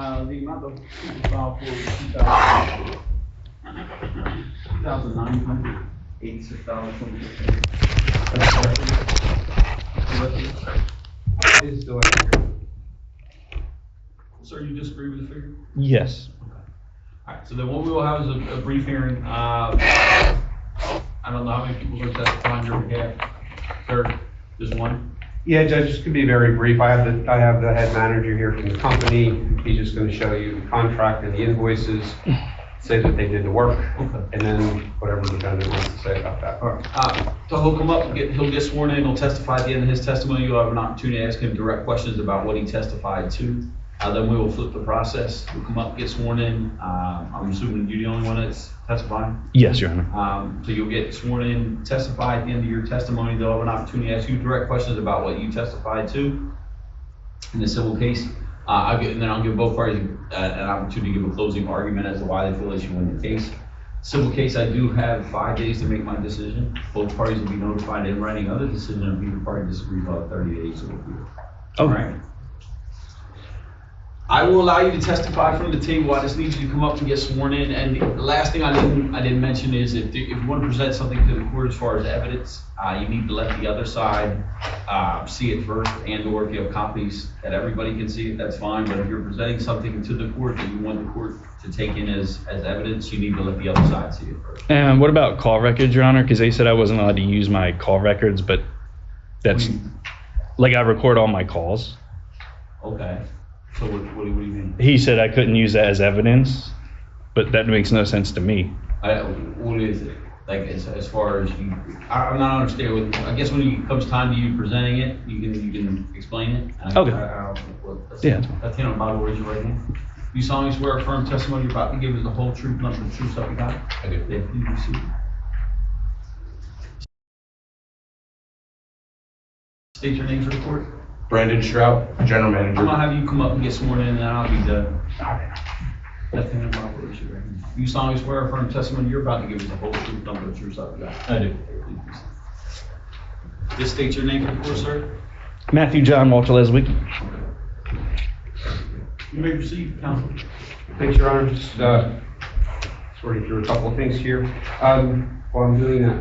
The amount of filed for 2,986.26. Is the Sir, you disagree with the figure? Yes. All right, so then what we will have is a brief hearing. I don't know how many people are testifying on your behalf. Sir, just one? Yeah, Judge, this could be very brief. I have the head manager here from the company. He's just going to show you the contract and the invoices, say that they did the work, and then whatever the defendant wants to say about that. All right. So he'll come up, he'll get sworn in, he'll testify at the end of his testimony. You'll have an opportunity to ask him direct questions about what he testified to. Then we will flip the process. He'll come up, get sworn in. I'm assuming you're the only one that's testifying? Yes, Your Honor. So you'll get sworn in, testify at the end of your testimony. They'll have an opportunity to ask you direct questions about what you testified to in the civil case. And then I'll give both parties an opportunity to give a closing argument as to why they feel they should win the case. Civil case, I do have 5 days to make my decision. Both parties will be notified in writing of the decision. If either party disagrees, I'll have 30 days to review. All right. I will allow you to testify from the table. I just need you to come up and get sworn in. And the last thing I didn't mention is if you want to present something to the court as far as evidence, you need to let the other side see it first, and/or if you have copies that everybody can see it, that's fine. But if you're presenting something to the court that you want the court to take in as evidence, you need to let the other side see it first. And what about call records, Your Honor? Because they said I wasn't allowed to use my call records, but that's like I record all my calls. Okay. So what do you mean? He said I couldn't use that as evidence, but that makes no sense to me. What is it? Like as far as you, I'm not understanding. I guess when it comes time to you presenting it, you can explain it. Okay. Yeah. That's him about to raise your right hand. You solemnly swear affirm testimony you're about to give is the whole truth, nothing but the truth, so you got it? I do. Yeah, you proceed. State your name for the court. Brandon Strout, General Manager. I'm gonna have you come up and get sworn in, and then I'll be done. That's him about to raise your right hand. You solemnly swear affirm testimony you're about to give is the whole truth, nothing but the truth, so you got it? I do. Just state your name for the court, sir. Matthew John Walter Leswick. You may proceed, counsel. Thanks, Your Honor. Just sorting through a couple of things here. While I'm doing that,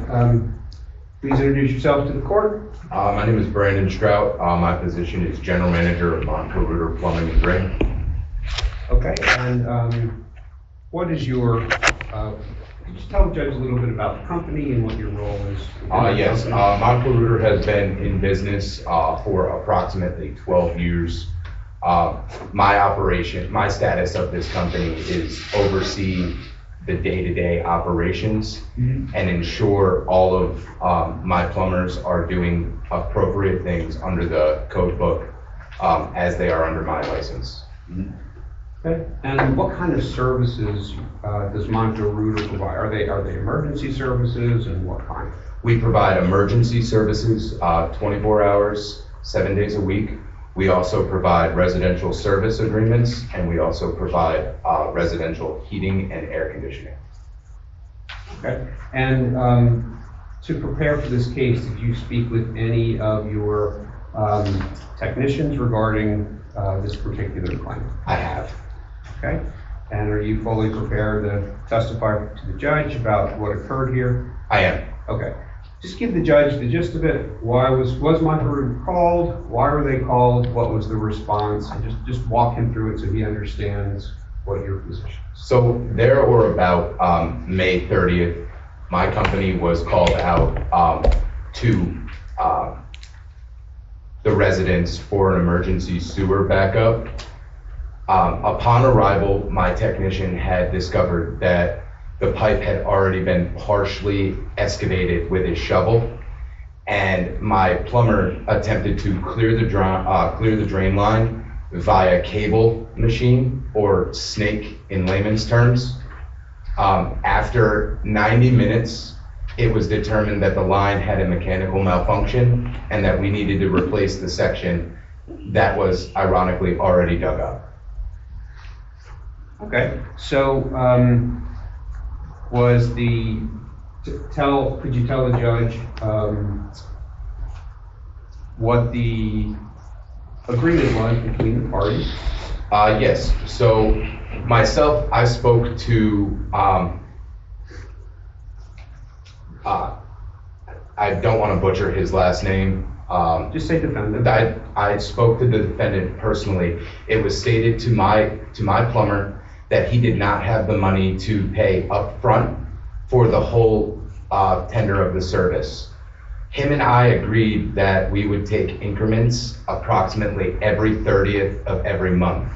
please introduce yourself to the court. My name is Brandon Strout. My position is General Manager of Montco Rooter Plumbing and Drain. Okay, and what is your, could you tell the judge a little bit about the company and what your role is? Yes, Montco Rooter has been in business for approximately 12 years. My status of this company is oversee the day-to-day operations and ensure all of my plumbers are doing appropriate things under the code book as they are under my license. Okay, and what kind of services does Montco Rooter provide? Are they emergency services, and what kind? We provide emergency services 24 hours, 7 days a week. We also provide residential service agreements, and we also provide residential heating and air conditioning. Okay, and to prepare for this case, did you speak with any of your technicians regarding this particular claim? I have. Okay, and are you fully prepared to testify to the judge about what occurred here? I am. Okay, just give the judge the gist of it. Why was Montco Rooter called? Why were they called? What was the response? And just walk him through it so he understands what your position is. So there or about May 30th, my company was called out to the residents for an emergency sewer backup. Upon arrival, my technician had discovered that the pipe had already been partially excavated with his shovel, and my plumber attempted to clear the drain line via cable machine, or snake in layman's terms. After 90 minutes, it was determined that the line had a mechanical malfunction and that we needed to replace the section that was ironically already dug up. Okay, so could you tell the judge what the agreement was between the parties? Yes, so myself, I spoke to, I don't want to butcher his last name. Just say defendant. I spoke to the defendant personally. It was stated to my plumber that he did not have the money to pay upfront for the whole tender of the service. Him and I agreed that we would take increments approximately every 30th of every month.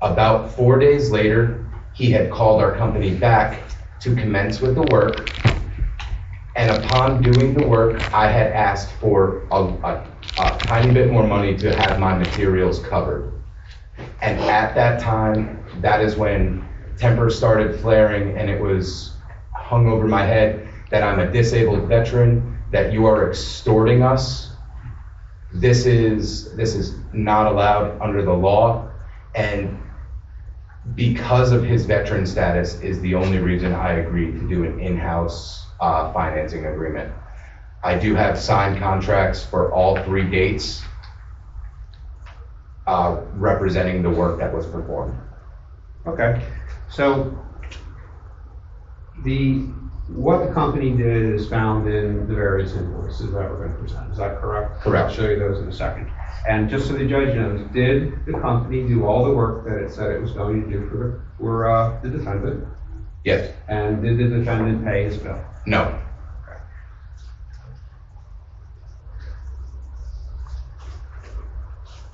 About 4 days later, he had called our company back to commence with the work. And upon doing the work, I had asked for a tiny bit more money to have my materials covered. And at that time, that is when tempers started flaring, and it was hung over my head that I'm a disabled veteran, that you are extorting us. This is not allowed under the law, and because of his veteran status is the only reason I agreed to do an in-house financing agreement. I do have signed contracts for all 3 dates representing the work that was performed. Okay, so what the company did is found in the various invoices that we're going to present. Is that correct? Correct. I'll show you those in a second. And just so the judge knows, did the company do all the work that it said it was going to do for the defendant? Yes. And did the defendant pay his bill? No.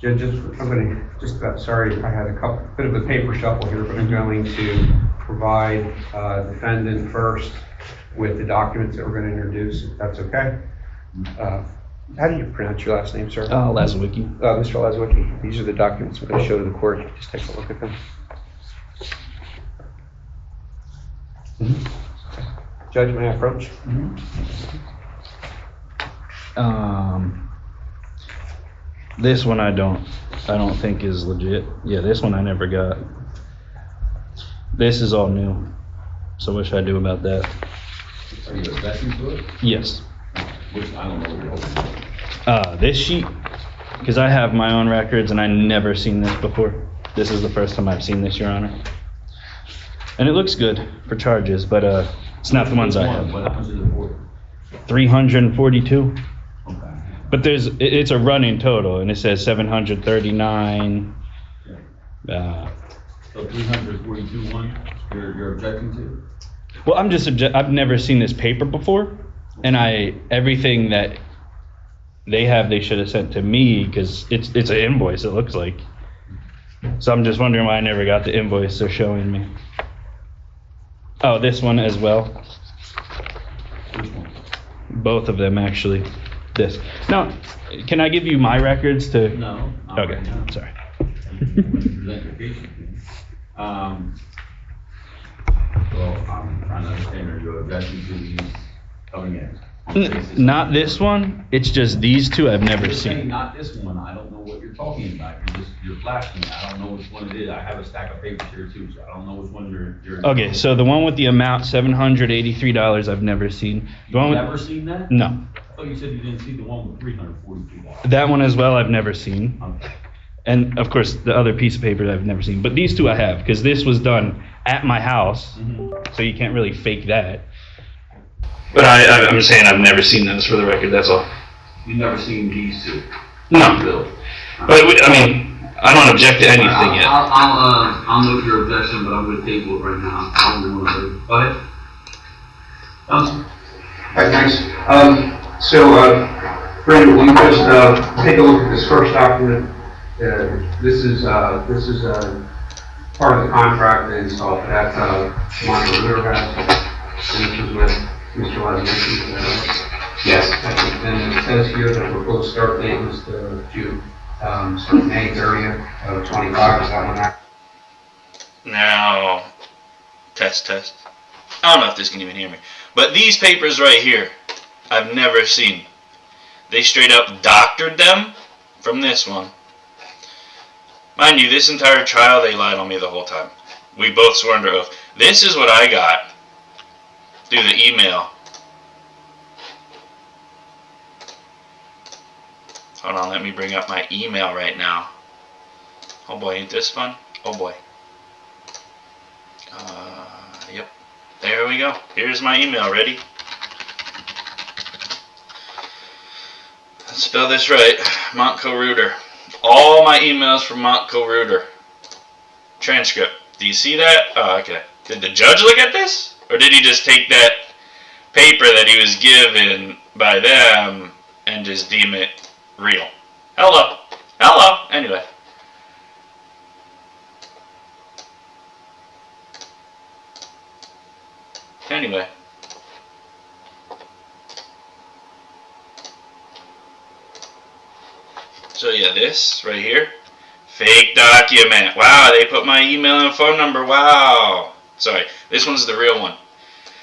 Judge, sorry, I had a bit of a paper shuffle here, but I'm going to provide defendant first with the documents that we're going to introduce, if that's okay. How do you pronounce your last name, sir? Lazawicki. Mr. Lazawicki, these are the documents we're going to show to the court. Just take a look at them. Judge, may I approach? This one I don't think is legit. Yeah, this one I never got. This is all new. So what should I do about that? Are you objecting to it? Yes. Which, I don't know what you're hoping for. This sheet, because I have my own records and I never seen this before. This is the first time I've seen this, Your Honor. And it looks good for charges, but it's not the ones I have. What happens to the board? 342. Okay. But it's a running total, and it says 739. So 342-1, you're objecting to? Well, I've never seen this paper before, and everything that they have, they should have sent to me, because it's an invoice, it looks like. So I'm just wondering why I never got the invoice they're showing me. Oh, this one as well. Which one? Both of them, actually. This. Now, can I give you my records to? No. not Okay, right now. sorry. Present your case. Well, I'm trying to understand, are you objecting to these coming in? Not this one, it's just these two I've never You're saying seen. not this one, I don't know what you're talking about, you're flashing me, I don't know which one it is, I have a stack of papers here too, so I don't know which one you're. Okay, so the one with the amount, $783, I've never seen. The one You've with, never seen that? no. I thought you said you didn't see the one with $342. That one as well, I've never seen. Okay. And of course, the other piece of paper I've never seen. But these two I have, because this was done at my house, so you can't really fake that. But I'm just saying I've never seen those for the record, that's all. You've never seen these two? No. Bill? But, I mean, I don't object to anything yet. I'll note your objection, but I'm gonna table it right now. I don't want to. Go ahead. Counsel? Thanks. Brandon, will you just take a look at this first document? This is part of the contract they installed that Montco Rooter has. This was with Mr. Lazarus. Yes. And it says here that the proposed start date was the May 30th of 25. Is that one that? Now, test. I don't know if this can even hear me. But these papers right here, I've never seen. They straight up doctored them from this one. Mind you, this entire trial, they lied on me the whole time. We both swore under oath. This is what I got through the email. Hold on, let me bring up my email right now. Oh boy, ain't this fun? Oh boy. Yep. There we go. Here's my email. Ready? Let's spell this right. Montco Rooter. All my emails from Montco Rooter. Transcript. Do you see that? Oh, okay. Did the judge look at this? Or did he just take that paper that he was given by them and just deem it real? Hello. Hello. Anyway. Anyway. So yeah, this right here, fake document. Wow, they put my email and phone number. Wow. Sorry, this one's the real one. It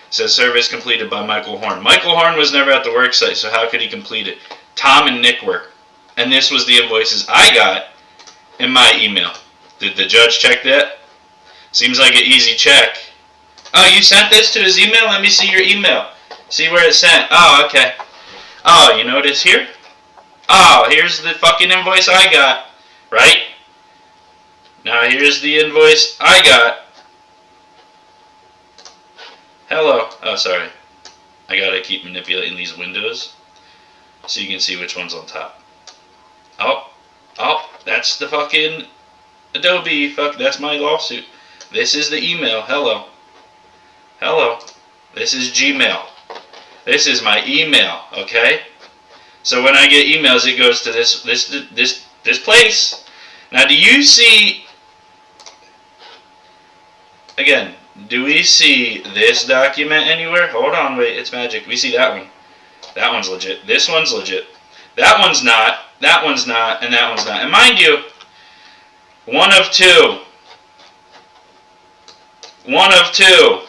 says service completed by Michael Horn. Michael Horn was never at the work site, so how could he complete it? Tom and Nick were. And this was the invoices I got in my email. Did the judge check that? Seems like an easy check. Oh, you sent this to his email? Let me see your email. See where it's sent. Oh, okay. Oh, you notice here? Oh, here's the fucking invoice I got. Right? Now here's the invoice I got. Hello. Oh, sorry. I gotta keep manipulating these windows so you can see which one's on top. Oh, that's the fucking Adobe. Fuck, that's my lawsuit. This is the email. Hello. Hello. This is Gmail. This is my email, okay? So when I get emails, it goes to this place. Now, do you see? Again, do we see this document anywhere? Hold on, wait, it's magic. We see that one. That one's legit. This one's legit. That one's not. That one's not. And that one's not. And mind you, one of two. One of two.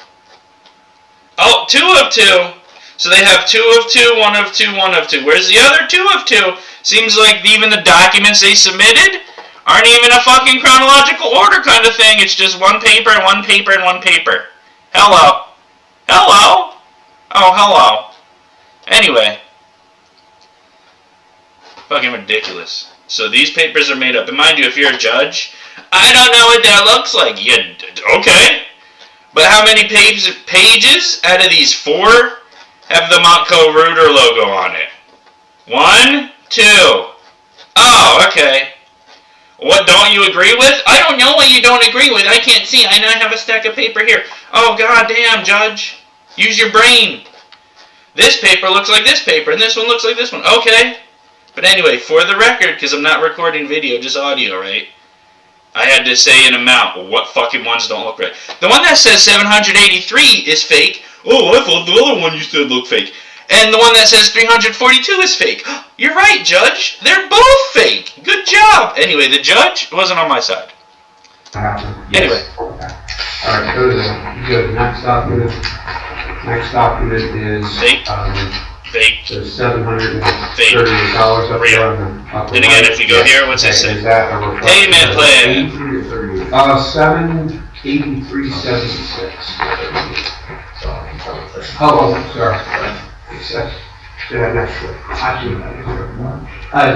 Oh, 2 of 2. So they have 2 of 2, 1 of 2, 1 of 2. Where's the other 2 of 2? Seems like even the documents they submitted aren't even a fucking chronological order kind of thing. It's just one paper and one paper and one paper. Hello. Hello. Oh, hello. Anyway. Fucking ridiculous. So these papers are made up. And mind you, if you're a judge, I don't know what that looks like. Yeah, okay. But how many pages out of these 4 have the Montco Rooter logo on it? 1, 2. Oh, okay. What don't you agree with? I don't know what you don't agree with. I can't see. I now have a stack of paper here. Oh, goddamn, Judge. Use your brain. This paper looks like this paper, and this one looks like this one. Okay. But anyway, for the record, because I'm not recording video, just audio, right? I had to say an amount. What fucking ones don't look right? The one that says 783 is fake. Oh, I thought the other one you said looked fake. And the one that says 342 is fake. You're right, Judge. They're both fake. Good job. Anyway, the judge wasn't on my side. Anyway. Okay. All right, go to the next document. Next document is fake. Fake. The $730 fake. Up Real. there on the upper Then again, right. if you go here, what's it say? Is that a Payment plan. 783.76. Oh, sorry.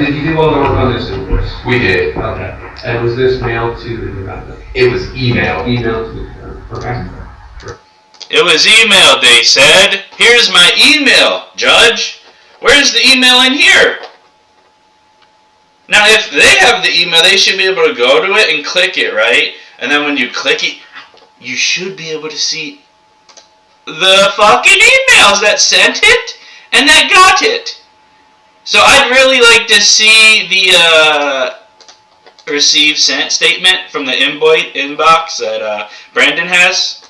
Did you do all the work on this invoice? We did. Okay. And was this mailed to the defendant? It was emailed. Emailed to the defendant. Okay. It was emailed, they said. Here's my email, Judge. Where's the email in here? Now, if they have the email, they should be able to go to it and click it, right? And then when you click it, you should be able to see the fucking emails that sent it and that got it. So I'd really like to see the receive sent statement from the inbox that Brandon has,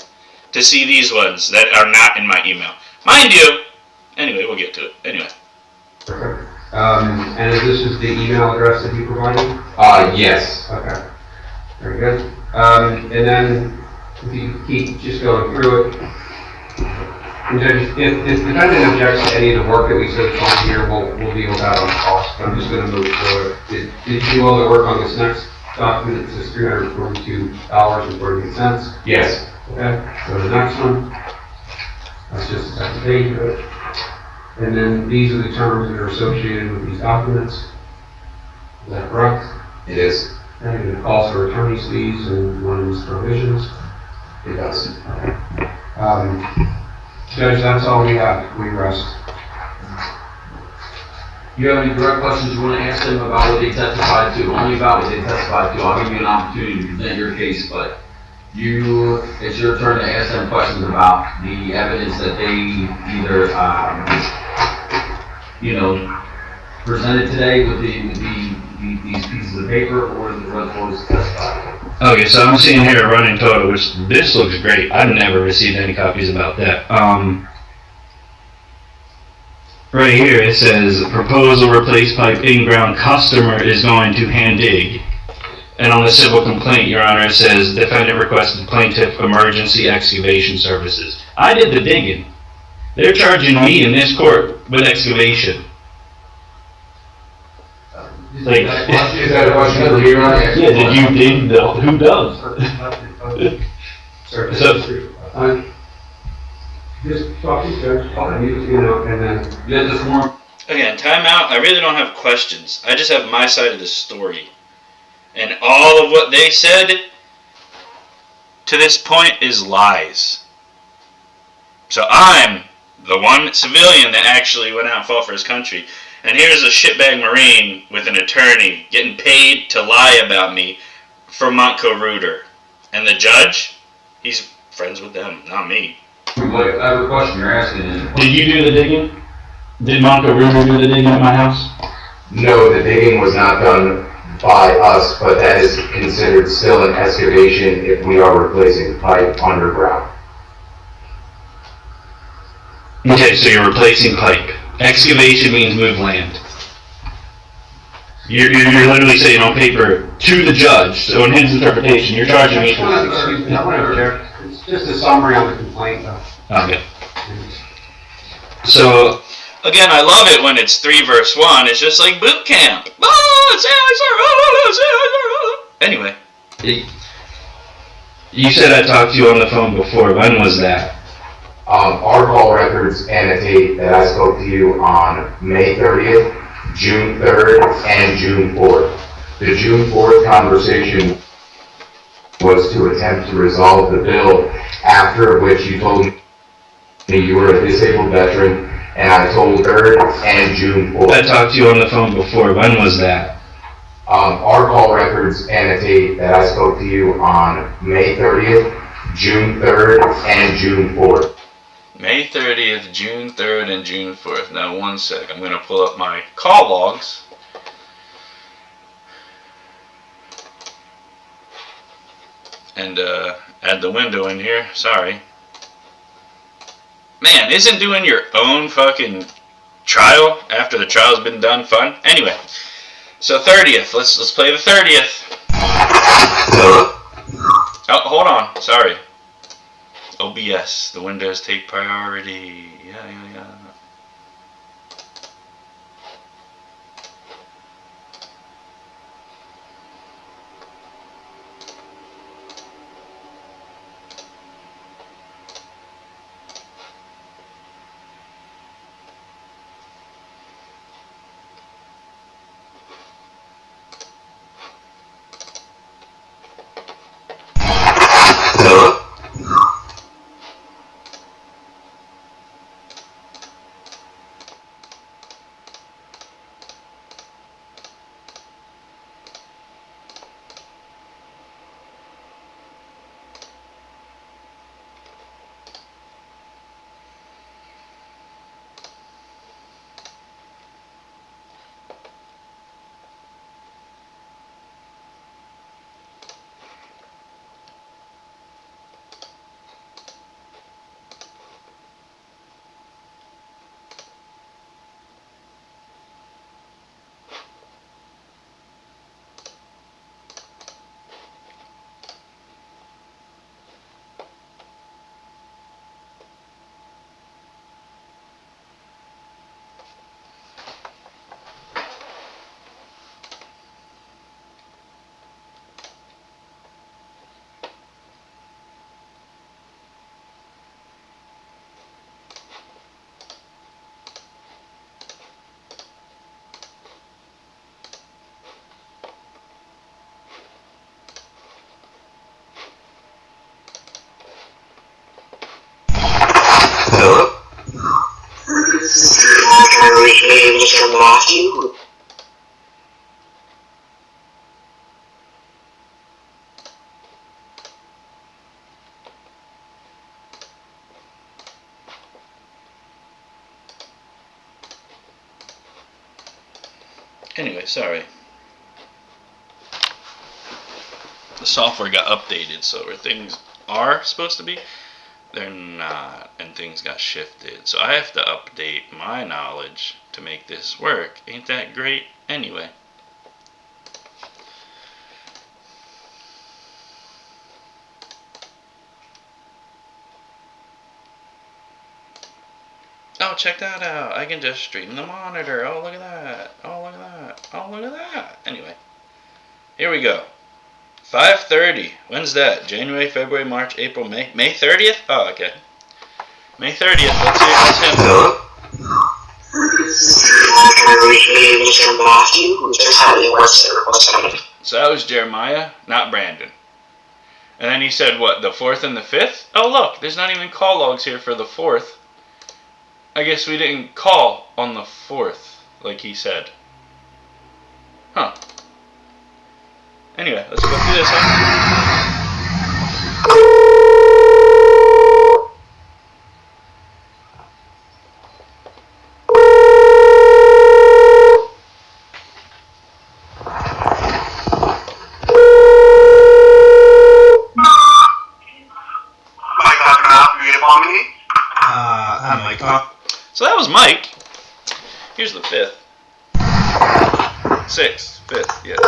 to see these ones that are not in my email. Mind you, anyway, we'll get to it. Anyway. Perfect. And this is the email address that you provided? Yes. Okay. Very good. And then, if you keep just going through it, and if the defendant objects to any of the work that we said on here, we'll deal with that on cost. I'm just going to move through it. Did you do all the work on this next document? It says $342.48. Yes. Okay, go to the next one. That's just the second page of it. And then these are the terms that are associated with these documents. Is that correct? It is. And it calls for attorney's fees and runs provisions. It does. Judge, that's all we have. We rest. You have any direct questions you want to ask them about what they testified to? Only about what they testified to. I'll give you an opportunity to present your case, but it's your turn to ask them questions about the evidence that they either, presented today with these pieces of paper or what was testified. Okay, so I'm seeing here a running total, which this looks great. I've never received any copies about that. Right here it says proposal replace pipe in-ground, customer is going to hand dig. And on the civil complaint, Your Honor, it says defendant requested plaintiff emergency excavation services. I did the digging. They're charging me in this court with excavation. Like, Is that a question for you, Your Honor? yeah, did you dig the, who does? So, just talk to Judge, and then. You have the form? Again, timeout. I really don't have questions. I just have my side of the story. And all of what they said to this point is lies. So I'm the one civilian that actually went out and fought for his country. And here's a shitbag Marine with an attorney getting paid to lie about me for Montco Rooter. And the judge, he's friends with them, not me. I have a question you're asking. Did you do the digging? Did Montco Rooter do the digging at my house? No, the digging was not done by us, but that is considered still an excavation if we are replacing pipe underground. Okay, so you're replacing pipe. Excavation means move land. You're literally saying on paper to the judge, so in his interpretation, you're charging me for... It's just a summary on the complaint, though. Okay. So, again, I love it when it's 3 verse 1. It's just like boot camp. Anyway, you said I talked to you on the phone before. When was that? Our call records annotate that I spoke to you on May 30th, June 3rd, and June 4th. The June 4th conversation was to attempt to resolve the bill, after which you told me you were a disabled veteran, and I told 3rd and June 4th. I talked to you on the phone before. When was that? Our call records annotate that I spoke to you on May 30th, June 3rd, and June 4th. May 30th, June 3rd, and June 4th. Now, one sec. I'm going to pull up my call logs. And add the window in here. Sorry. Man, isn't doing your own fucking trial after the trial's been done fun? Anyway, so 30th. Let's play the 30th. Oh, hold on. Sorry. OBS. The windows take priority. Yeah. Hello? Can I reach Mr. Matthew? Anyway, sorry. The software got updated, so where things are supposed to be, they're not, and things got shifted. So I have to update my knowledge to make this work. Ain't that great? Anyway. Oh, check that out. I can just stream the monitor. Oh, look at that. Oh, look at that. Oh, look at that. Anyway. Here we go. 5:30. When's that? January, February, March, April, May? May 30th? Oh, okay. May 30th. Let's see if that's him. Hello? Can I reach Mr. Matthew? Just how it works there. What's happening? So that was Jeremiah, not Brandon. And then he said, what, the 4th and the 5th? Oh, look, there's not even call logs here for the 4th. I guess we didn't call on the 4th, like he said. Huh. Anyway, let's go through this, huh? Mike, how can I help you? Upon me? I'm Mike. So that was Mike. Here's the 5th. 6th, 5th, yes.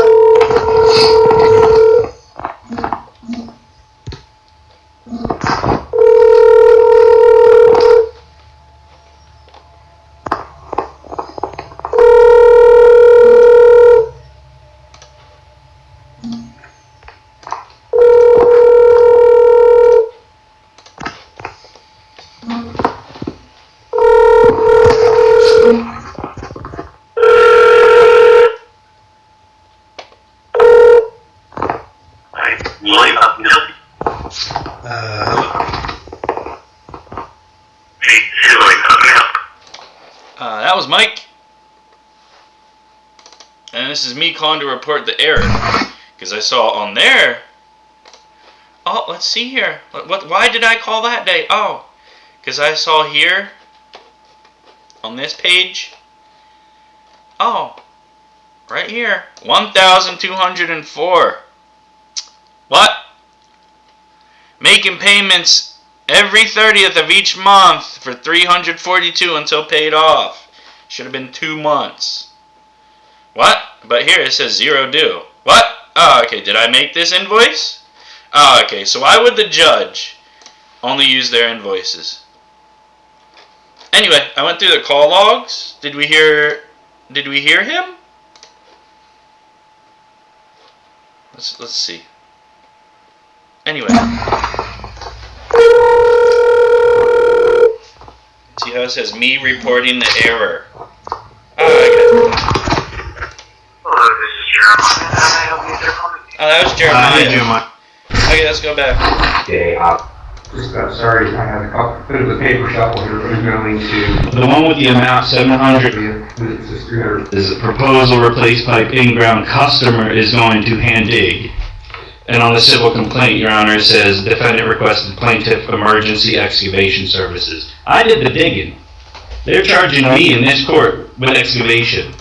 That was Mike. And this is me calling to report the error. Because I saw on there. Oh, let's see here. Why did I call that day? Oh, because I saw here on this page. Oh, right here. 1,204. What? Making payments every 30th of each month for 342 until paid off. Should have been 2 months. What? But here it says 0 due. What? Oh, okay. Did I make this invoice? Oh, okay. So why would the judge only use their invoices? Anyway, I went through the call logs. Did we hear him? Let's see. Anyway. See how it says me reporting the error. Oh, okay. Hello, this is Jeremiah. How may I help you with your comment? Oh, that was Jeremiah. Okay, let's go back. Sorry, I had a bit of a paper shuffle here, but I'm going to. The one with the amount 700 This is 300. is a proposal replace pipe in-ground. Customer is going to hand dig. And on the civil complaint, Your Honor, it says defendant requested plaintiff emergency excavation services. I did the digging. They're charging me in this court with excavation.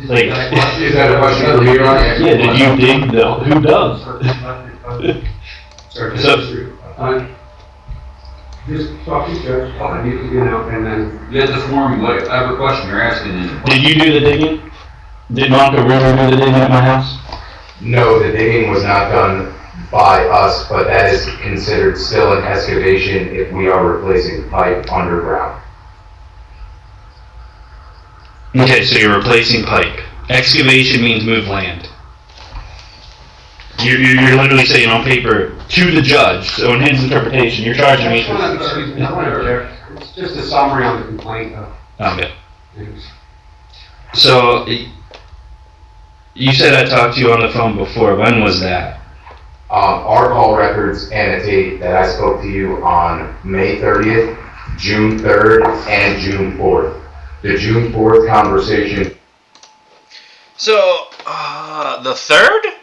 Like, Is that a question for me, Your Honor? yeah, did you dig the, who does? Sorry, So- just talk to Judge, and then. You have to form, like, I have a question you're asking. Did you do the digging? Did Montco Rooter do the digging at my house? No, the digging was not done by us, but that is considered still an excavation if we are replacing pipe underground. Okay, so you're replacing pipe. Excavation means move land. You're literally saying on paper to the judge, so in his interpretation, you're charging me for. Excuse me, it's just a summary on the complaint. Okay. So, you said I talked to you on the phone before. When was that? Our call records annotate that I spoke to you on May 30th, June 3rd, and June 4th. The June 4th conversation. So, the 3rd?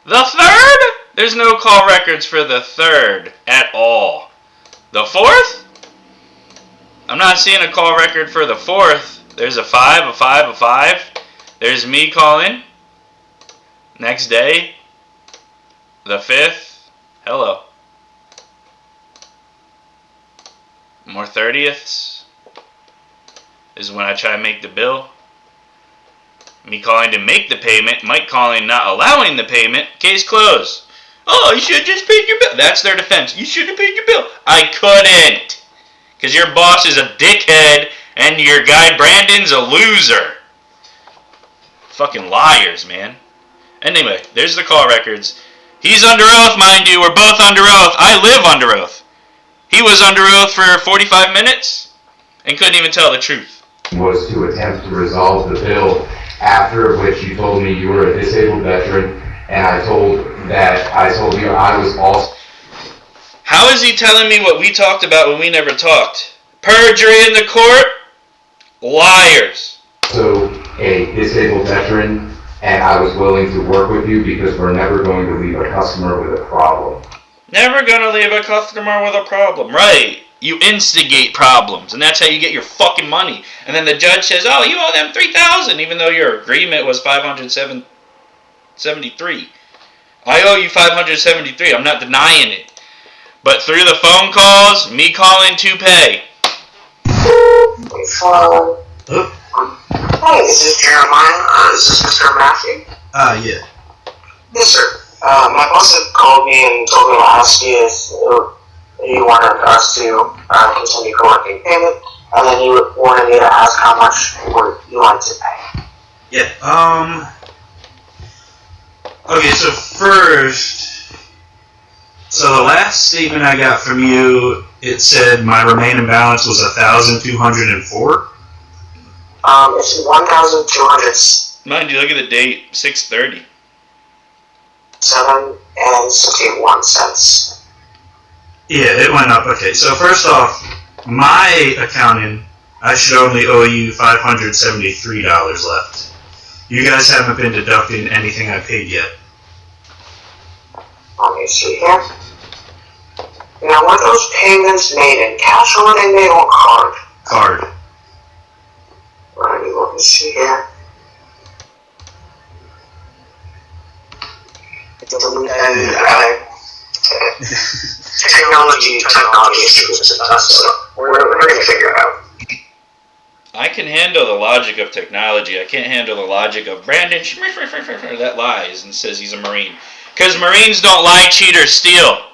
The 3rd? There's no call records for the 3rd at all. The 4th? I'm not seeing a call record for the 4th. There's a 5, a 5, a 5. There's me calling. Next day. The 5th. Hello. More 30ths. This is when I try to make the bill. Me calling to make the payment. Mike calling not allowing the payment. Case closed. Oh, you should have just paid your bill. That's their defense. You should have paid your bill. I couldn't. Because your boss is a dickhead and your guy Brandon's a loser. Fucking liars, man. Anyway, there's the call records. He's under oath, mind you. We're both under oath. I live under oath. He was under oath for 45 minutes and couldn't even tell the truth. Was to attempt to resolve the bill, after which you told me you were a disabled veteran, and I told you I was also. How is he telling me what we talked about when we never talked? Perjury in the court? Liars. So a disabled veteran, and I was willing to work with you because we're never going to leave a customer with a problem. Never gonna leave a customer with a problem. Right. You instigate problems, and that's how you get your fucking money. And then the judge says, oh, you owe them $3,000, even though your agreement was $573. I owe you $573. I'm not denying it. But through the phone calls, me calling to pay. Hey, this is Jeremiah. Is this Mr. Matthew? Yeah. Yes, sir. My boss had called me and told me to ask you if you wanted us to continue collecting payment, and then you wanted me to ask how much would you like to pay. Yeah, okay, so first, so the last statement I got from you, it said my remaining balance was $1,204. It's 1,207 Mind you, look at the date, 6:30. and 61 cents. Yeah, it went up. Okay, so first off, my accounting, I should only owe you $573 left. You guys haven't been deducting anything I paid yet. Let me see here. Now, were those payments made in cash or were they made on card? Card. Let me see here. Technology issues and stuff, so we're going to figure it out. I can handle the logic of technology. I can't handle the logic of Brandon that lies and says he's a Marine. Because Marines don't lie, cheat, or steal.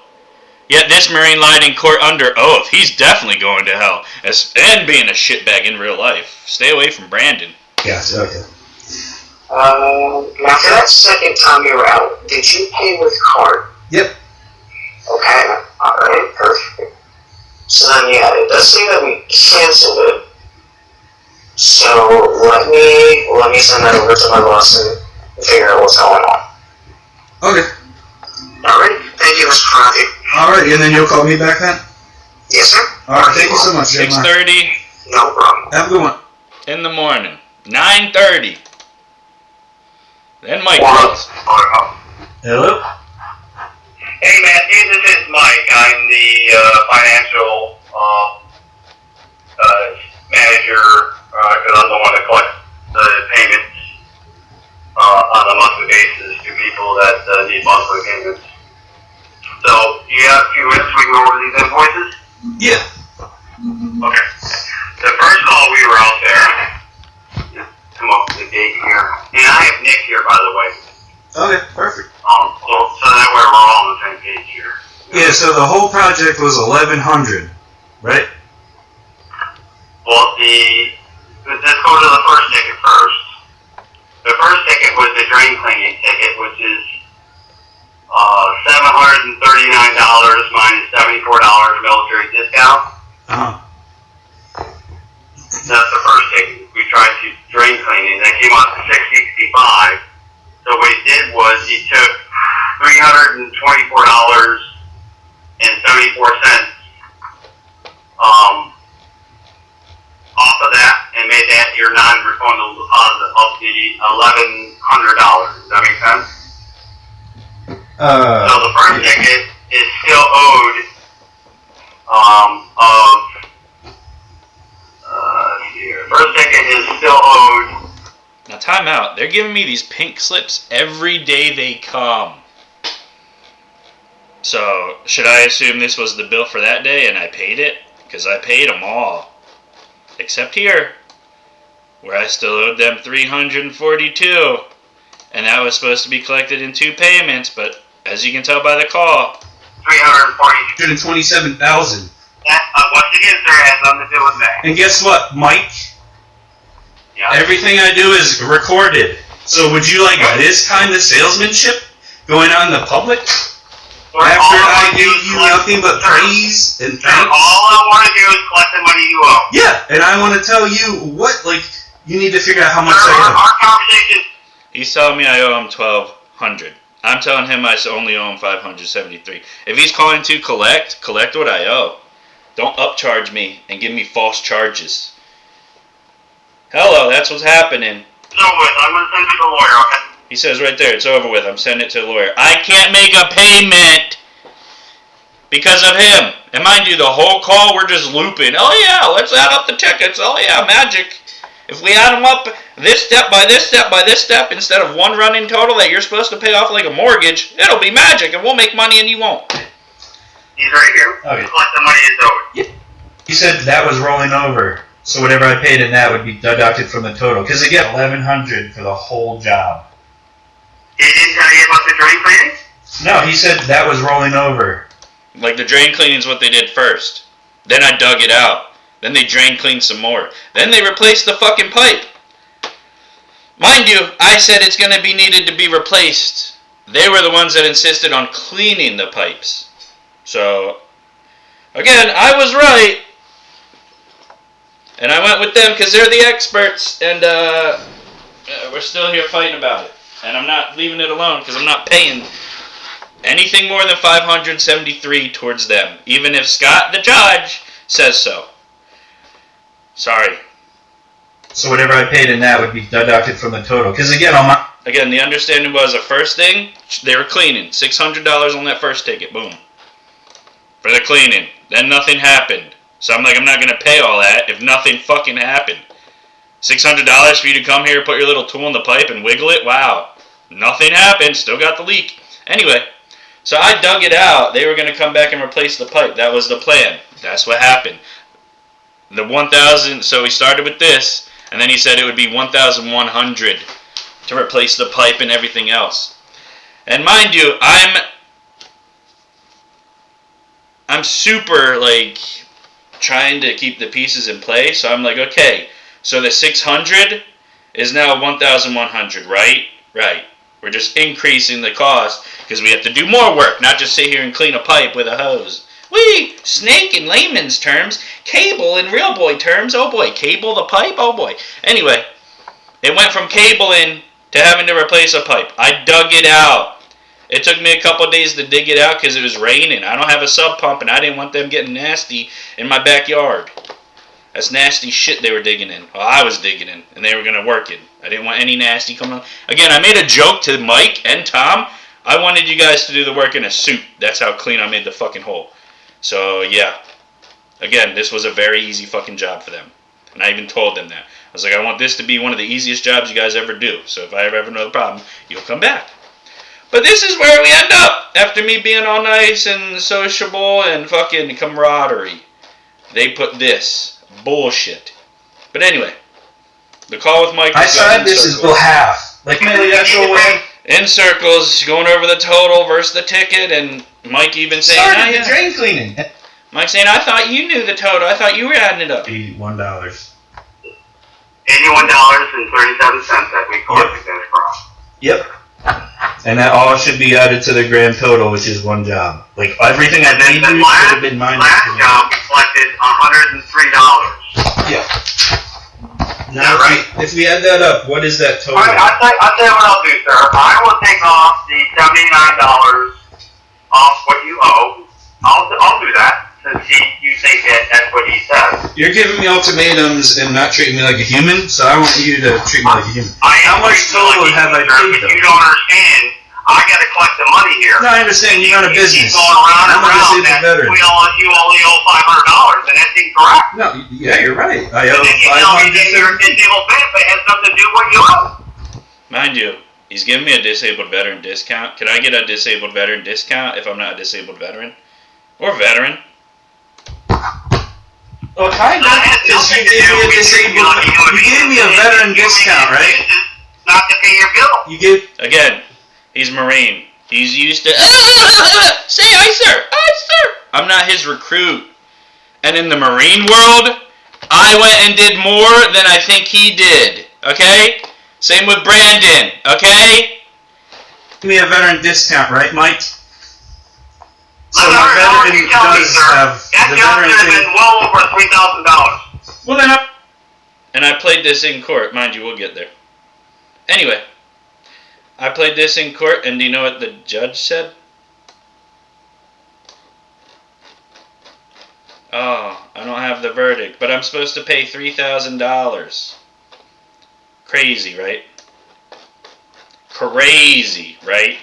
Yet this Marine lied in court under oath. He's definitely going to hell. And being a shitbag in real life. Stay away from Brandon. Yes, okay. Now for that second time you were out, did you pay with card? Yep. Okay, alright, perfect. So then, yeah, it does say that we canceled it. So let me send that over to my boss and figure out what's going on. Okay. Alright, thank you, Mr. Matthew. Alright, and then you'll call me back then? Yes, sir. Alright, thank you so much. 6:30 No problem. Have a good one. in the morning. 9:30. Then Mike Wow. calls. Hello? Hey Matthew, this is Mike. I'm the financial manager, because I'm the one that collects the payments on a monthly basis to people that need monthly payments. So, you have a few minutes we can go over these invoices? Yeah. Okay. The first call we were out there, come up with the date here, and I have Nick here by the way. Okay, perfect. So that way we're all on the same page here. Yeah, so the whole project was 1,100, right? Well, let's go to the first ticket first. The first ticket was the drain cleaning ticket, which is $739 minus $74 military discount. Uh-huh. That's the first ticket. We tried to drain cleaning. That came out to $665. So what he did was he took $325 off of that and made that your non-refundable deposit of the $1,100. Does that make sense? So the first ticket is still owed first ticket is still owed. Now time out. They're giving me these pink slips every day they come. So should I assume this was the bill for that day and I paid it? Because I paid them all. Except here, where I still owed them $342. And that was supposed to be collected in 2 payments, but as you can tell by the call, $327,000. Once again, sir, has nothing to do with that. And guess what, Mike? Yeah. Everything I do is recorded. So would you like this kind of salesmanship going on in the public? Sir, After I do gave is you collect- nothing but sir, praise and sir, thanks? all I want to do is collect the money you owe. Yeah, and I want to tell you what, like, you need to figure out how much Sir, I owe. our conversation. he's telling me I owe him $1,200. I'm telling him I only owe him $573. If he's calling to collect what I owe. Don't upcharge me and give me false charges. Hello, that's what's happening. So I'm going to send it to the lawyer, okay? He says right there, it's over with. I'm sending it to the lawyer. I can't make a payment because of him. And mind you, the whole call, we're just looping. Oh, yeah, let's add up the tickets. Oh, yeah, magic. If we add them up this step by this step by this step instead of one running total that you're supposed to pay off like a mortgage, it'll be magic and we'll make money and you won't. He's right here. Okay. Collect the money is owed. He said that was rolling over. So whatever I paid in that would be deducted from the total. Because again, $1,100 for the whole job. He didn't tell you about the drain cleaning? No, he said that was rolling over. Like the drain cleaning is what they did first. Then I dug it out. Then they drain cleaned some more. Then they replaced the fucking pipe. Mind you, I said it's going to be needed to be replaced. They were the ones that insisted on cleaning the pipes. So, again, I was right. And I went with them because they're the experts. And we're still here fighting about it. And I'm not leaving it alone because I'm not paying anything more than $573 towards them. Even if Scott, the judge, says so. Sorry. So whatever I paid in that would be deducted from the total. Because again, on my... Again, the understanding was the first thing, they were cleaning. $600 on that first ticket. Boom. For the cleaning. Then nothing happened. So I'm like, I'm not going to pay all that if nothing fucking happened. $600 for you to come here, put your little tool in the pipe and wiggle it? Wow. Nothing happened. Still got the leak. Anyway, so I dug it out. They were going to come back and replace the pipe. That was the plan. That's what happened. The 1,000, so we started with this, and then he said it would be 1,100 to replace the pipe and everything else. And mind you, I'm super, like, trying to keep the pieces in place. So I'm like, okay, so the 600 is now 1,100, right? Right. We're just increasing the cost because we have to do more work, not just sit here and clean a pipe with a hose. Whee! Snake in layman's terms, cable in real boy terms. Oh boy, cable the pipe? Oh boy. Anyway, it went from cabling to having to replace a pipe. I dug it out. It took me a couple of days to dig it out because it was raining. I don't have a sub pump and I didn't want them getting nasty in my backyard. That's nasty shit they were digging in. Well, I was digging in and they were going to work it. I didn't want any nasty coming on. Again, I made a joke to Mike and Tom. I wanted you guys to do the work in a suit. That's how clean I made the fucking hole. So, yeah. Again, this was a very easy fucking job for them. And I even told them that. I was like, I want this to be one of the easiest jobs you guys ever do. So if I ever have another problem, you'll come back. But this is where we end up. After me being all nice and sociable and fucking camaraderie. They put this. Bullshit. But anyway. The call with Mike. I said this is half. Like maybe that's the way. In circles, going over the total versus the ticket, and Mike even saying, Started the drain cleaning. Mike saying, I thought you knew the total. I thought you were adding it up. $81. $81.37 that we collected this from. Yep. And that all should be added to the grand total, which is one job. Like everything I And then paid the you should have been minus. last job we collected $103. Yeah. Now, Now, right? if we add that up, what is that total? Alright, I'll tell you what I'll do, sir. I will take off the $79 off what you owe. I'll do that. You're giving me ultimatums and not treating me like a human, so I want you to treat me like a human. How much total have I paid If them? you don't understand, I gotta collect the money here. No, I understand. You run a business. Keep going around I'm and a around disabled that veteran. you only owe $500, and that's incorrect. No, yeah, you're right. I owe And then you tell me that your 500. disabled benefit has nothing to do with what you owe. Mind you, he's giving me a disabled veteran discount. Can I get a disabled veteran discount if I'm not a disabled veteran? Or veteran? Well, kind of. Because you gave me a disabled. You gave me a veteran discount, right? Not to pay your bill. You gave. Again, he's Marine. He's used to, say aye, sir. Aye, sir. I'm not his recruit. And in the Marine world, I went and did more than I think he did. Okay? Same with Brandon. Okay? Give me a veteran discount, right, Mike? So I'm the sorry, how are veteran you telling me, does sir? have That the job veteran should have thing. been well over $3,000. Well, then and I played this in court. Mind you, we'll get there. Anyway, I played this in court, and do you know what the judge said? Oh, I don't have the verdict, but I'm supposed to pay $3,000. Crazy, right? Crazy, right?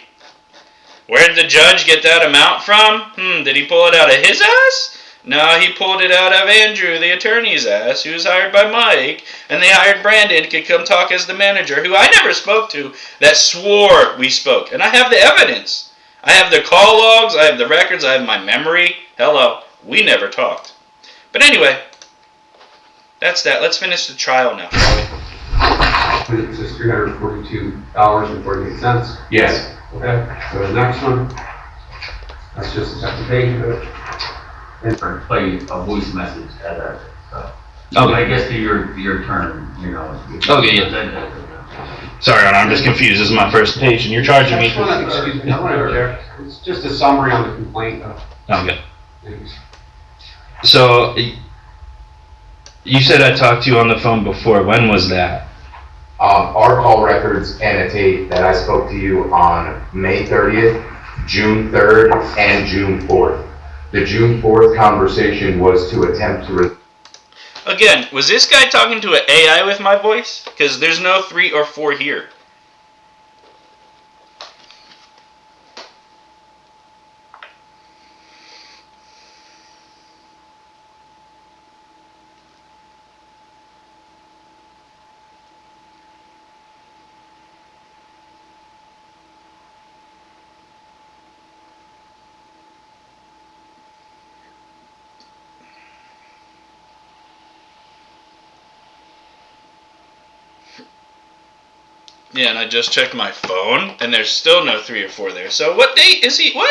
Where did the judge get that amount from? Did he pull it out of his ass? No, he pulled it out of Andrew, the attorney's ass, who was hired by Mike, and they hired Brandon to come talk as the manager, who I never spoke to, that swore we spoke. And I have the evidence. I have the call logs, I have the records, I have my memory. Hello, we never talked. But anyway, that's that. Let's finish the trial now, shall we? It says $342.48. Yes. Okay, so the next one, that's just the second page of it. And play a voice message at that. So Okay. I guess to your turn, you know. Okay, yeah. Sorry, I'm just confused. This is my first page, and you're charging me. Excuse me, I want to interject. It's just a summary on the complaint of Okay. things. So, you said I talked to you on the phone before. When was that? Our call records annotate that I spoke to you on May 30th, June 3rd, and June 4th. The June 4th conversation was to attempt to... Again, was this guy talking to an AI with my voice? Because there's no 3 or 4 here. Yeah, and I just checked my phone, and there's still no 3 or 4 there. So what date is he? What?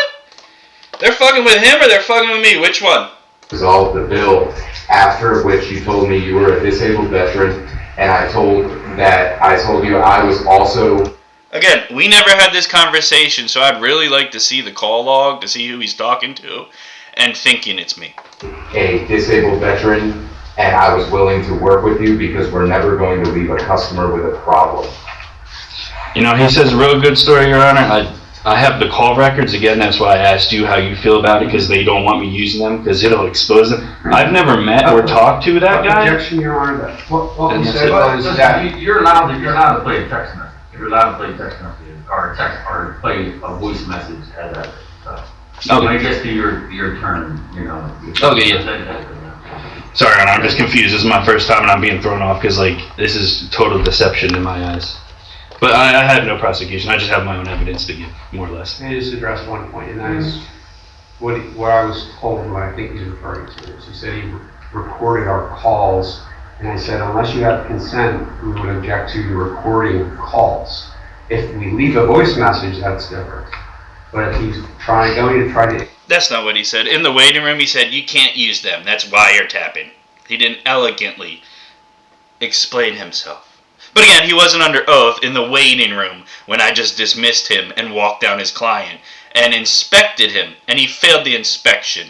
They're fucking with him or they're fucking with me? Which one? Resolve the bill, after which you told me you were a disabled veteran, and I told you I was also... Again, we never had this conversation, so I'd really like to see the call log to see who he's talking to and thinking it's me. a disabled veteran, and I was willing to work with you because we're never going to leave a customer with a problem. You know, he says a real good story, Your Honor. I have the call records. Again, that's why I asked you how you feel about it, because they don't want me using them, because it'll expose them. I've never met or talked to that guy. Objection, Your Honor, that what we And said that's was Listen, that you're allowed to play a text message. You're allowed to play a text message or play a voice message at that. So when it gets to your turn, you know. Okay, yeah. Sorry, Your Honor, I'm just confused. This is my first time and I'm being thrown off because, like, this is total deception in my eyes. But I had no prosecution. I just have my own evidence to give, more or less. I just addressed one point, and that is what I was told, what I think he's referring to. Is he said he recorded our calls, and I said, unless you have consent, we would object to you recording calls. If we leave a voice message, that's different. But if he's going to try to... That's not what he said. In the waiting room, he said, you can't use them. That's wiretapping. He didn't elegantly explain himself. But again, he wasn't under oath in the waiting room when I just dismissed him and walked down his client and inspected him, and he failed the inspection.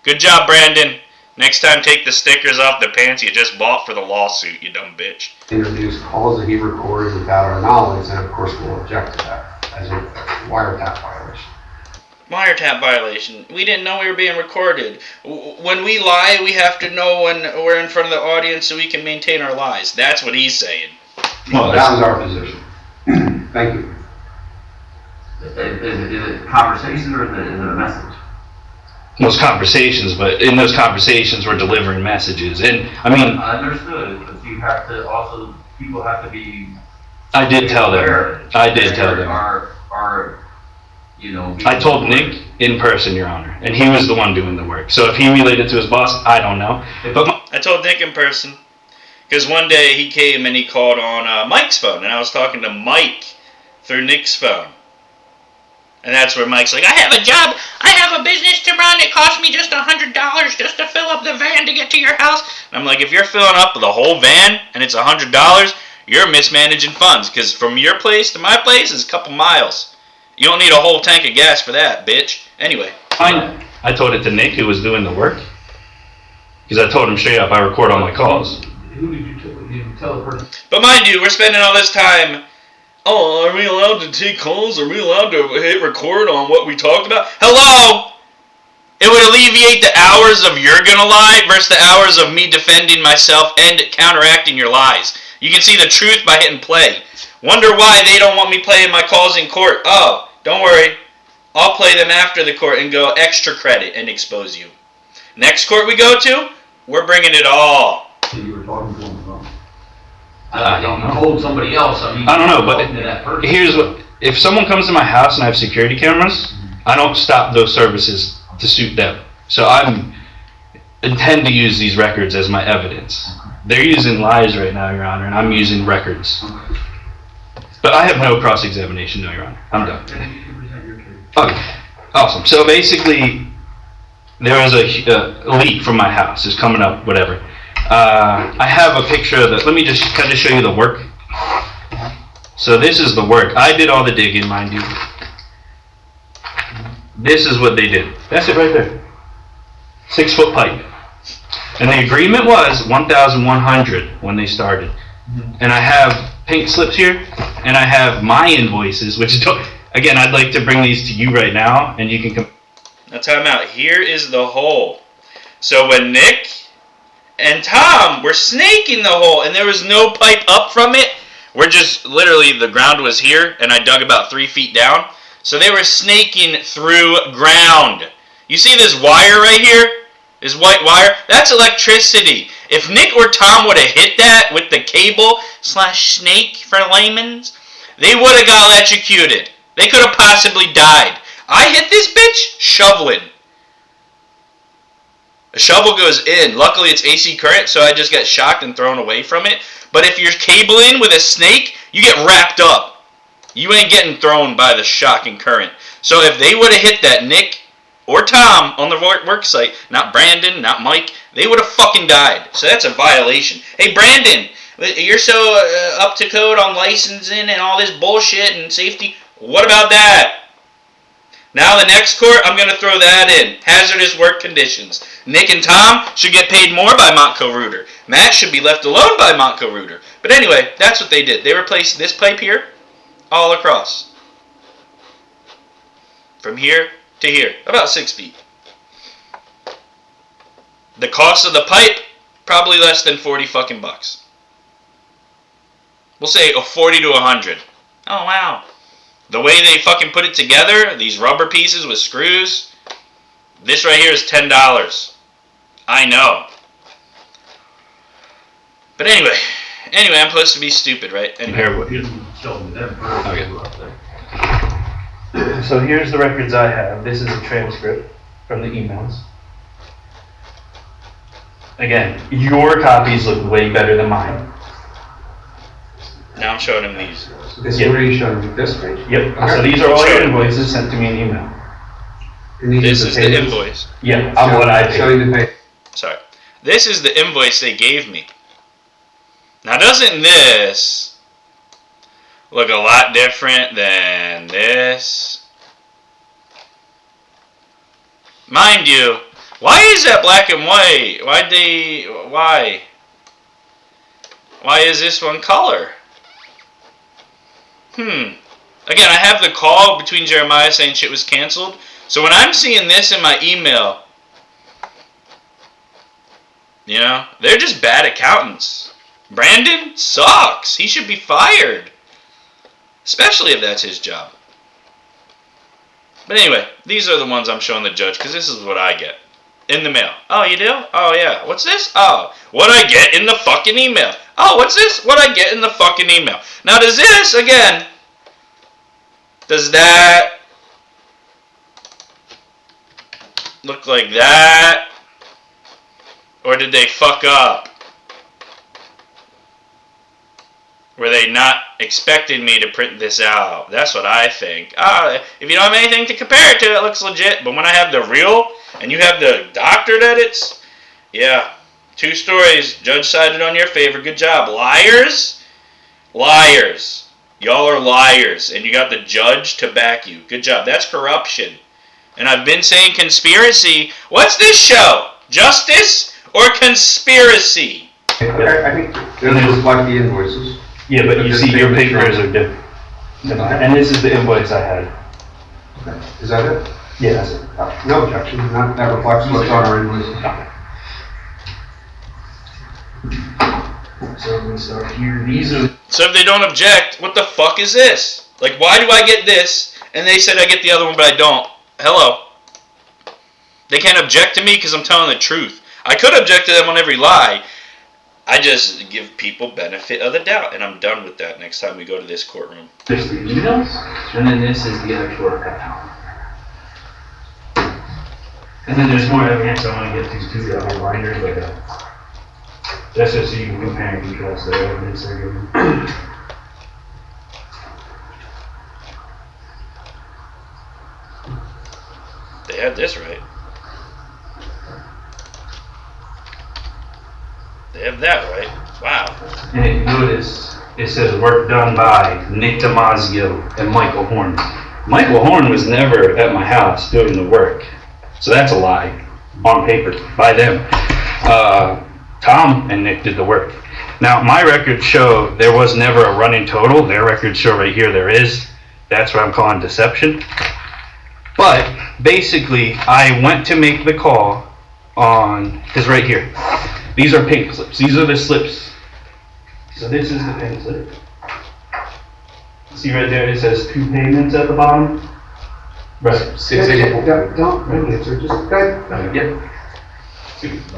Good job, Brandon. Next time, take the stickers off the pants you just bought for the lawsuit, you dumb bitch. Introduce calls that he recorded without our knowledge, and of course we'll object to that as a wiretap violation. Wiretap violation. We didn't know we were being recorded. When we lie, we have to know when we're in front of the audience so we can maintain our lies. That's what he's saying. Well, this is our position. Thank you. Is it conversation or is it a message? Those conversations, but in those conversations, we're delivering messages. And I mean, I understood, but you have to also, people have to be. I did tell them. I did tell them. I told Nick in person, Your Honor, and he was the one doing the work. So if he related to his boss, I don't know. But I told Nick in person because one day he came and he called on Mike's phone, and I was talking to Mike through Nick's phone. And that's where Mike's like, I have a job, I have a business to run, it cost me just $100 just to fill up the van to get to your house. And I'm like, if you're filling up the whole van and it's $100, you're mismanaging funds, because from your place to my place is a couple miles. You don't need a whole tank of gas for that, bitch. Anyway. I told it to Nick, who was doing the work, because I told him straight up, I record all my calls. Who did you tell the person? But mind you, we're spending all this time, oh, are we allowed to take calls? Are we allowed to hit record on what we talked about? Hello! It would alleviate the hours of you're gonna lie versus the hours of me defending myself and counteracting your lies. You can see the truth by hitting play. Wonder why they don't want me playing my calls in court. Oh, don't worry. I'll play them after the court and go extra credit and expose you. Next court we go to, we're bringing it all. So you were talking to him about? I don't know. You told somebody else. I mean, I don't know, but that person. here's what, if someone comes to my house and I have security cameras, I don't stop those services to suit them. So I intend to use these records as my evidence. They're using lies right now, Your Honor, and I'm using records. But I have no cross-examination, no, Your Honor. I'm done. Okay, awesome. So basically, there was a leak from my house. It's coming up, whatever. I have a picture of the, let me just kind of show you the work. So this is the work. I did all the digging, mind you. This is what they did. That's it right there. 6-foot pipe. And the agreement was 1,100 when they started. And I have pink slips here, and I have my invoices, which don't, again, I'd like to bring these to you right now, and you can Now time out. Here is the hole. So when Nick and Tom were snaking the hole, and there was no pipe up from it, we're just, literally, the ground was here, and I dug about 3 feet down. So they were snaking through ground. You see this wire right here? This white wire? That's electricity. If Nick or Tom would have hit that with the cable/snake for layman's, they would have got electrocuted. They could have possibly died. I hit this bitch shoveling. A shovel goes in. Luckily it's AC current, so I just get shocked and thrown away from it. But if you're cabling with a snake, you get wrapped up. You ain't getting thrown by the shocking current. So if they would have hit that, Nick or Tom on the work site, not Brandon, not Mike, they would have fucking died. So that's a violation. Hey, Brandon, you're so up to code on licensing and all this bullshit and safety. What about that? Now the next court, I'm going to throw that in. Hazardous work conditions. Nick and Tom should get paid more by Montco Rooter. Matt should be left alone by Montco Rooter. But anyway, that's what they did. They replaced this pipe here all across. From here to here. About 6 feet. The cost of the pipe, probably less than 40 fucking bucks. We'll say 40 to 100. Oh, wow. The way they fucking put it together, these rubber pieces with screws, this right here is $10. I know. But anyway, I'm supposed to be stupid, right? Anyway. Okay. So here's the records I have. This is a transcript from the emails. Again, your copies look way better than mine. Now I'm showing him these. This is where you showed me this page. Yep. So these are all your invoices sent to me in email. This is the invoice. Yeah, of what I Show paid. you the page. Sorry. This is the invoice they gave me. Now doesn't this look a lot different than this? Mind you, why is that black and white? Why is this one color? Again, I have the call between Jeremiah saying shit was canceled. So when I'm seeing this in my email, you know, they're just bad accountants. Brandon sucks. He should be fired. Especially if that's his job. But anyway, these are the ones I'm showing the judge because this is what I get in the mail. Oh, you do? Oh, yeah. What's this? Oh, what I get in the fucking email. Oh, what's this? What I get in the fucking email. Now, does this, again, does that look like that? Or did they fuck up? Were they not expecting me to print this out? That's what I think. If you don't have anything to compare it to, it looks legit. But when I have the real, and you have the doctored edits, yeah. 2 stories. Judge sided on your favor. Good job. Liars? Liars. Y'all are liars. And you got the judge to back you. Good job. That's corruption. And I've been saying conspiracy. What's this show? Justice or conspiracy? I think they'll just like the invoices. Yeah, but you see, your papers are different. And this is the invoice I had. Okay. Is that it? Yeah, that's it. No objection. That reflects what's on our invoices. So I'm gonna start here. These are. So if they don't object, what the fuck is this? Like, why do I get this? And they said I get the other one, but I don't. Hello. They can't object to me because I'm telling the truth. I could object to them on every lie. I just give people benefit of the doubt, and I'm done with that next time we go to this courtroom. There's the emails, and then this is the actual account. And then there's more evidence I want to get these 2 reminders, like that's just so you can compare and contrast the evidence they're giving. They had this right. They have that right. Wow. And if you notice, it says work done by Nick Damasio and Michael Horn. Michael Horn was never at my house doing the work. So that's a lie on paper by them. Tom and Nick did the work. Now, my records show there was never a running total. Their records show right here there is. That's what I'm calling deception. But basically, I went to make the call on, because right here, these are pink slips. These are the slips. So this is the pink slip. See right there, it says 2 payments at the bottom. Right. Don't answer, just go ahead. Yep.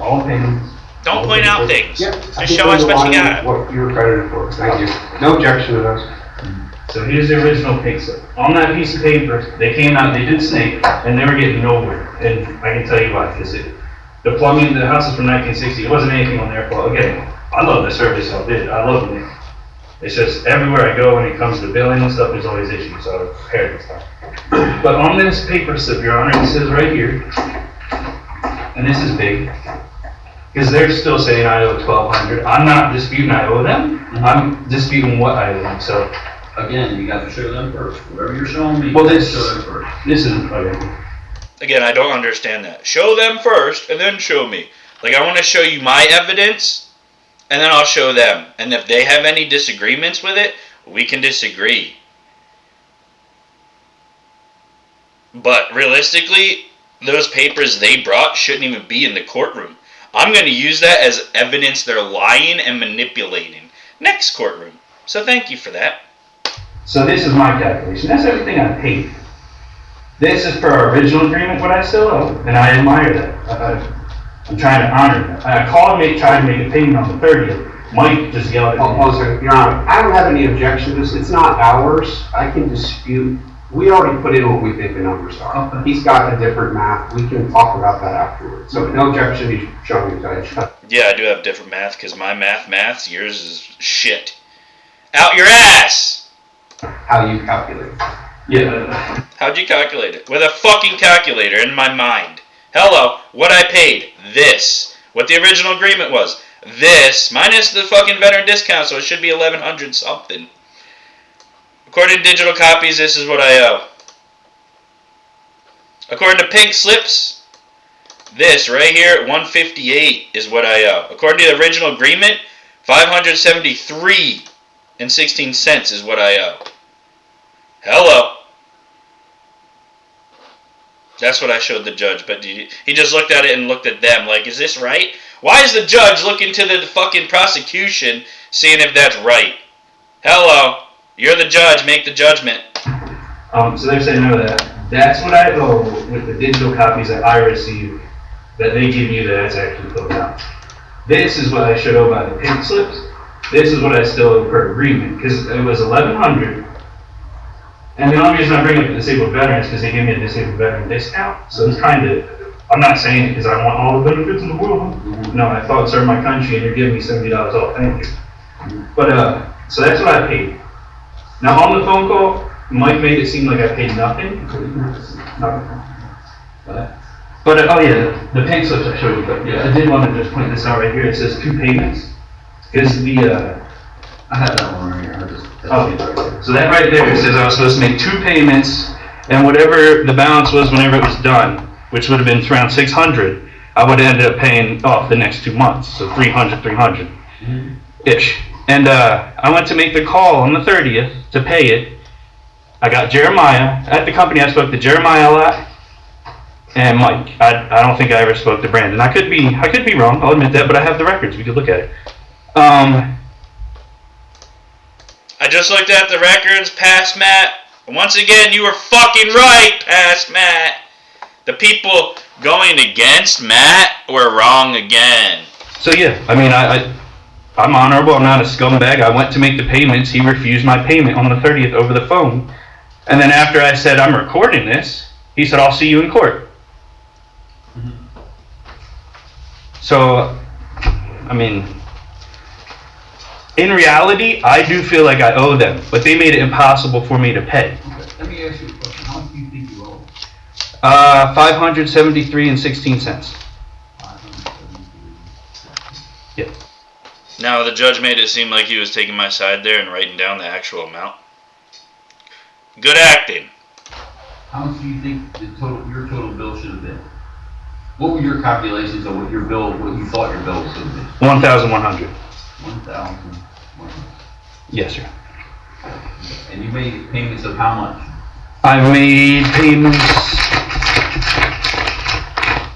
All payments. Don't point out things. Yeah. Just show us what you got. What you were credited for. Thank you. No objection to those. So here's the original pink slip. On that piece of paper, they came out, they did snake, and they were getting nowhere. And I can tell you why, because the plumbing, the house is from 1960. It wasn't anything on their fault. Again, I love the service y'all did. I love it. It's just everywhere I go when it comes to billing and stuff, there's always issues. So I prepared this time. But on this paper slip, Your Honor, it says right here, and this is big, because they're still saying I owe $1,200. I'm not disputing I owe them. I'm disputing what I owe them. So Again, you got to show them first. Whatever you're showing me, well, you this show them first. This isn't okay. Again, I don't understand that. Show them first, and then show me. Like, I want to show you my evidence, and then I'll show them. And if they have any disagreements with it, we can disagree. But realistically, those papers they brought shouldn't even be in the courtroom. I'm going to use that as evidence they're lying and manipulating. Next courtroom. So thank you for that. So this is my calculation. That's everything I paid. This is per our original agreement, what I still owe, and I admire that. I'm trying to honor that. I called me, tried to make a payment on the 30th. Mike just yelled at me. Hold on a second, Your Honor. I don't have any objection to this. It's not ours. I can dispute. We already put in what we think the numbers are. Okay. He's got a different math. We can talk about that afterwards. So no objection. You show me that. Yeah, I do have different math, because my math's, yours is shit. Out your ass! How you calculate. Yeah. How'd you calculate it? With a fucking calculator in my mind. Hello, what I paid, this. What the original agreement was, this, minus the fucking veteran discount, so it should be 1,100 something. According to digital copies, this is what I owe. According to pink slips, this right here, 158 is what I owe. According to the original agreement, 573 and 16 cents is what I owe. Hello. That's what I showed the judge, but he just looked at it and looked at them like, is this right? Why is the judge looking to the fucking prosecution seeing if that's right? Hello, you're the judge, make the judgment. So they're saying no to that. That's what I owe with the digital copies that I received that they give you that's actually filled out. This is what I should owe by the pink slips. This is what I still owe per agreement, because it was $1,100. And the only reason I bring up the disabled veterans is because they gave me a disabled veteran discount. So it's kind of, I'm not saying it because I want all the benefits in the world. No, I thought serve my country and you're giving me $70 off. Thank you. But so that's what I paid. Now on the phone call, Mike made it seem like I paid nothing. But oh yeah, the pink slips I showed you. But yeah, I did want to just point this out right here. It says 2 payments. Because the I had that one right here. So that right there says I was supposed to make 2 payments, and whatever the balance was whenever it was done, which would have been around $600, I would have ended up paying off the next 2 months, so $300-ish. And I went to make the call on the 30th to pay it. I got Jeremiah at the company. I spoke to Jeremiah a lot, and Mike. I don't think I ever spoke to Brandon. I could be wrong. I'll admit that, but I have the records. We could look at it. I just looked at the records, Past Matt. And once again, you were fucking right, Past Matt. The people going against Matt were wrong again. So yeah, I mean, I'm honorable. I'm not a scumbag. I went to make the payments. He refused my payment on the 30th over the phone. And then after I said, I'm recording this, he said, I'll see you in court. So, I mean, in reality, I do feel like I owe them, but they made it impossible for me to pay. Let me ask you a question. How much do you think you owe? $573.16. Yeah. Now, the judge made it seem like he was taking my side there and writing down the actual amount. Good acting. How much do you think your total bill should have been? What were your calculations of what you thought your bill should have been? $1,100. 1,000. Yes, sir. And you made payments of how much? I made payments.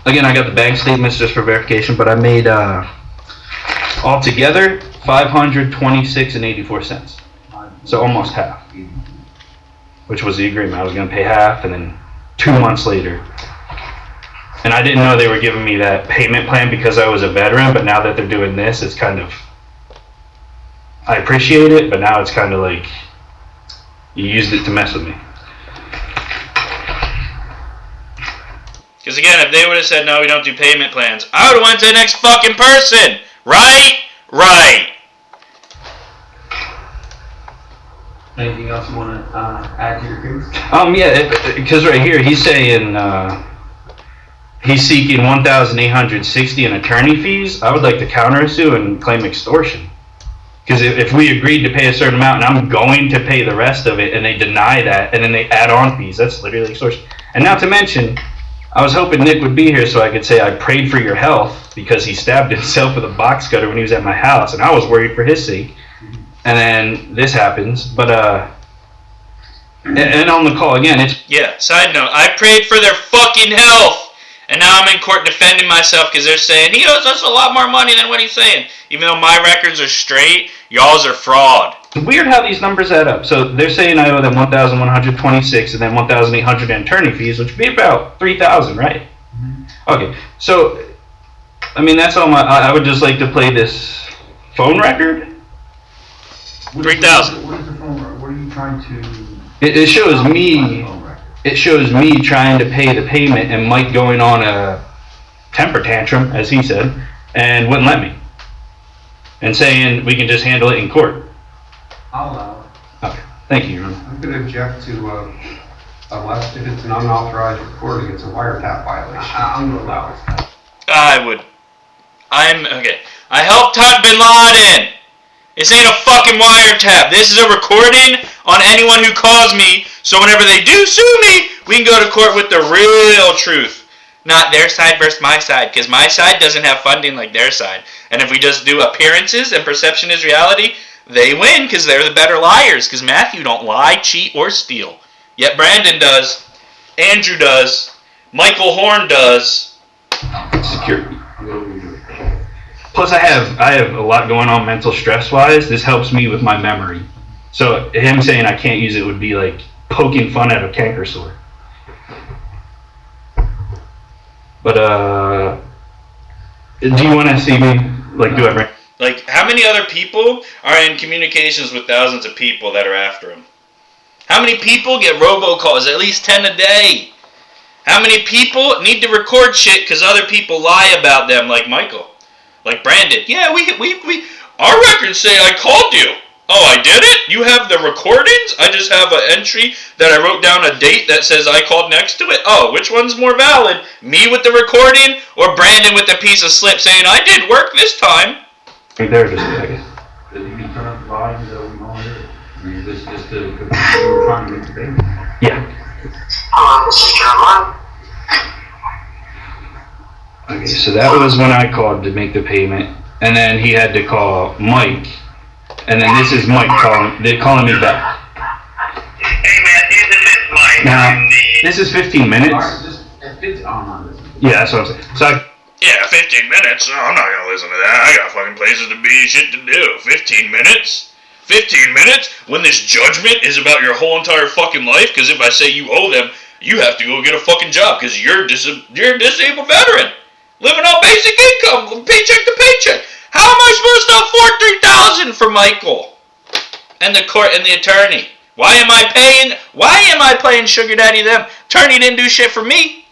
Again, I got the bank statements just for verification, but I made altogether $526.84. So almost half, which was the agreement. I was going to pay half, and then 2 months later. And I didn't know they were giving me that payment plan because I was a veteran, but now that they're doing this, it's kind of, I appreciate it, but now it's kind of like you used it to mess with me. Because again, if they would have said, no, we don't do payment plans, I would have went to the next fucking person. Right? Right. Anything else you want to add to your case? Yeah, because right here, he's saying he's seeking $1,860 in attorney fees. I would like to counter-sue and claim extortion. Because if we agreed to pay a certain amount and I'm going to pay the rest of it and they deny that and then they add on fees, that's literally extortion. And not to mention, I was hoping Nick would be here so I could say I prayed for your health because he stabbed himself with a box cutter when he was at my house and I was worried for his sake. And then this happens, but and on the call again, it's... Yeah, side note, I prayed for their fucking health. And now I'm in court defending myself because they're saying he owes us a lot more money than what he's saying. Even though my records are straight, y'all's are fraud. Weird how these numbers add up. So they're saying I owe them $1,126 and then $1,800 in attorney fees, which would be about $3,000, right? Mm-hmm. Okay, so, I mean, that's all I would just like to play this phone record. 3,000. What is the phone record? What are you trying to... It shows me... It shows me trying to pay the payment and Mike going on a temper tantrum, as he said, and wouldn't let me. And saying we can just handle it in court. I'll allow it. Okay, thank you, Your Honor. I'm going to object to, unless if it's an unauthorized recording, it's a wiretap violation. I'm going to allow it. Okay. I helped Todd Bin Laden. This ain't a fucking wiretap. This is a recording on anyone who calls me, so whenever they do sue me, we can go to court with the real truth. Not their side versus my side, because my side doesn't have funding like their side. And if we just do appearances and perception is reality, they win because they're the better liars, because Matthew don't lie, cheat, or steal. Yet Brandon does, Andrew does, Michael Horn does. Security. Plus, I have a lot going on mental stress wise. This helps me with my memory. So him saying I can't use it would be like poking fun at a canker sore. But do you want to see me like do I? Like, how many other people are in communications with thousands of people that are after him? How many people get robocalls? At least 10 a day. How many people need to record shit because other people lie about them, like Michael, like Brandon? Yeah, we our records say I called you. Oh, I did it? You have the recordings? I just have an entry that I wrote down a date that says I called next to it. Oh, which one's more valid? Me with the recording or Brandon with a piece of slip saying I did work this time? Right there, just a second. Did you turn up the volume so we don't hear it? I mean, this just to, we were trying to make the payment. Yeah. This is Jeremiah. Okay, so that was when I called to make the payment, and then he had to call Mike, and then this is Mike calling me back. Hey Matthew, this is Mike. Now, this is 15 minutes. Yeah, that's what I'm saying. So Yeah, 15 minutes? Oh, I'm not gonna listen to that. I got fucking places to be, shit to do. 15 minutes? 15 minutes? When this judgment is about your whole entire fucking life? Because if I say you owe them, you have to go get a fucking job because you're a disabled veteran. Living on basic income, paycheck to paycheck. How am I supposed to afford $3,000 for Michael? And the court and the attorney. Why am I paying sugar daddy them? Attorney didn't do shit for me.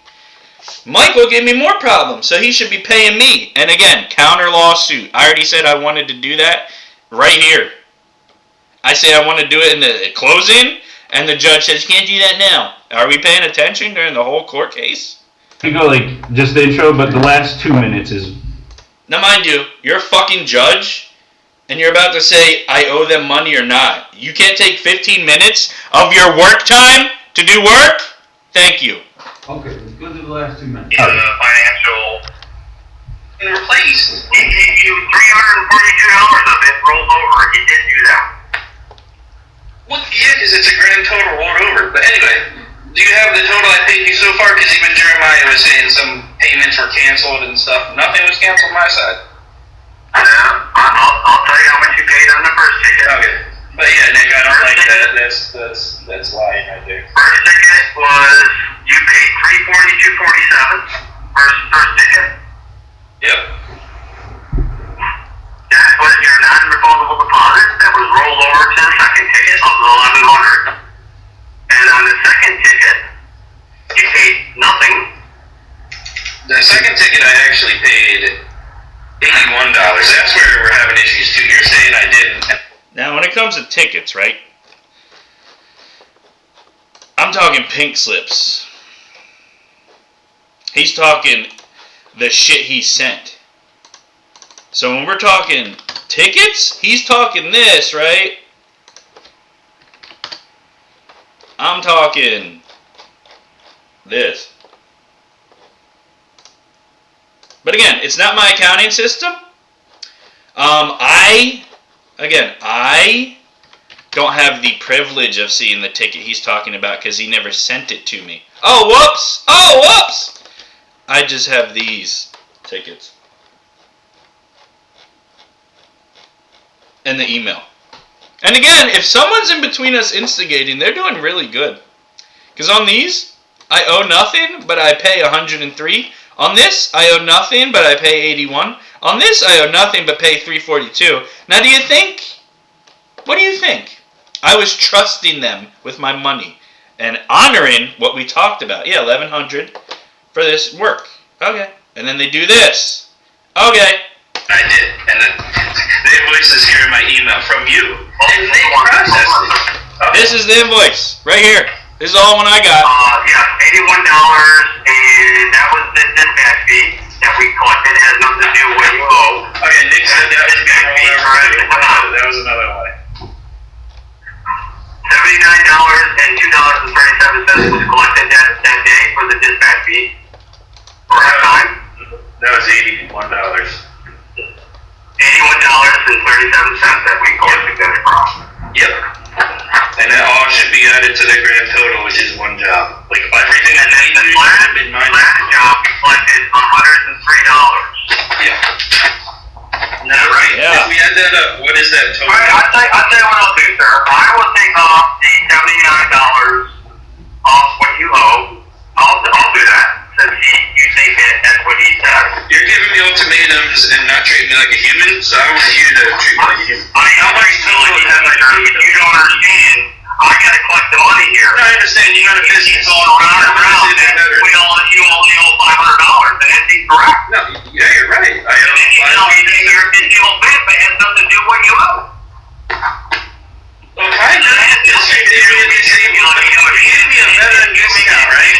Michael gave me more problems, so he should be paying me. And again, counter lawsuit. I already said I wanted to do that right here. I say I want to do it in the closing, and the judge says, you can't do that now. Are we paying attention during the whole court case? you go like just the intro, but the last 2 minutes is. Now, mind you, you're a fucking judge, and you're about to say I owe them money or not. You can't take 15 minutes of your work time to do work? Thank you. Okay, let's go to the last 2 minutes. Financial. And replaced. He gave you $342 of it rolled over. He did do that. Well, yeah, because it's a grand total rolled over. But anyway, do you have the total I paid you so far? Because even Jeremiah was saying some payments were canceled and stuff. Nothing was canceled on my side. I'll tell you how much you paid on the first ticket. Okay. But yeah, Nick, I don't like that. That's lying right there. First ticket was, you paid $342.47 first ticket. Yep. That was your non-refundable deposit that was rolled over to the second ticket of the $1,100. And on the second ticket, you paid nothing. The second ticket I actually paid $81. That's where we're having issues too. You're saying I didn't. Now, when it comes to tickets, right? I'm talking pink slips. He's talking the shit he sent. So when we're talking tickets, he's talking this, right? I'm talking this. But again, it's not my accounting system. I don't have the privilege of seeing the ticket he's talking about because he never sent it to me. Oh, whoops! Oh, whoops! I just have these tickets. And the email. And again, if someone's in between us instigating, they're doing really good. Because on these, I owe nothing, but I pay 103. On this, I owe nothing, but I pay 81. On this, I owe nothing, but pay 342. Now, do you think? What do you think? I was trusting them with my money and honoring what we talked about. Yeah, $1,100 for this work. Okay. And then they do this. Okay. I did. And the invoice is here in my email from you. And they processed it. This is the invoice right here. This is all one I got. Yeah, $81, and that was the dispatch fee that we collected. It has nothing to do with what you owe. Okay, Nick said that was being rolled over too. That was another one. $79 and $2.37 was collected that day for the dispatch fee. For that time. That was $81. $81.37 that we collected that from. Yep. And that all should be added to the grand total, which is one job. Like, if everything I paid you should have been minus. Last job reflected $103. Yeah. No, right? Yeah. If we add that up, what is that total? Alright, I'll tell you what I'll do, sir. I will take off the $79 off what you owe. I'll do that, since you think that's what he said. You're giving me ultimatums and not treating me like a human, so I want you to treat me like a human. I mean, how much utility have I done? You don't understand. I gotta collect the money here. I understand you got a business all around and around, and you only owe $500, and that's incorrect. No, yeah, you're right. I And then you tell me that your additional benefit has nothing to do with what you owe. Well, kind of. You gave me a veteran discount, right?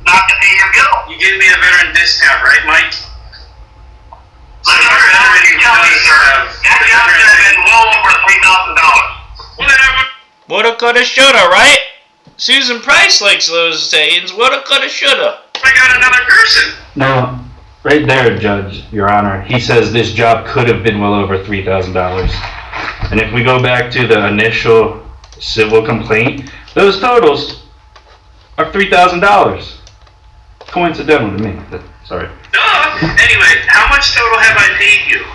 Not to pay your bill. You gave me a veteran discount, right, Mike? So Let me our veteran you tell me, does sir. have That job should have been well over $3,000. Well, then I would. Woulda, coulda, shoulda, right? Susan Price likes those sayings. Woulda, coulda, shoulda. I got another person. No, right there, Judge, Your Honor. He says this job could have been well over $3,000. And if we go back to the initial civil complaint, those totals are $3,000. Coincidental to me. Sorry. Duh. Anyway, how much total have I paid you?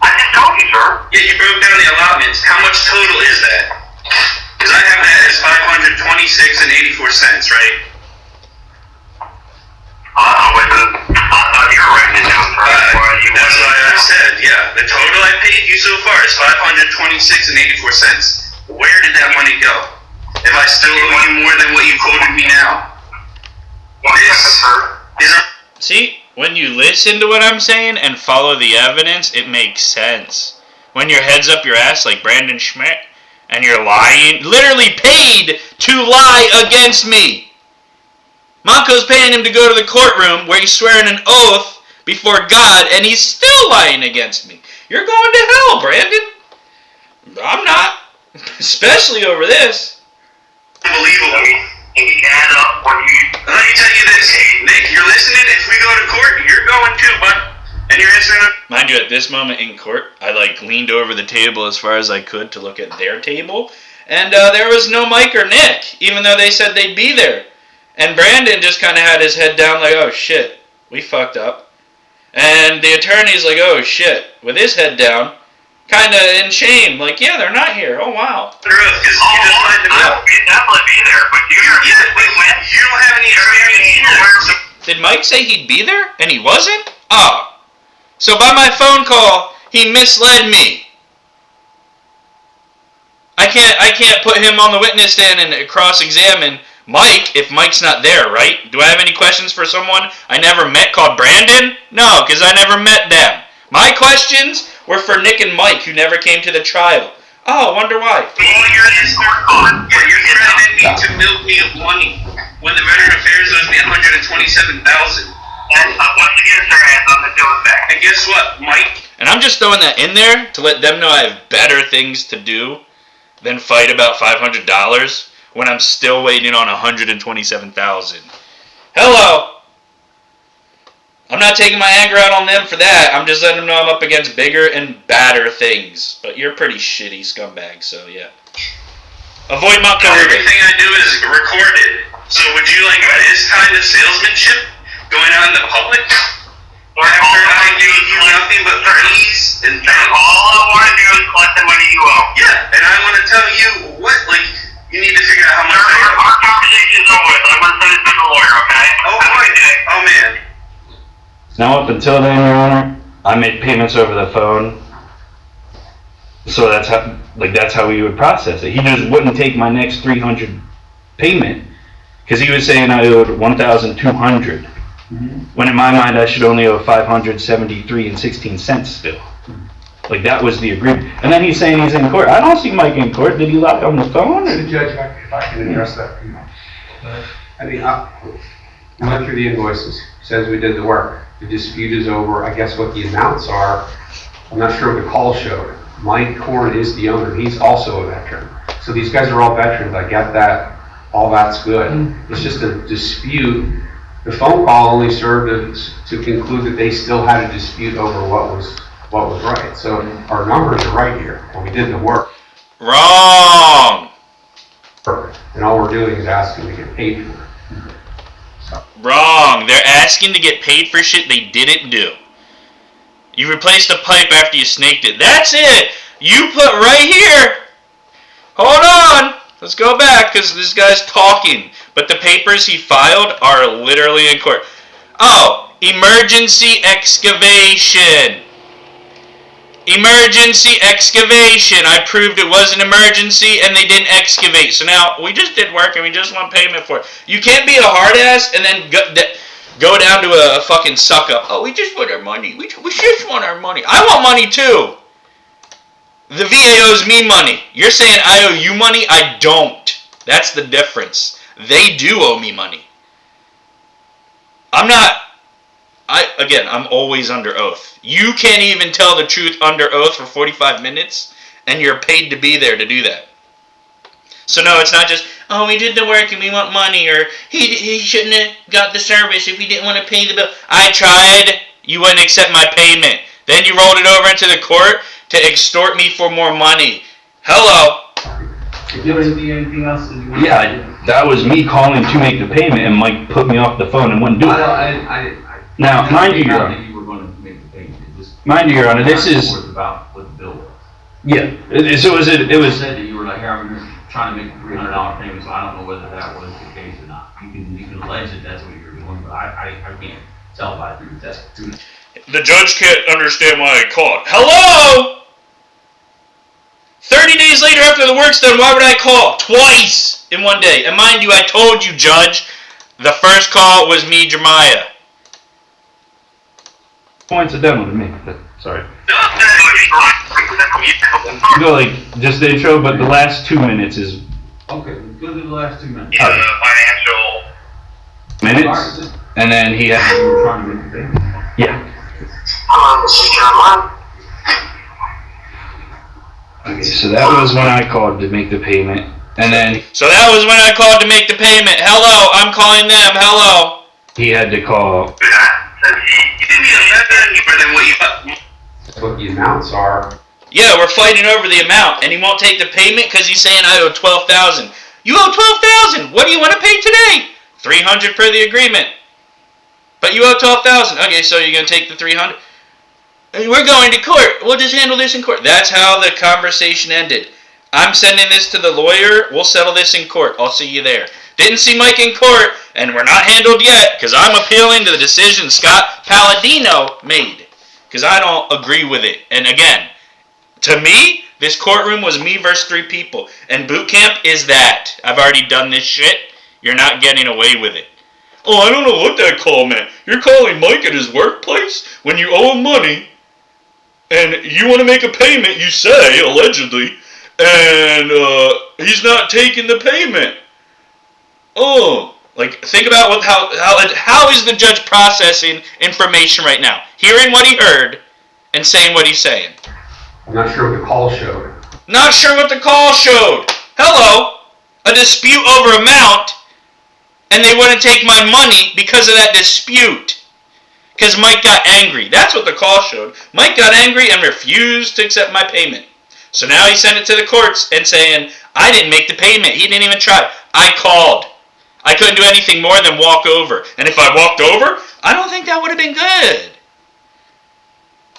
I just told you, sir. Yeah, you broke down the allotments. How much total is that? Because I have that as $526.84, right? I thought you were writing it down, sir. That's why I said, yeah. The total I paid you so far is $526.84. Where did that money go? If I still owe you more than what you quoted me now. See, when you listen to what I'm saying and follow the evidence, it makes sense. When your head's up your ass like Brandon Schmidt and you're lying, literally paid to lie against me. Montco's paying him to go to the courtroom where he's swearing an oath before God and he's still lying against me. You're going to hell, Brandon. I'm not. Especially over this. Unbelievable. If you add up what you... Let me tell you this, Nick, you're listening. If we go to court, you're going too, bud. And you're answering up. Mind you, at this moment in court, I leaned over the table as far as I could to look at their table, and there was no Mike or Nick, even though they said they'd be there. And Brandon just kind of had his head down like, oh shit, we fucked up. And the attorney's like, oh shit, with his head down, kind of in shame, like, yeah, they're not here. Oh wow. I'll definitely be there, but you don't have any experience either. Did Mike say he'd be there and he wasn't? Oh. So by my phone call, he misled me. I can't put him on the witness stand and cross-examine Mike if Mike's not there, right? Do I have any questions for someone I never met called Brandon? No, because I never met them. My questions were for Nick and Mike, who never came to the trial. Oh, I wonder why. Well, you're in court on. You're threatening me to milk me of money when the Veteran Affairs owes me $127,000. And once again, sir, has nothing to do with that. And guess what, Mike? And I'm just throwing that in there to let them know I have better things to do than fight about $500 when I'm still waiting on $127,000. Hello. I'm not taking my anger out on them for that. I'm just letting them know I'm up against bigger and badder things. But you're a pretty shitty scumbag, so yeah. Avoid Montco Rooter. Everything I do is recorded. So would you like this kind of salesmanship going on in the public? Or after I gave you nothing but please and thanks? All I want to do is collect the money you owe. Yeah, and I want to tell you what, like, you need to figure out how much. Our conversation's over with. I'm going to send it to the lawyer, okay? Oh, boy. Oh, man. Now, up until then, Your Honor, I make payments over the phone. So that's how we would process it. He just wouldn't take my next $300 payment because he was saying I owed $1,200. When in my mind I should only owe $573.16 still. Like that was the agreement. And then he's saying he's in court. I don't see Mike in court. Did he lie on the phone? Or? Judge, if I can address that. I mean, I went through the invoices. Says we did the work. The dispute is over. I guess what the amounts are, I'm not sure what the call showed. Mike Korn is the owner. He's also a veteran. So these guys are all veterans. I get that. All that's good. It's just a dispute. The phone call only served to conclude that they still had a dispute over what was right. So our numbers are right here, and we did the work. Wrong. And all we're doing is asking to get paid for it. Wrong. They're asking to get paid for shit they didn't do. You replaced a pipe after you snaked it. That's it. You put right here. Hold on. Let's go back because this guy's talking. But the papers he filed are literally in court. Oh, emergency excavation. Emergency excavation. I proved it was an emergency and they didn't excavate. So now we just did work and we just want payment for it. You can't be a hard ass and then go down to a fucking suck up. Oh, we just want our money. We just want our money. I want money too. The VA owes me money. You're saying I owe you money? I don't. That's the difference. They do owe me money. I'm always under oath. You can't even tell the truth under oath for 45 minutes, and you're paid to be there to do that. So no, it's not just, oh, we did the work and we want money, or he shouldn't have got the service if he didn't want to pay the bill. I tried. You wouldn't accept my payment. Then you rolled it over into the court to extort me for more money. Hello. Anything else? Yeah, that was me calling to make the payment, and Mike put me off the phone and wouldn't do it. Now, mind you, Your Honor. You were going to make the payment. Mind you, Your Honor, this is. About what the bill was. Yeah. It was. You said that you were like, here, I'm just trying to make a $300 payment, so I don't know whether that was the case or not. You can allege that that's what you're doing, but I can't tell by through the testimony. The judge can't understand why I called. Hello? 30 days later after the work's done, why would I call? Twice in one day. And mind you, I told you, Judge, the first call was me, Jeremiah. Points are done with me. Sorry. Go like just the intro, but the last 2 minutes is. Okay, go to the last 2 minutes. Yeah, the financial. Minutes, and then he had. You were trying to make the payment. Yeah. This is Jeremiah. Okay, so that was when I called to make the payment, and then. So that was when I called to make the payment. Hello, I'm calling them. Hello. He had to call. That's what the amounts are. Yeah, we're fighting over the amount, and he won't take the payment because he's saying I owe $12,000. You owe $12,000. What do you want to pay today? $300 per the agreement. But you owe $12,000. Okay, so you're gonna take the $300. We're going to court. We'll just handle this in court. That's how the conversation ended. I'm sending this to the lawyer. We'll settle this in court. I'll see you there. Didn't see Mike in court, and we're not handled yet because I'm appealing to the decision Scott Palladino made because I don't agree with it. And again, to me, this courtroom was me versus 3 people, and boot camp is that. I've already done this shit. You're not getting away with it. Oh, I don't know what that call meant. You're calling Mike at his workplace when you owe him money, and you want to make a payment, you say, allegedly, and he's not taking the payment. Oh, like, think about how is the judge processing information right now? Hearing what he heard and saying what he's saying. I'm not sure what the call showed. Not sure what the call showed. Hello, a dispute over amount, and they wouldn't take my money because of that dispute. Because Mike got angry. That's what the call showed. Mike got angry and refused to accept my payment. So now he sent it to the courts and saying, I didn't make the payment. He didn't even try. I called. I couldn't do anything more than walk over. And if I walked over, I don't think that would have been good.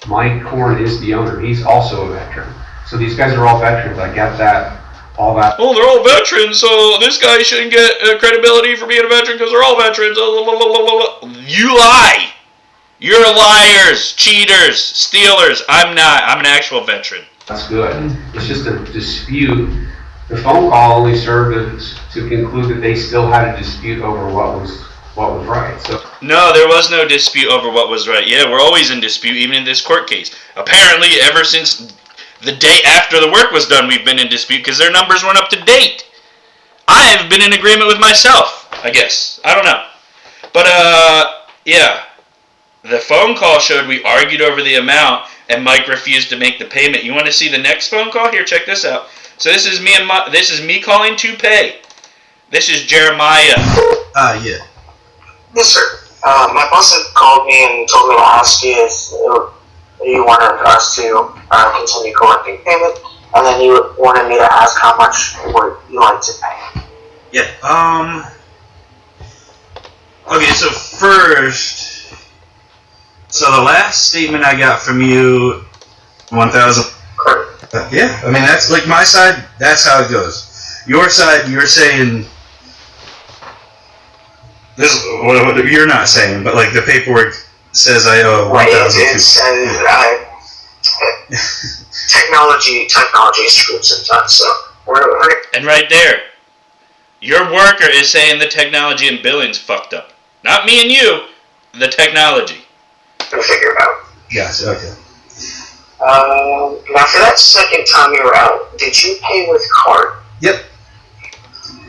Mike Korn is the owner. He's also a veteran. So these guys are all veterans. I get that. All that. Oh, they're all veterans, so this guy shouldn't get credibility for being a veteran because they're all veterans. You lie. You're liars, cheaters, stealers. I'm not. I'm an actual veteran. That's good. It's just a dispute. The phone call only served to conclude that they still had a dispute over what was right. So no, there was no dispute over what was right. Yeah, we're always in dispute, even in this court case. Apparently, ever since the day after the work was done, we've been in dispute because their numbers weren't up to date. I have been in agreement with myself, I guess. I don't know. But, yeah. The phone call showed we argued over the amount, and Mike refused to make the payment. You want to see the next phone call? Here, check this out. So this is me calling to pay. This is Jeremiah. Yeah. Yes, sir. My boss had called me and told me to ask you if you wanted us to continue collecting payment. and then you wanted me to ask how much would you like to pay. Yeah. Okay, so first, so the last statement I got from you, 1,000. Yeah, I mean that's like my side. That's how it goes. Your side, you're saying this. What you're not saying, but like the paperwork says I owe 1,000. It says technology is screwed sometimes. So we're And right there, your worker is saying the technology and billing's fucked up. Not me and you, the technology. gonna figure it out. Yes. Okay. Now for that second time you were out, did you pay with card? Yep.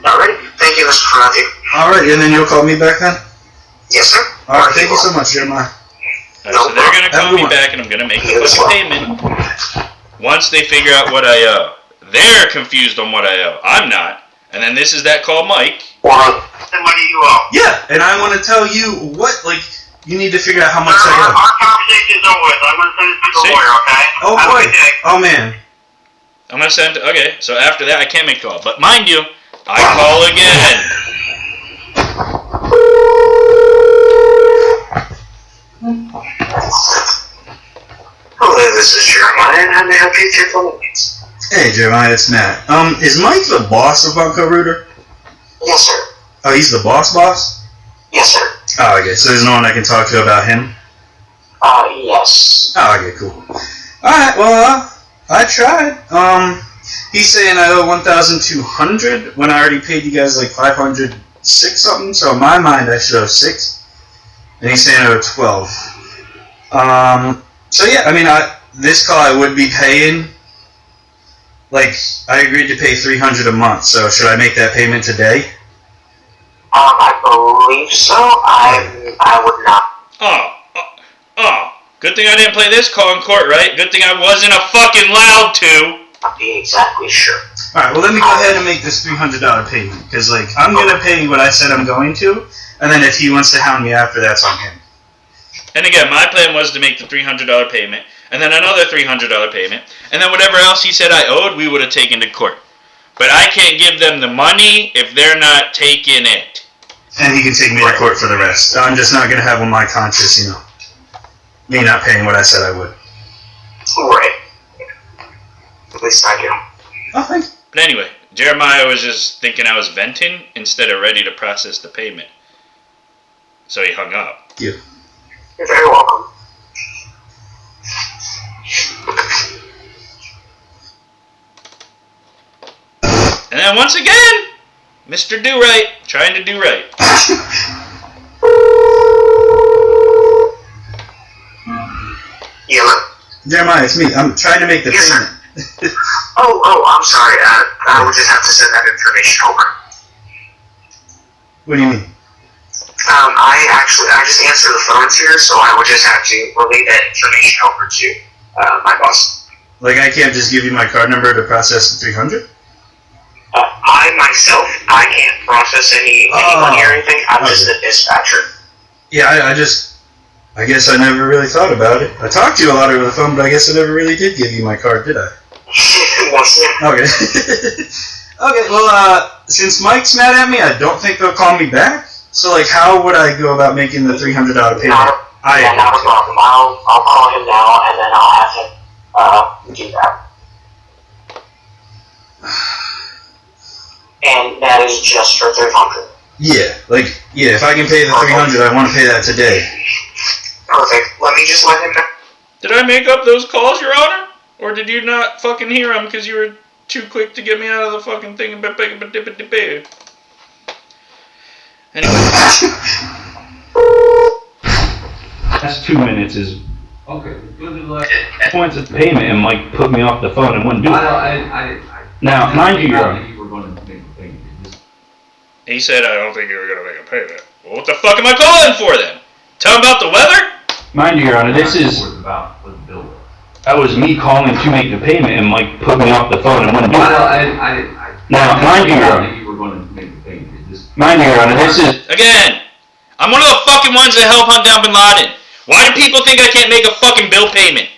Alright, thank you, Mr. Ferranti. All right, and then you'll call me back then. Yes, sir. All right. Thank you so much, Jeremiah. Alright, so they're gonna call me back and I'm gonna make the fucking payment once they figure out what I owe. They're confused on what I owe. I'm not. And then this is that call Mike. Well, And what do you owe? Yeah, and I want to tell you what, like, you need to figure out how much Our I owe. conversation's over with. I'm gonna send it to the See? lawyer, okay? Oh Have a boy. good day. Oh man. I'm gonna send. Okay, so after that I can't make the call. But mind you, I call again. hello, this is Jeremiah, and how may I help you with your phone needs? Hey Jeremiah, it's Matt. Is Mike the boss of Montco Rooter? Yes, sir. Oh, he's the boss? Yes, sir. Oh, okay. So there's no one I can talk to about him. Yes. Oh, okay, cool. All right. Well, I tried. He's saying I owe 1,200 when I already paid you guys like 506 something. So in my mind, I should owe 6. And he's saying I owe 12. So yeah, I mean, this call I would be paying. Like, I agreed to pay 300 a month. So should I make that payment today? I believe so. I would not. Oh. Good thing I didn't play this call in court, right? Good thing I wasn't a fucking loud to. Be exactly sure. Alright, well let me go ahead and make this $300 payment, because like, I'm going to pay what I said I'm going to, and then if he wants to hound me after, that's on him. And again, my plan was to make the $300 payment, and then another $300 payment, and then whatever else he said I owed, we would have taken to court. But I can't give them the money if they're not taking it. And he can take me to court for the rest. I'm just not going to have on my conscience, you know, me not paying what I said I would. Right. At least I do. Oh, thanks. But anyway, Jeremiah was just thinking I was venting instead of ready to process the payment. So he hung up. Yeah. You're very welcome. And then once again, Mr. Do Right, trying to do right. Yeah. Jeremiah, it's me. I'm trying to make the Yes, payment. I'm sorry. I would just have to send that information over. What do you mean? I just answer the phones here, so I would just have to relay that information over to my boss. Like, I can't just give you my card number to process the 300? I myself, I can't process any money or anything. I'm just the dispatcher. Yeah, I guess I never really thought about it. I talked to you a lot over the phone, but I guess I never really did give you my card, did I? Okay. Okay, well, since Mike's mad at me, I don't think they'll call me back. So, like, how would I go about making the $300 payment? Not a problem. I'll call him now, and then I'll have him do that. And that is just for 300. Yeah, if I can pay the 300, I want to pay that today. Perfect. Let me just let him know. Did I make up those calls, Your Honor? Or did you not fucking hear them because you were too quick to get me out of the fucking thing? Anyway. That's 2 minutes is Okay. points of payment, and Mike put me off the phone and wouldn't do it. Now, mind you, Your Honor. You were going to make the payment. He said, I don't think you were going to make a payment. Well, what the fuck am I calling for then? Tell him about the weather? Mind you, Your Honor, this is. About what the bill was. That was me calling to make the payment, and Mike put me off the phone and wouldn't do it. Now, mind you, Your Honor. You were going to make the payment. Mind you, Your Honor, this is. Again, I'm one of the fucking ones that helped hunt down Bin Laden. Why do people think I can't make a fucking bill payment?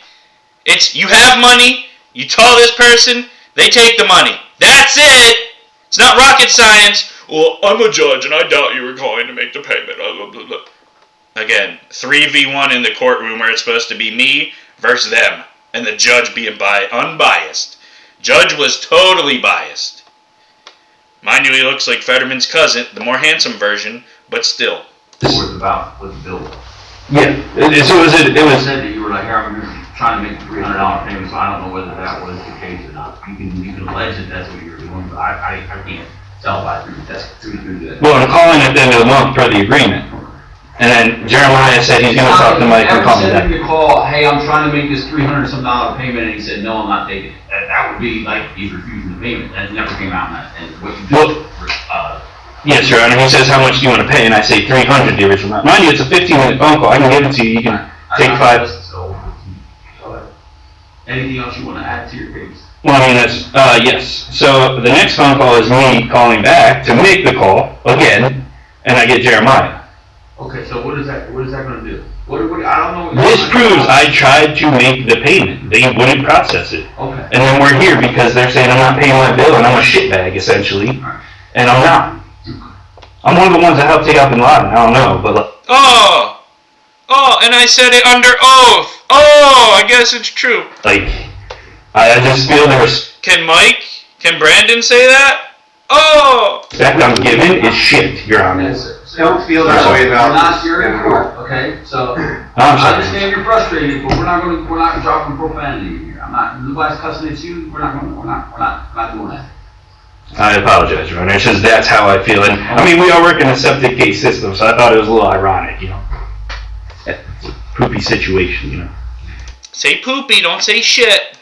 It's, you have money, You tell this person, they take the money. That's it. It's not rocket science. Well, I'm a judge and I doubt you were going to make the payment. Blah, blah, blah. Again, 3v1 in the courtroom where it's supposed to be me versus them. And the judge being unbiased. Judge was totally biased. Mind you, he looks like Fetterman's cousin, the more handsome version, but still. What was about was the bill. Yeah, it You was, said that you were like, here, I'm trying to make a $300 payment, so I don't know whether that was the case or not. You can allege that that's what you were doing, but I can't tell by through that. well, I'm calling at the end of the month per the agreement. And then Jeremiah said he's gonna talk to Mike and call me Ever back. send him a call, hey, I'm trying to make this $300-some payment, and he said, no, I'm not taking it. That would be like he's refusing the payment. That never came out in that. And what you did, Yes, Your Honor, he says, how much do you want to pay? And I say 300 the original amount. Mind you, it's a 15-minute phone call. I can give it to you. You can take 5. So, anything else you want to add to your case? Well, I mean, that's, yes. So the next phone call is me calling back to make the call again, and I get Jeremiah. Okay, so what is that going to do? What, I don't know. This proves I tried to make the payment. They wouldn't process it. Okay. And then we're here because they're saying I'm not paying my bill and I'm a shitbag, essentially. Right. And I'm not. I'm one of the ones that helped take out Bin Laden. I don't know, but like, Oh, and I said it under oath. Oh, I guess it's true. I just feel there's Can Brandon say that? Oh! respect I'm given is shit, Your Honor. Don't feel that way about Not this. your court, okay? So, I'm I sorry. understand you're frustrated, but we're not dropping profanity here. Nobody's cussing at you, we're not doing that. I apologize, Your Honor. It's just that's how I feel. And I mean, we all work in a septic case system, so I thought it was a little ironic, you know. It's a poopy situation, you know. Say poopy, don't say shit.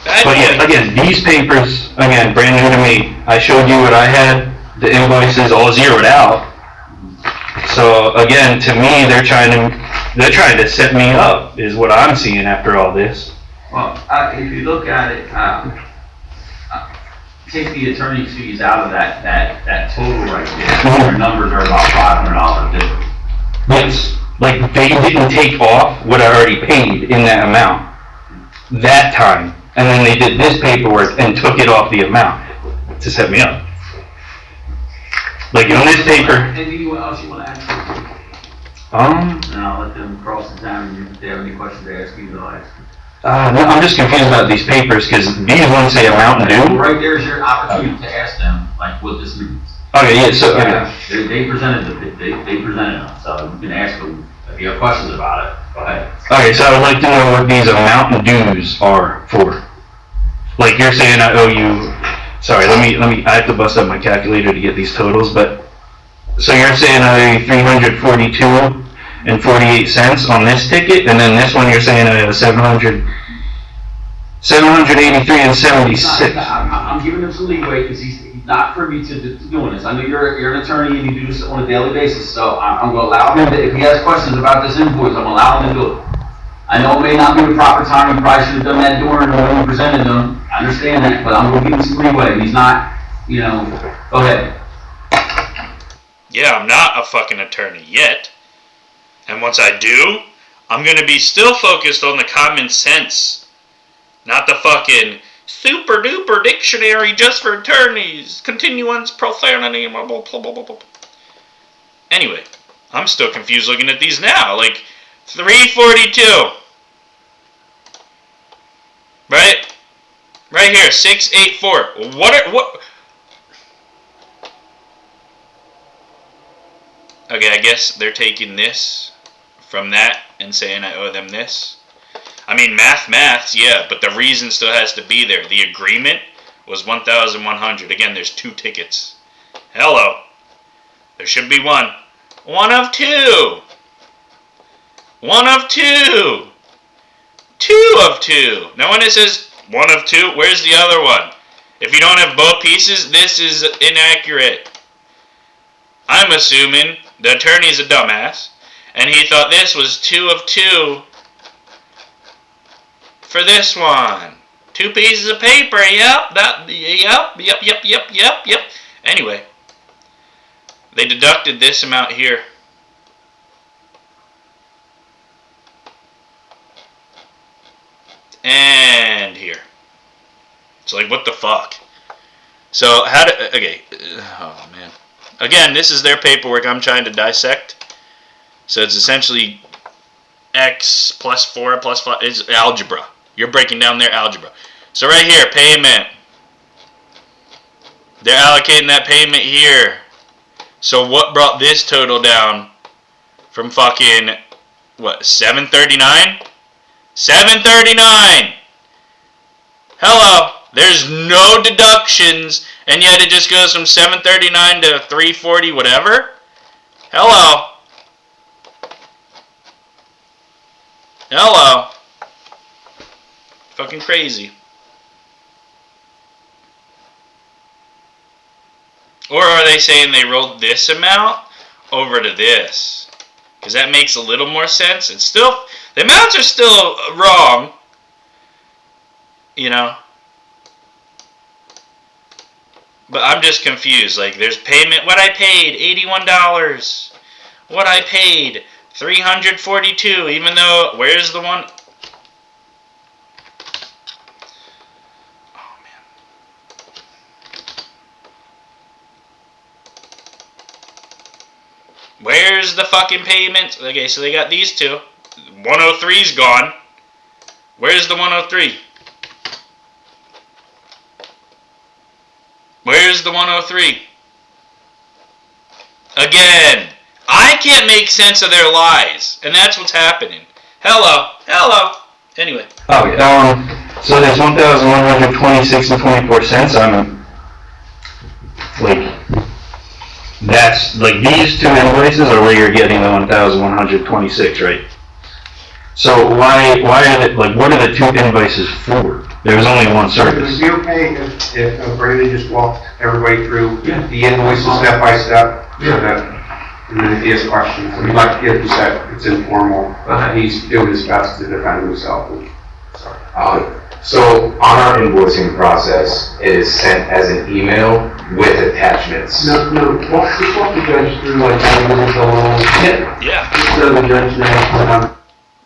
Bad But yeah, boy. again, these papers, again, brand new to me. I showed you what I had. The invoices all zeroed out. So again, to me, they're trying to set me up, is what I'm seeing after all this. Well, if you look at it, take the attorney's fees out of that total right there. Your numbers are about $500 different. Yes, like they didn't take off what I already paid in that amount that time, and then they did this paperwork and took it off the amount to set me up. Like on this paper, Anything else you want to add? And I'll let them cross-examine you. If they have any questions to ask you, they'll ask you. no, I'm just confused about these papers because these ones say amount Well, due. right there's your opportunity to ask them, like, what this means. Okay, yeah, so, okay. They presented them, so you can ask them if you have questions about it. Go ahead. Okay, so I would like to know what these amount dues are for. Like you're saying I owe you, sorry, let me, I have to bust up my calculator to get these totals, but, so you're saying I owe you $342 and 48 cents on this ticket, and then this one you're saying I owe 783 and 76. I'm giving him some leeway because he's not privy to doing this. I know you're an attorney and you do this on a daily basis, so I'm going to allow him to, if he has questions about this invoice, I'm going to allow him to do it. I know it may not be the proper time, you probably should have done that during when you presented them. I understand that, but I'm going to give him some leeway. He's not, go ahead. Yeah, I'm not a fucking attorney yet. And once I do, I'm gonna be still focused on the common sense. Not the fucking super duper dictionary just for attorneys. Continuance, profanity, blah, blah, blah, blah, blah. Anyway, I'm still confused looking at these now. Like, 342. Right? Right here, 684. What? Okay, I guess they're taking this from that and saying I owe them this. I mean, maths, yeah, but the reason still has to be there. The agreement was 1,100. Again, there's 2 tickets. Hello. There should be one. One of 2. One of 2. 2 of 2. Now when it says 1 of 2, where's the other one? If you don't have both pieces, this is inaccurate. I'm assuming the attorney's a dumbass, and he thought this was 2 of 2 for this one. 2 pieces of paper, yep. Anyway, they deducted this amount here. And here. So like, what the fuck? So how do, okay, oh man. Again, this is their paperwork I'm trying to dissect. So it's essentially x plus 4 plus 5 is algebra. You're breaking down their algebra. So right here, payment. They're allocating that payment here. So what brought this total down from fucking, what, 739? 739! Hello! There's no deductions, and yet it just goes from 739 to 340 whatever? Hello? Hello? Fucking crazy. Or are they saying they rolled this amount over to this? Because that makes a little more sense. It's still, the amounts are still wrong. You know? But I'm just confused. Like, there's payment. What I paid, $81. What I paid, $342. Even though, where's the one? Oh, man. Where's the fucking payment? Okay, so they got these two. 103's gone. Where's the 103? Where's the 103? Again, I can't make sense of their lies, and that's what's happening. Hello, hello. Anyway. Okay, so there's 1,126 and 24 cents on them. Like, that's, like, these two invoices are where you're getting the 1,126, right? So why are they, like, what are the two invoices for? There was only one Would service. it be okay if Brandon just walked everybody through the invoices step by step? So that, and then if he has questions, we'd like to get this set, it's informal. He's doing his best to defend himself. So on our invoicing process, it is sent as an email with attachments. No, just walk the judge through like how you look along. Yeah. Just so the judge knows.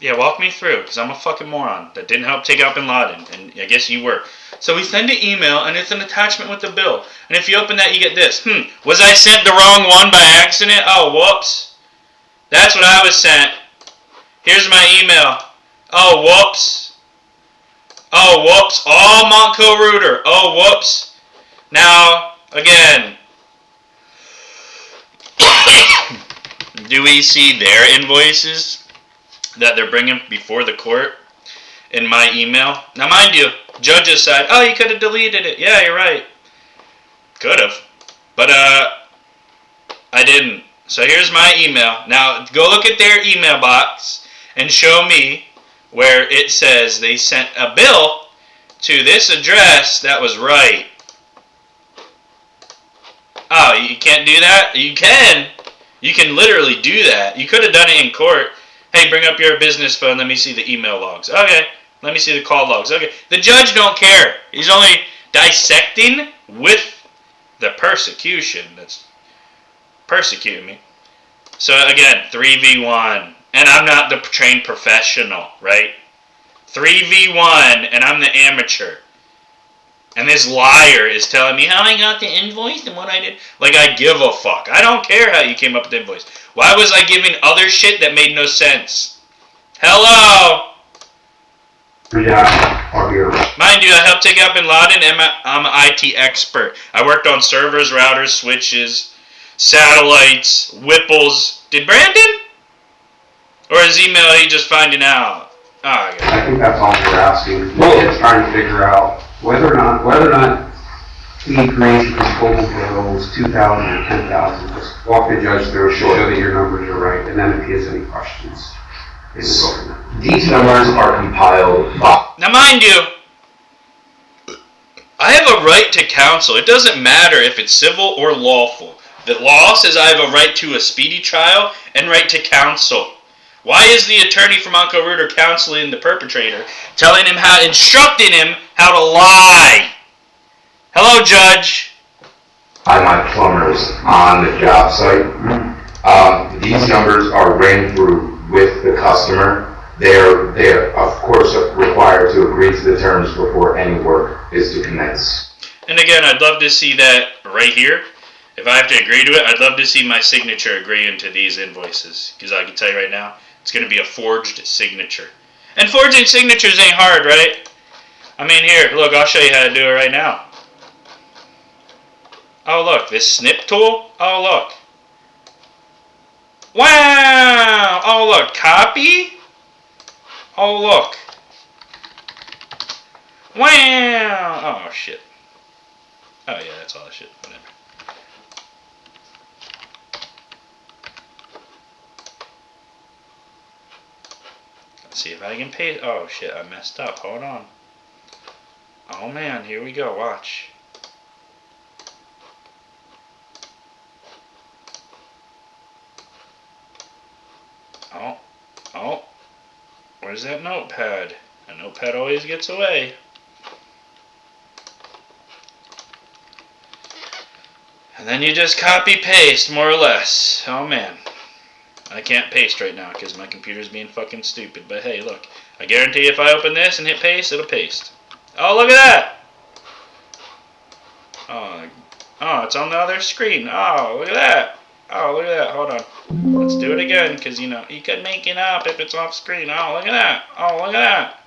Yeah, walk me through, because I'm a fucking moron that didn't help take out Bin Laden, and I guess you were. So we send an email, and it's an attachment with the bill. And if you open that, you get this. Was I sent the wrong one by accident? Oh, whoops. That's what I was sent. Here's my email. Oh, whoops. Oh, whoops. All Montco Rooter. Oh, whoops. Now, again. Do we see their invoices that they're bringing before the court in my email? Now, mind you, judges said, oh, you could have deleted it. Yeah, you're right. Could have. But, I didn't. So here's my email. Now, go look at their email box and show me where it says they sent a bill to this address that was right. Oh, you can't do that? You can. You can literally do that. You could have done it in court. Hey, bring up your business phone. Let me see the email logs. Okay. Let me see the call logs. Okay. The judge don't care. He's only dissecting with the persecution that's persecuting me. So again, 3v1. And I'm not the trained professional, right? 3v1 and I'm the amateur. And this liar is telling me how I got the invoice and what I did. Like, I give a fuck. I don't care how you came up with the invoice. Why was I giving other shit that made no sense? Hello? Yeah, mind you, I helped take out Bin Laden and I'm an IT expert. I worked on servers, routers, switches, satellites, Whipples. Did Brandon? Or his email he just finding out? Oh, I think that's all we're asking. We're trying to figure out whether or not he agrees with the total bills, 2,000 or 10,000. Just walk the judge through, show that your numbers are right, and then if he has any questions, these numbers are compiled by... Now, mind you, I have a right to counsel. It doesn't matter if it's civil or lawful. The law says I have a right to a speedy trial and right to counsel. Why is the attorney from Montco Rooter counseling the perpetrator, telling him how, instructing him how to lie? Hello, Judge. By my plumbers on the job site. These numbers are ran through with the customer they're of course required to agree to the terms before any work is to commence. And again, I'd love to see that right here. If I have to agree to it, I'd love to see my signature agreeing to these invoices. Because I can tell you right now, it's going to be a forged signature. And forging signatures ain't hard, right? I mean, here, look, I'll show you how to do it right now. Oh, look, this snip tool. Oh, look. Wow! Oh, look, copy. Oh, look. Wow! Oh, shit. Oh, yeah, that's all that shit. Whatever. Let's see if I can paste. Oh, shit, I messed up. Hold on. Oh, man, here we go. Watch. Oh. Where's that notepad? A notepad always gets away. And then you just copy paste, more or less. Oh man. I can't paste right now because my computer's being fucking stupid. But hey, look. I guarantee if I open this and hit paste, it'll paste. Oh, look at that! Oh, it's on the other screen. Oh, look at that. Oh, look at that. Hold on. Let's do it again because, you know, you could make it up if it's off screen. Oh, look at that. Oh, look at that.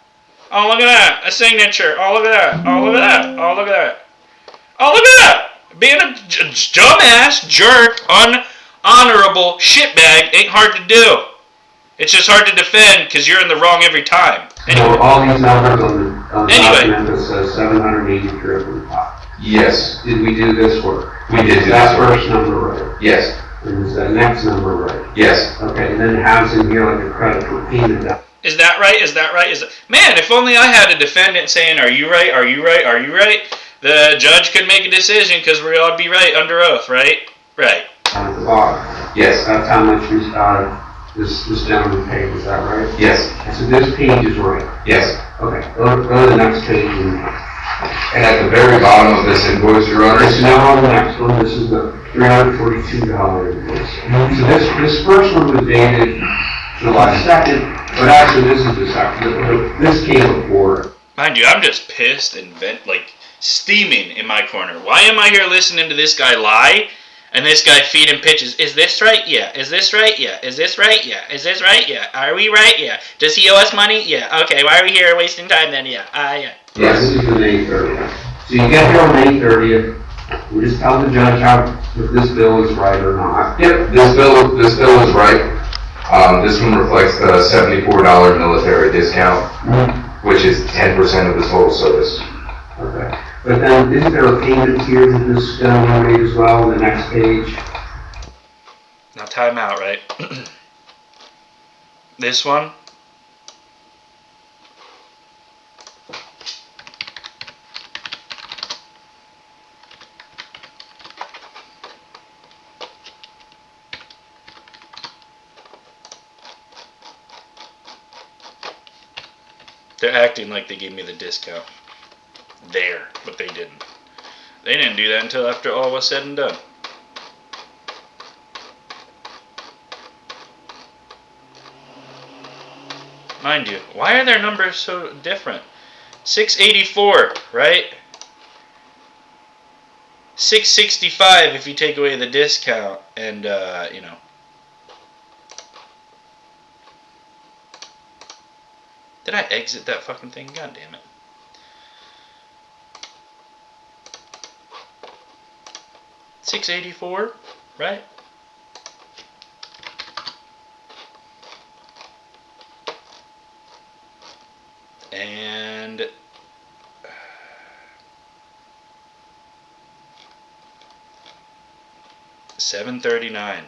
Oh, look at that. A signature. Oh, look at that. Oh, look at that. Oh, look at that. Oh, look at that. Being a dumbass, jerk, unhonorable shitbag ain't hard to do. It's just hard to defend because you're in the wrong every time. Anyway. So all these numbers on the document that says 783 up in the top. Yes. Did we do this work? We did do that this work. first number right? Yes. And is that next number right? Yes. Okay, and then it has in here like a credit for payment. Is that right? Is that right? Man, if only I had a defendant saying, are you right? Are you right? Are you right? The judge could make a decision because we ought to be right under oath, right? Right. At the bottom. Yes. That's how much this gentleman paid, is that right? Yes. So this page is right? Yes. Okay, go to the next page. And at the very bottom of this invoice, Your Honor. This is now on the next one. This is the $342 invoice. So this first one was dated July 2nd, but actually this is the second. This came before. Mind you, I'm just pissed and steaming in my corner. Why am I here listening to this guy lie? And this guy feed him pitches. Is this right? Yeah. Is this right? Yeah. Is this right? Yeah. Is this right? Yeah. Are we right? Yeah. Does he owe us money? Yeah. Okay, why are we here wasting time then? Yeah. Yeah. Yes, this is the May 30th. So you get here on May 30th. We just tell the judge if this bill is right or not. Yep, this bill is right. This one reflects the $74 military discount, which is 10% of the total service. Okay. But then, isn't there a payment here that this gentleman made as well on the next page? Now time out, right? This one. They're acting like they gave me the discount there, but they didn't. They didn't do that until after all was said and done. Mind you, why are their numbers so different? 684, right? 665 if you take away the discount, and you know. Did I exit that fucking thing? God damn it. $684, right? And $739.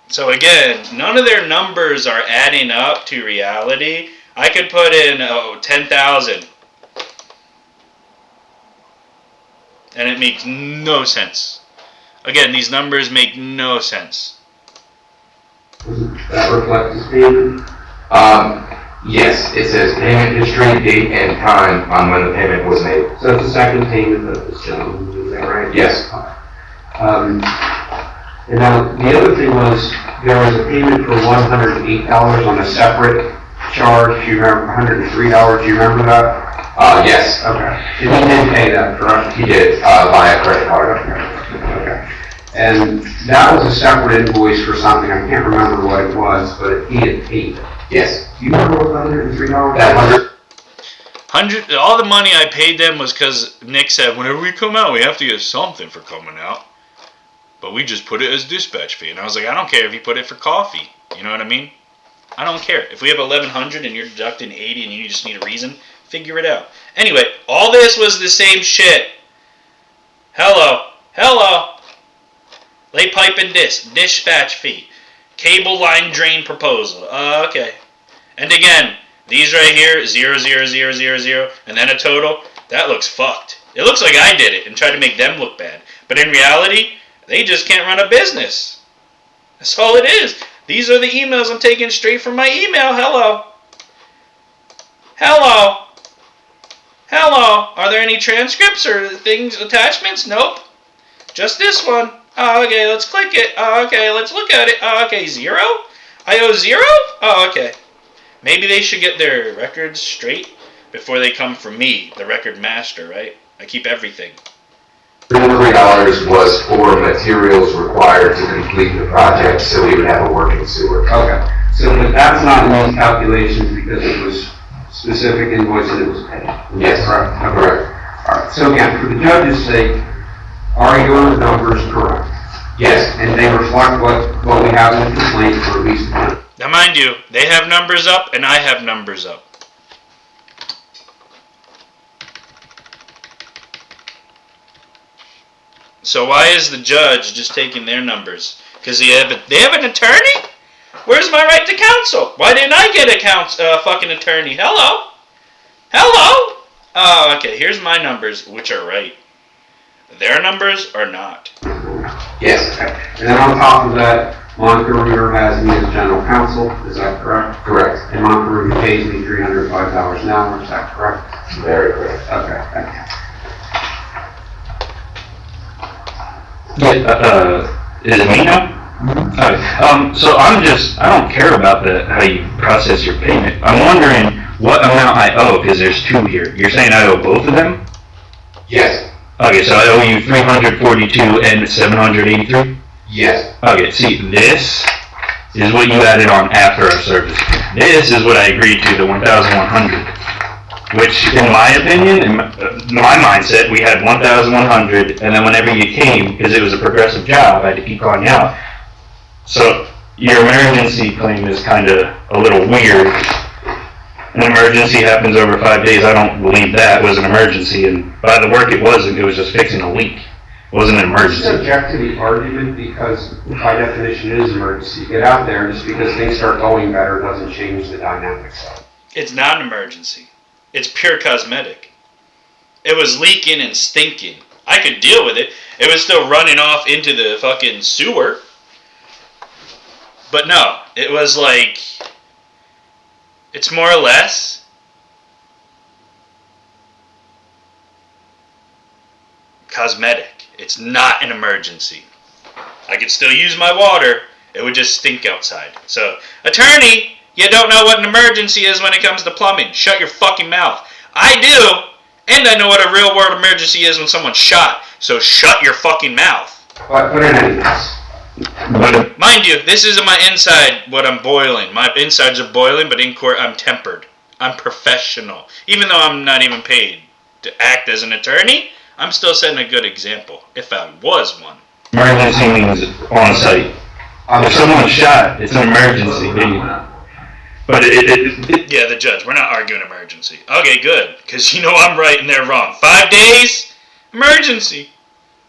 So again, none of their numbers are adding up to reality. I could put in 10,000. And it makes no sense. Again, these numbers make no sense. Does that reflect this payment? Yes, it says payment history, date, and time on when the payment was made. So it's the second payment that this gentleman, is that right? Yes. And now, the other thing was, there was a payment for $108 on a separate charge, you remember, $103, do you remember that? Yes, Okay. He did pay that, correct? he did, via credit card. Okay. And that was a separate invoice for something, I can't remember what it was, but he had paid it. Yes. Do you remember what the $103? That 100, All the money I paid them was because Nick said, whenever we come out, we have to get something for coming out. But we just put it as dispatch fee. And I was like, I don't care if you put it for coffee. You know what I mean? I don't care. If we have 1,100 and you're deducting 80 and you just need a reason, figure it out. Anyway, all this was the same shit. Hello. Lay pipe and dispatch fee. Cable line drain proposal. Okay. And again, these right here, 0, 0, 0, 0, 0, and then a total. That looks fucked. It looks like I did it and tried to make them look bad. But in reality, they just can't run a business. That's all it is. These are the emails I'm taking straight from my email. Hello. Are there any transcripts or things, attachments? Nope. Just this one. Oh, okay, let's click it. Oh, okay, let's look at it. Oh, okay, 0? I owe 0? Oh, okay. Maybe they should get their records straight before they come from me, the record master, right? I keep everything. $300 was for materials required to complete the project, so we would have a working sewer. Okay, so but that's not in these calculations because it was specific invoice and it was paid? Yes, Correct? Okay. correct. All right, so again, for the judge's sake, are your numbers correct? Yes, And they reflect what we have in the complaint for at least one? Now, mind you, they have numbers up and I have numbers up. So why is the judge just taking their numbers? Because they have an attorney? Where's my right to counsel? Why didn't I get a fucking attorney? Hello? Oh, okay, here's my numbers, which are right. Their numbers are not. yes, And then on top of that, Montco Rooter has me as general counsel, is that correct? correct. And Montco Rooter pays me $305 an hour, is that correct? Very correct. Okay, thank you. Is it me now? Okay. So I don't care about how you process your payment. I'm wondering what amount I owe, because there's two here. You're saying I owe both of them? Yes, Okay, so I owe you $342 and $783? yes, Okay, see, this is what you added on after our service. This is what I agreed to, the $1,100. Which, in my opinion, in my mindset, we had $1,100, and then whenever you came, because it was a progressive job, I had to keep calling you out. So your emergency claim is kind of a little weird. An emergency happens over 5 days. I don't believe that was an emergency, and by the work it wasn't. It was just fixing a leak. It wasn't an I emergency. object to the argument because by definition it is emergency. Get out there, just because things start going better doesn't change the dynamics. It's not an emergency. It's pure cosmetic. It was leaking and stinking. I could deal with it. It was still running off into the fucking sewer. But no, it was like, it's more or less cosmetic. It's not an emergency. I could still use my water. It would just stink outside. So, attorney, you don't know what an emergency is when it comes to plumbing. Shut your fucking mouth. I do, and I know what a real world emergency is when someone's shot. So shut your fucking mouth. But in any case, Mind you, this isn't my inside what I'm boiling. My insides are boiling, but in court I'm tempered. I'm professional. Even though I'm not even paid to act as an attorney, I'm still setting a good example, if I was one. Emergency means on site. If someone's shot, it's an emergency. But Yeah, the judge, we're not arguing emergency. Okay, good, because you know I'm right and they're wrong. 5 days? Emergency.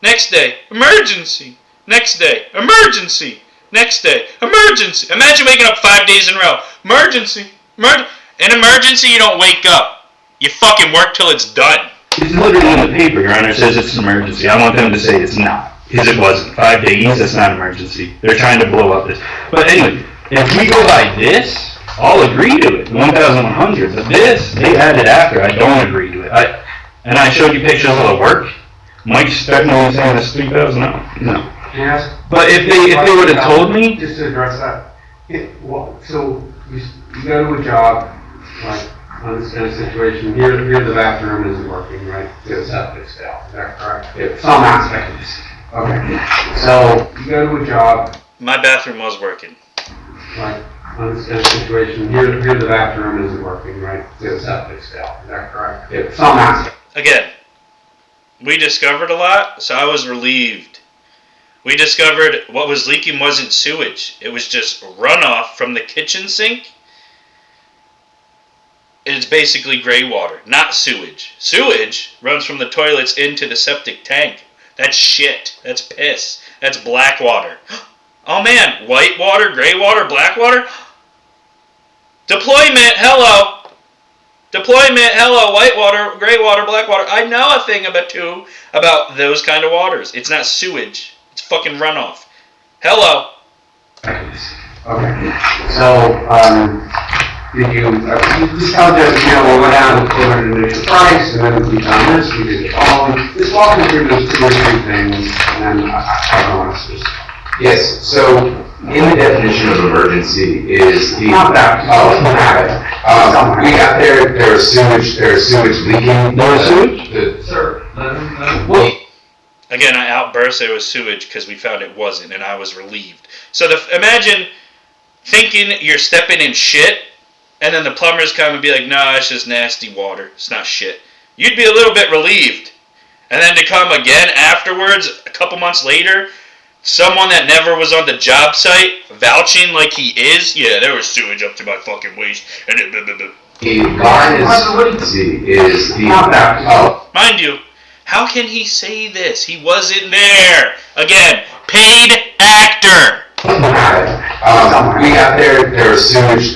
Next day, emergency. Next day, emergency. Next day, emergency. Imagine waking up 5 days in a row. Emergency. In emergency, you don't wake up. You fucking work till it's done. it's literally in the paper, Your Honor, it says it's an emergency. I want them to say it's not. Because it wasn't. 5 days, that's not an emergency. They're trying to blow up this. But anyway, if we go by this, I'll agree to it, 1,100. But this, they added after, I don't agree to it. And I showed you pictures of the work. Mike's definitely saying it's 3,000. No. Can I ask? But if they would have told me, Just to address that, so you go to a job, like, on this kind of situation, here the bathroom isn't working, right? The septic's failed, is that correct? Some aspect of this. Okay, so you go to a job, My bathroom was working. like, on this kind of situation, here the bathroom isn't working, right? The septic's failed, is that correct? Some aspect. Again, we discovered a lot, so I was relieved. We discovered what was leaking wasn't sewage. It was just runoff from the kitchen sink. It's basically gray water, not sewage. Sewage runs from the toilets into the septic tank. That's shit. That's piss. That's black water. Oh man, white water, gray water, black water? Deployment, hello. Deployment, hello, white water, gray water, black water. I know a thing about those kind of waters. It's not sewage. It's fucking runoff. Hello. Okay, so, did you tell us, we'll go down to an initial price, and then we found this, we did the following. Just walk me through those 2 or 3 things, and then I don't want to just. Yes, so in the definition of emergency is the. Not that. We got there was sewage leaking. there was sewage? Sir, Again, I outburst there was sewage because we found it wasn't, and I was relieved. So imagine thinking you're stepping in shit, and then the plumbers come and be like, "No, it's just nasty water. It's not shit." You'd be a little bit relieved. And then to come again afterwards, a couple months later, someone that never was on the job site vouching like he is, yeah, there was sewage up to my fucking waist, and it blah, blah, blah. The line is the. Mind you, how can he say this? He wasn't there. Again, paid actor. We got there was sewage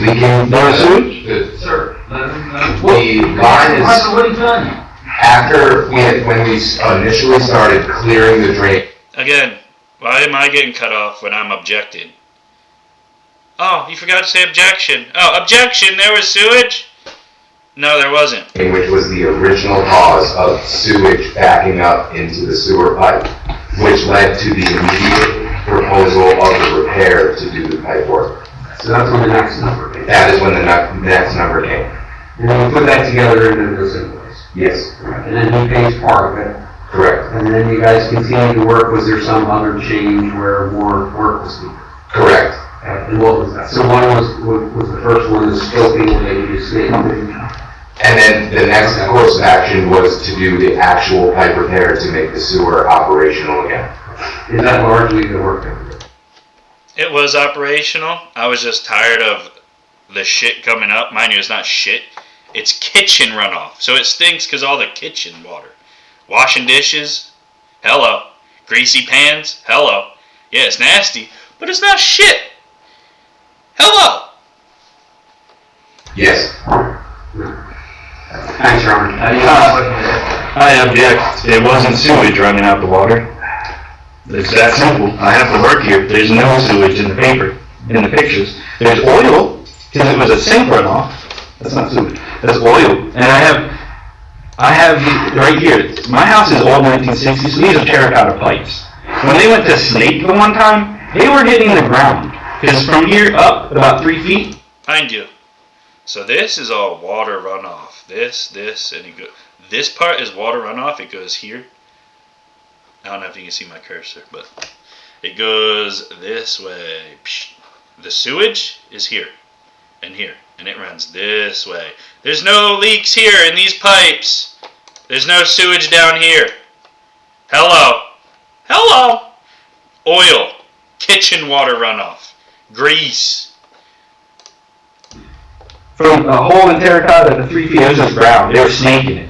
leaking. There was sewage? sir, The line is what are you doing? after when we initially started clearing the drain. Again, why am I getting cut off when I'm objecting? Oh, you forgot to say objection. Oh, objection, there was sewage? No, there wasn't. Which was the original cause of sewage backing up into the sewer pipe, which led to the immediate proposal of the repair to do the pipe work. So that's when the next number came. That is when the next number came. And then we put that together and then this invoice. Yes, And then he pays part of it. correct. And then you guys continued to work. Was there some other change where more work was needed? Correct. And what was that? So one was the first one, the scoping, where they just say, And then the next course of action was to do the actual pipe repair to make the sewer operational again. is that largely the work that we did? It was operational. I was just tired of the shit coming up. Mind you, it's not shit. It's kitchen runoff. So it stinks because all the kitchen water. Washing dishes, hello. Greasy pans, hello. Yeah, it's nasty, but it's not shit. Hello. Yes. Thanks, Robert. I object. It wasn't sewage running out the water. It's that simple. I have to work here. There's no sewage in the paper, in the pictures. There's oil, because it was a sink runoff. That's not sewage. That's oil. And I have right here. My house is old 1960s, so these are terracotta pipes. When they went to snake the one time, they were hitting the ground. Because from here up about 3 feet. Mind you. So this is all water runoff. This, and it goes. This part is water runoff. It goes here. I don't know if you can see my cursor, but it goes this way. The sewage is here and here, and it runs this way. There's no leaks here in these pipes. There's no sewage down here. Hello. Hello. Oil. Kitchen water runoff. Grease. From a hole in terracotta to 3 feet, it was just ground. They were snaking it.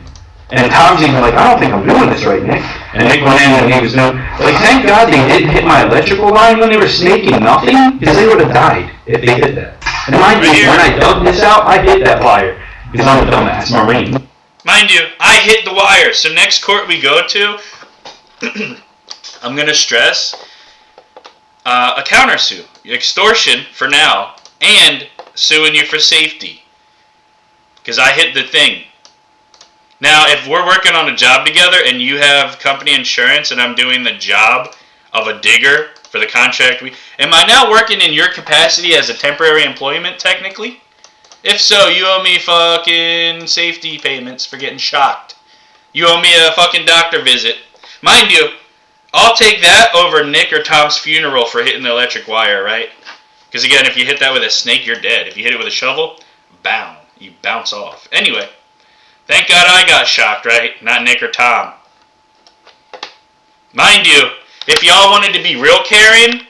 And Tom's even like, I don't think I'm doing this right, Nick. And Nick went in and he was doing, like, thank God they didn't hit my electrical line when they were snaking nothing, because they would have died if they did that. And mind you, when I dug this out, I hit that wire, because I'm a dumbass Marine. Mind you, I hit the wire. So next court we go to, I'm going to stress a countersue. Extortion for now, and suing you for safety. Because I hit the thing. Now, if we're working on a job together and you have company insurance and I'm doing the job of a digger for the contract am I now working in your capacity as a temporary employment technically? If so, you owe me fucking safety payments for getting shocked. You owe me a fucking doctor visit. Mind you, I'll take that over Nick or Tom's funeral for hitting the electric wire, right? Because again, if you hit that with a snake, you're dead. If you hit it with a shovel, bound. You bounce off. Anyway, thank God I got shocked, right? Not Nick or Tom. Mind you, if y'all wanted to be real caring,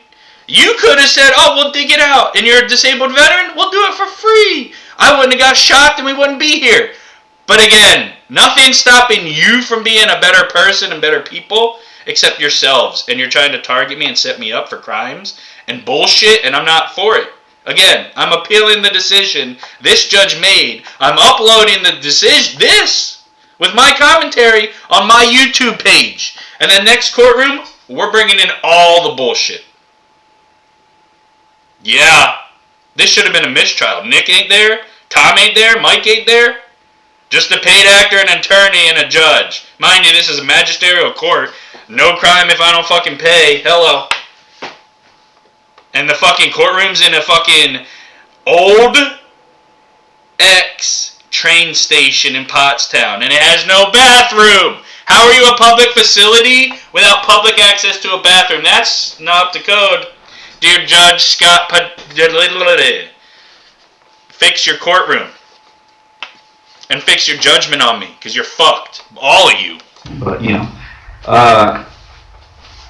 you could have said, oh, we'll dig it out, and you're a disabled veteran, we'll do it for free. I wouldn't have got shocked and we wouldn't be here. But again, nothing's stopping you from being a better person and better people except yourselves. And you're trying to target me and set me up for crimes and bullshit, and I'm not for it. Again, I'm appealing the decision this judge made. I'm uploading the decision, this, with my commentary on my YouTube page. And then next courtroom, we're bringing in all the bullshit. Yeah, this should have been a mistrial. Nick ain't there, Tom ain't there, Mike ain't there. Just a paid actor, an attorney, and a judge. Mind you, this is a magisterial court. No crime if I don't fucking pay. Hello. And the fucking courtroom's in a fucking old train station in Pottstown, and it has no bathroom. How are you a public facility without public access to a bathroom? That's not up to code. Dear Judge Scott, fix your courtroom. And fix your judgment on me, because you're fucked. All of you. But, you know.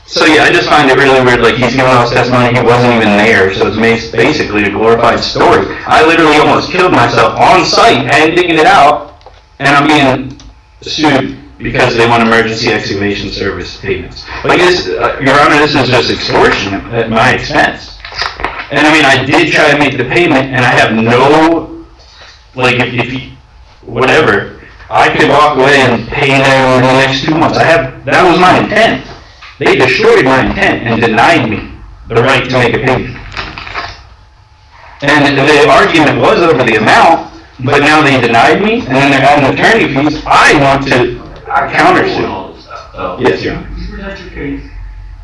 So yeah, I just find it really weird, like he's giving all his testimony, he wasn't even there, so it's basically a glorified story. I literally almost killed myself on site and digging it out, and I'm being sued because they want emergency excavation service payments. Like this, Your Honor, this is just extortion at my expense. And I mean, I did try to make the payment, and I have no, like, if you, whatever, I could walk away and pay them in the next 2 months. That was my intent. They destroyed my intent and denied me the right to make a payment. And the argument was over the amount, but now they denied me, and then they're adding attorney fees. I want to countersue. Yes, Your Honor. You present your case.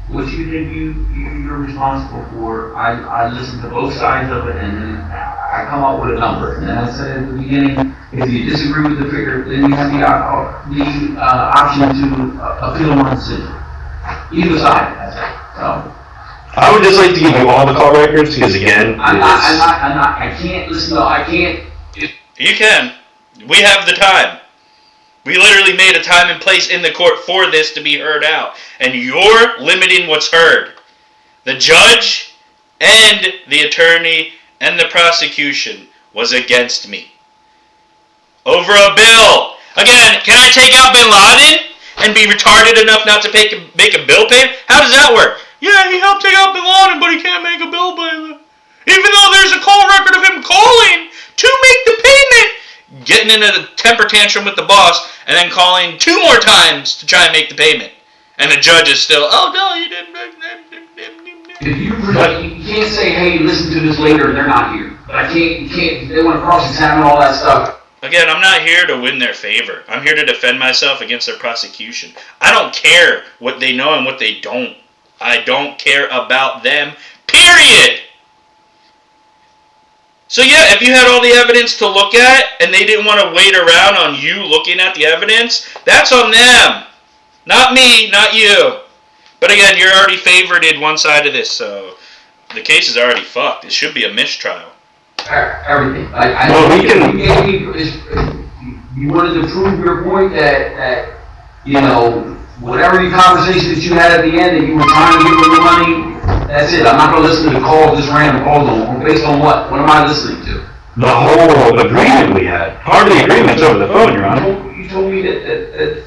What you think you're responsible for, I listen to both sides of it, and then I come up with a number. And I said at the beginning, if you disagree with the figure, then you have the option to appeal my decision. Either side, that's it. So. I would just like to give you all the call records, because again, I can't listen to, I can't. You can. We have the time. We literally made a time and place in the court for this to be heard out. And you're limiting what's heard. The judge and the attorney and the prosecution was against me. Over a bill. Again, can I take out Bin Laden and be retarded enough not to make a bill payment? How does that work? Yeah, he helped take out Bin Laden, but he can't make a bill payment. Even though there's a call record of him calling to make the payment. Getting in a temper tantrum with the boss, and then calling 2 more times to try and make the payment. And the judge is still, oh no, you didn't. You can't say, hey, listen to this later, and they're not here. You can't, they want to cross-examine all that stuff. Again, I'm not here to win their favor. I'm here to defend myself against their prosecution. I don't care what they know and what they don't. I don't care about them, period. So yeah, if you had all the evidence to look at, and they didn't want to wait around on you looking at the evidence, that's on them. Not me, not you. But again, you're already favored one side of this, so the case is already fucked. It should be a mistrial. Everything. You wanted to prove your point that you know, whatever your conversation that you had at the end, that you were trying to give them the money, that's it. I'm not going to listen to the calls, just random calls. Based on what? What am I listening to? The whole agreement we had. Part of the agreement's over the phone, Your Honor. You told me that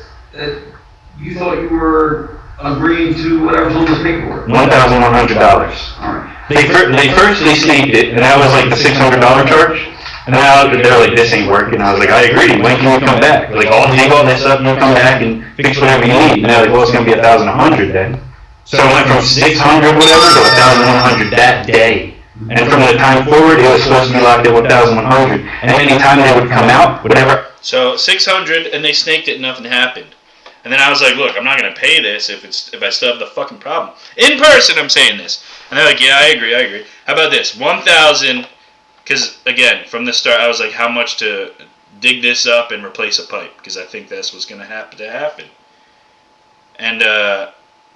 you thought you were agreeing to whatever's on this paperwork. $1,100. Alright. They first sneaked it, and that was like the $600 charge. And now they're like, this ain't working. I was like, I agree. When can you come back? Like, I'll take all this up, and you come back and fix whatever you need. And they're like, well, it's going to be $1,100 then. So it went from $600 whatever to $1,100 that day. And from the time forward, it was supposed to be locked at $1,100. And any time they would come out, whatever. So $600, and they snaked it, and nothing happened. And then I was like, look, I'm not going to pay this if I still have the fucking problem. In person, I'm saying this. And they're like, yeah, I agree. How about this? 1,000, because, again, from the start, I was like, how much to dig this up and replace a pipe? Because I think that's what's going to happen. And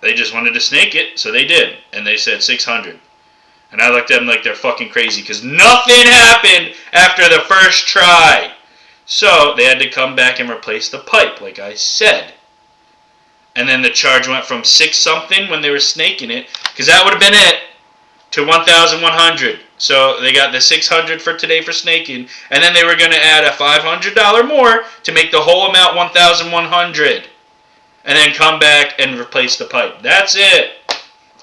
they just wanted to snake it, so they did. And they said 600. And I looked at them like they're fucking crazy, because nothing happened after the first try. So they had to come back and replace the pipe, like I said. And then the charge went from 6 something when they were snaking it, because that would have been it, to 1,100. So they got the 600 for today for snaking, and then they were going to add a $500 more to make the whole amount 1,100. And then come back and replace the pipe. That's it.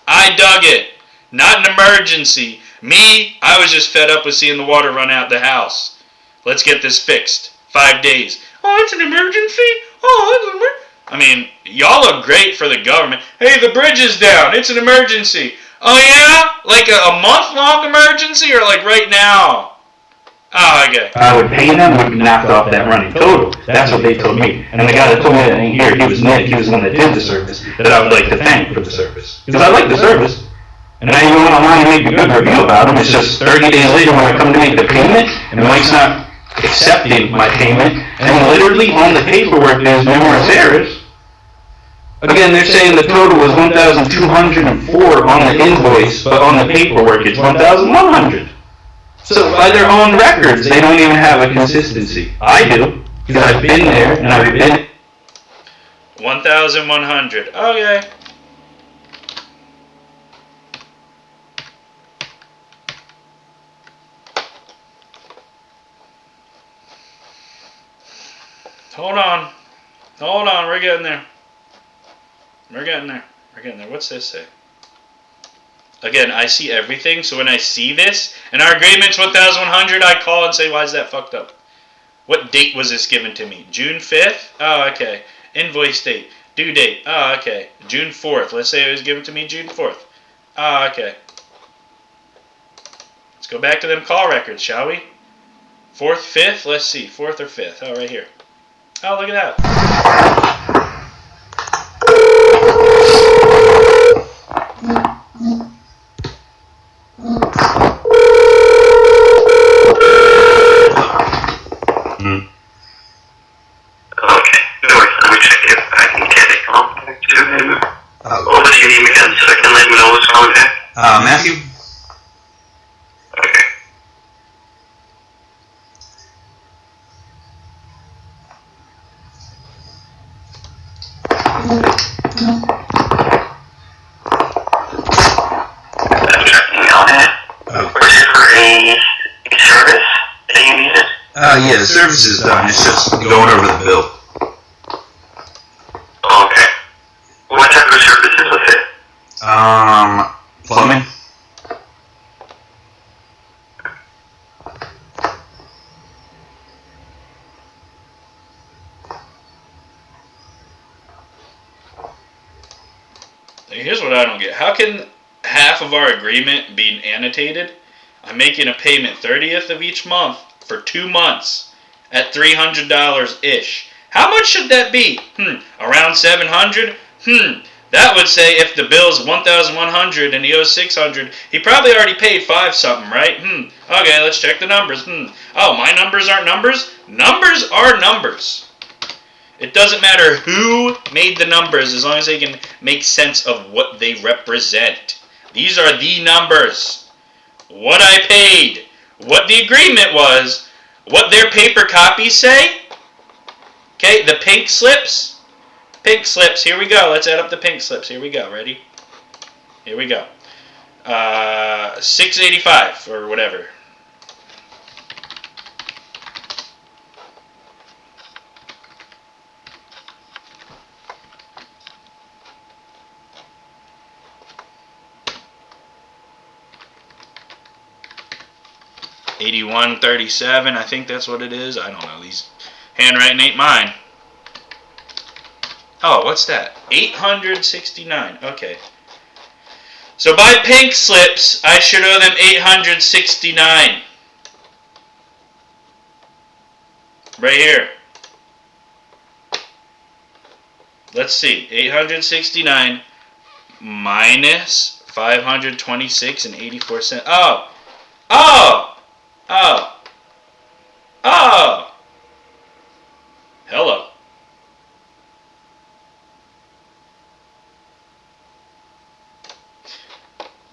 I dug it. Not an emergency. Me, I was just fed up with seeing the water run out the house. Let's get this fixed. 5 days. Oh, it's an emergency? Oh, it's an emergency. I mean, y'all look great for the government. Hey, the bridge is down. It's an emergency. Oh, yeah? Like a month-long emergency or like right now? Oh, okay. I would pay them, would be knocked off that running total. That's what they told me. And the guy that told me that in here, he was Nick. He was the one that did the service, that I would like to thank for the service. Because I like the service. And I even went online and made a good review about him. It's just 30 days later when I come to make the payment, and Mike's not accepting my payment, and literally on the paperwork there's numerous errors. Again, they're saying the total was 1,204 on the invoice, but on the paperwork it's 1,100. So by their own records, they don't even have a consistency. I do, because I've been there, and I've been... 1,100. Okay. Hold on, we're getting there. What's this say? Again, I see everything, so when I see this, and our agreement's 1,100, I call and say, why is that fucked up? What date was this given to me? June 5th? Oh, okay. Invoice date. Due date. Oh, okay. June 4th. Let's say it was given to me June 4th. Oh, okay. Let's go back to them call records, shall we? 4th, 5th? Let's see. 4th or 5th? Oh, right here. Oh, look at that. Okay, no worries. Let me check if I can get a contact to him. What was your name again, so I can let him know what's going on? Matthew? Okay. I'm checking on it. Was it for a service that you needed? Yeah, the service is done. It's just going over the bill. Okay. What type of services was it? Plumbing? Here's what I don't get. How can half of our agreement be annotated? I'm making a payment 30th of each month for 2 months at $300-ish. How much should that be? Around 700? That would say if the bill's 1,100 and he owes 600, he probably already paid 5 something, right? Okay, let's check the numbers. Oh, my numbers aren't numbers? Numbers are numbers. It doesn't matter who made the numbers as long as they can make sense of what they represent. These are the numbers. What I paid, what the agreement was, what their paper copies say. Okay, the pink slips. Pink slips, here we go. Let's add up the pink slips. Here we go. Ready? Here we go. 685 or whatever. $81.37, I think that's what it is. I don't know. These handwriting ain't mine. Oh, what's that? $869. Okay. So by pink slips, I should owe them $869. Right here. let's see, 869 minus 526 and 84 cents. Oh! Hello.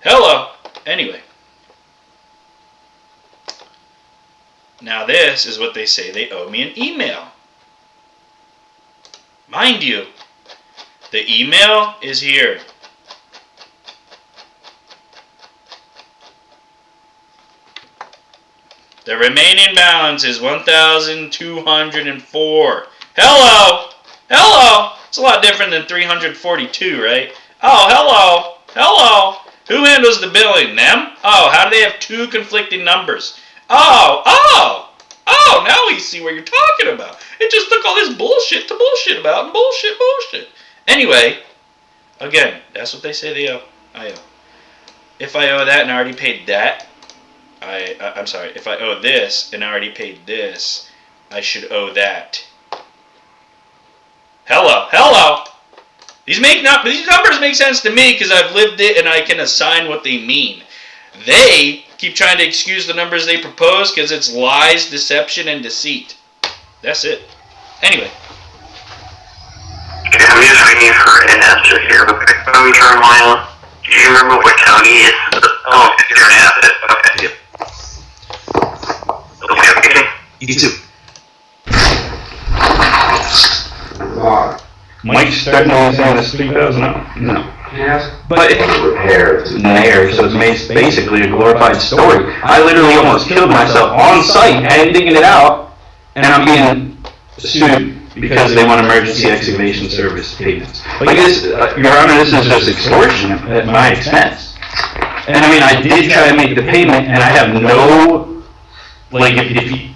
Hello. Anyway. Now this is what they say they owe me an email. Mind you, the email is here. The remaining balance is 1,204. Hello! Hello! It's a lot different than 342, right? Oh, hello! Hello! Who handles the billing? Them? Oh, how do they have two conflicting numbers? Oh! Now we see what you're talking about. It just took all this bullshit to bullshit about and bullshit. Anyway, again, that's what they say they owe. I owe. If I owe that and I already paid that, I'm sorry, if I owe this and I already paid this, I should owe that. Hello. These numbers make sense to me because I've lived it and I can assign what they mean. They keep trying to excuse the numbers they propose because it's lies, deception, and deceit. That's it. Anyway. Okay, I'm just waiting for an answer here. Okay, Jeremiah, do you remember what county is? Oh, you're an asset. Okay. Yep. Okay. You too. Mike's starting to understand this 3,000 up? No. Yes. But it's repaired in there, so it's basically a glorified story. I literally almost killed myself on site and digging it out, and I'm being sued because they want emergency excavation service payments. Like this, Your Honor, this is just extortion at my expense. And I mean, I did try to make the payment, and I have no, like, if you,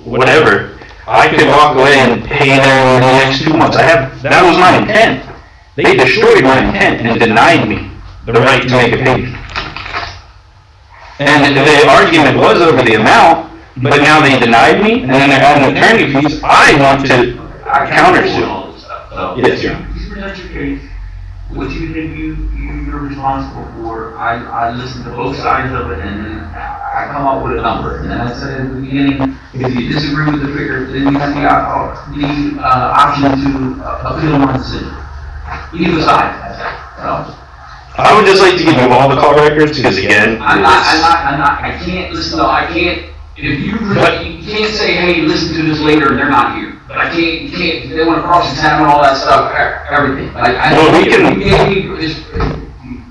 whatever, I could walk away and pay them in the next 2 months. That was my intent. They destroyed my intent and denied me the right to make a payment. And the argument was over the amount, but now they denied me, and then they're adding attorney fees. I want to countersue. Yes, Your Honor. You present your case. What you think you're responsible for, I listen to both sides of it, and then I come up with a number. And then I said at the beginning, if you disagree with the figure, then you have the option to appeal my decision. Either side, I said. So, I would just like to give you all the call records, because again, I can't listen to, if you can't say, hey, listen to this later, and they're not here. But I can't, they want to cross-examine all that stuff, everything.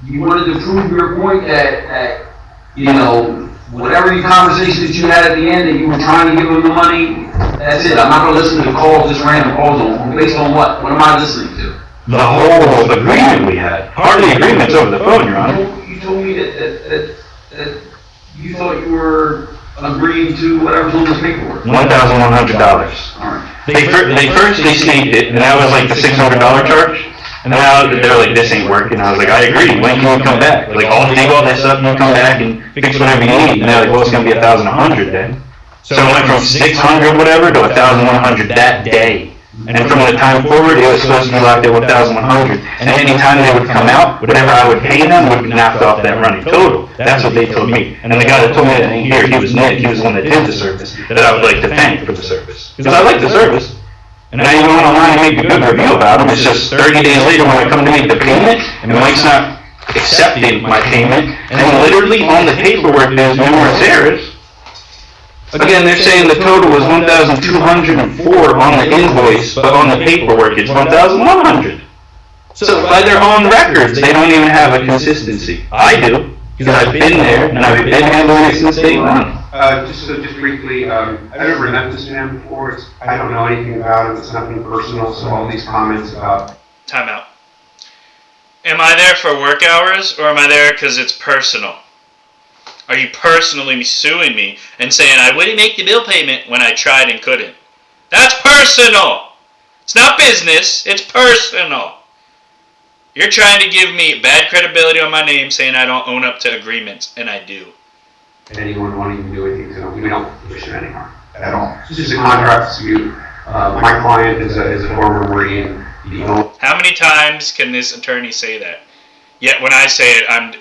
You wanted to prove your point that, whatever your conversation that you had at the end, that you were trying to give them the money, that's it. I'm not going to listen to calls, just random calls, based on what? What am I listening to? the whole agreement we had. Part of the agreement's over the phone, Your Honor. You told me that you thought you were agreeing to whatever's on this paperwork. $1,100. Alright. They first snaked it, and that was like the $600 charge. And now they're like, this ain't working. I was like, I agree. When can you come back? Like, I'll take all that stuff and you come back and fix whatever you need. And they're like, well, it's gonna be $1,100 then. So it went from 600 whatever to 1,100 that day. And from the time forward, it was supposed to be locked at 1,100. And any time they would come out, whatever I would pay them would be knocked off that running total. That's what they told me. And then the guy that told me that here, he was Nick. He was the one that did the service. That I would like to thank for the service. Because I like the service. And I even went online and made a good review about them. It's just 30 days later when I come to make the payment, and Mike's not accepting my payment, and then literally on the paperwork there's numerous errors. Again, they're saying the total was 1,204 on the invoice, but on the paperwork it's 1,100. So by their own records, they don't even have a consistency. I do, because I've been there, and I've been handling it since day one. Just briefly, I've never met this man before. I don't know anything about him. It's nothing personal. So all these comments about. Time out. Am I there for work hours, or am I there because it's personal? Are you personally suing me and saying I wouldn't make the bill payment when I tried and couldn't? That's personal. It's not business. It's personal. You're trying to give me bad credibility on my name, saying I don't own up to agreements, and I do. And anyone wanting to do anything, so we don't wish him any harm at all. It's just a contract dispute. My client is a former Marine. He owns How many times can this attorney say that? Yet when I say it, I'm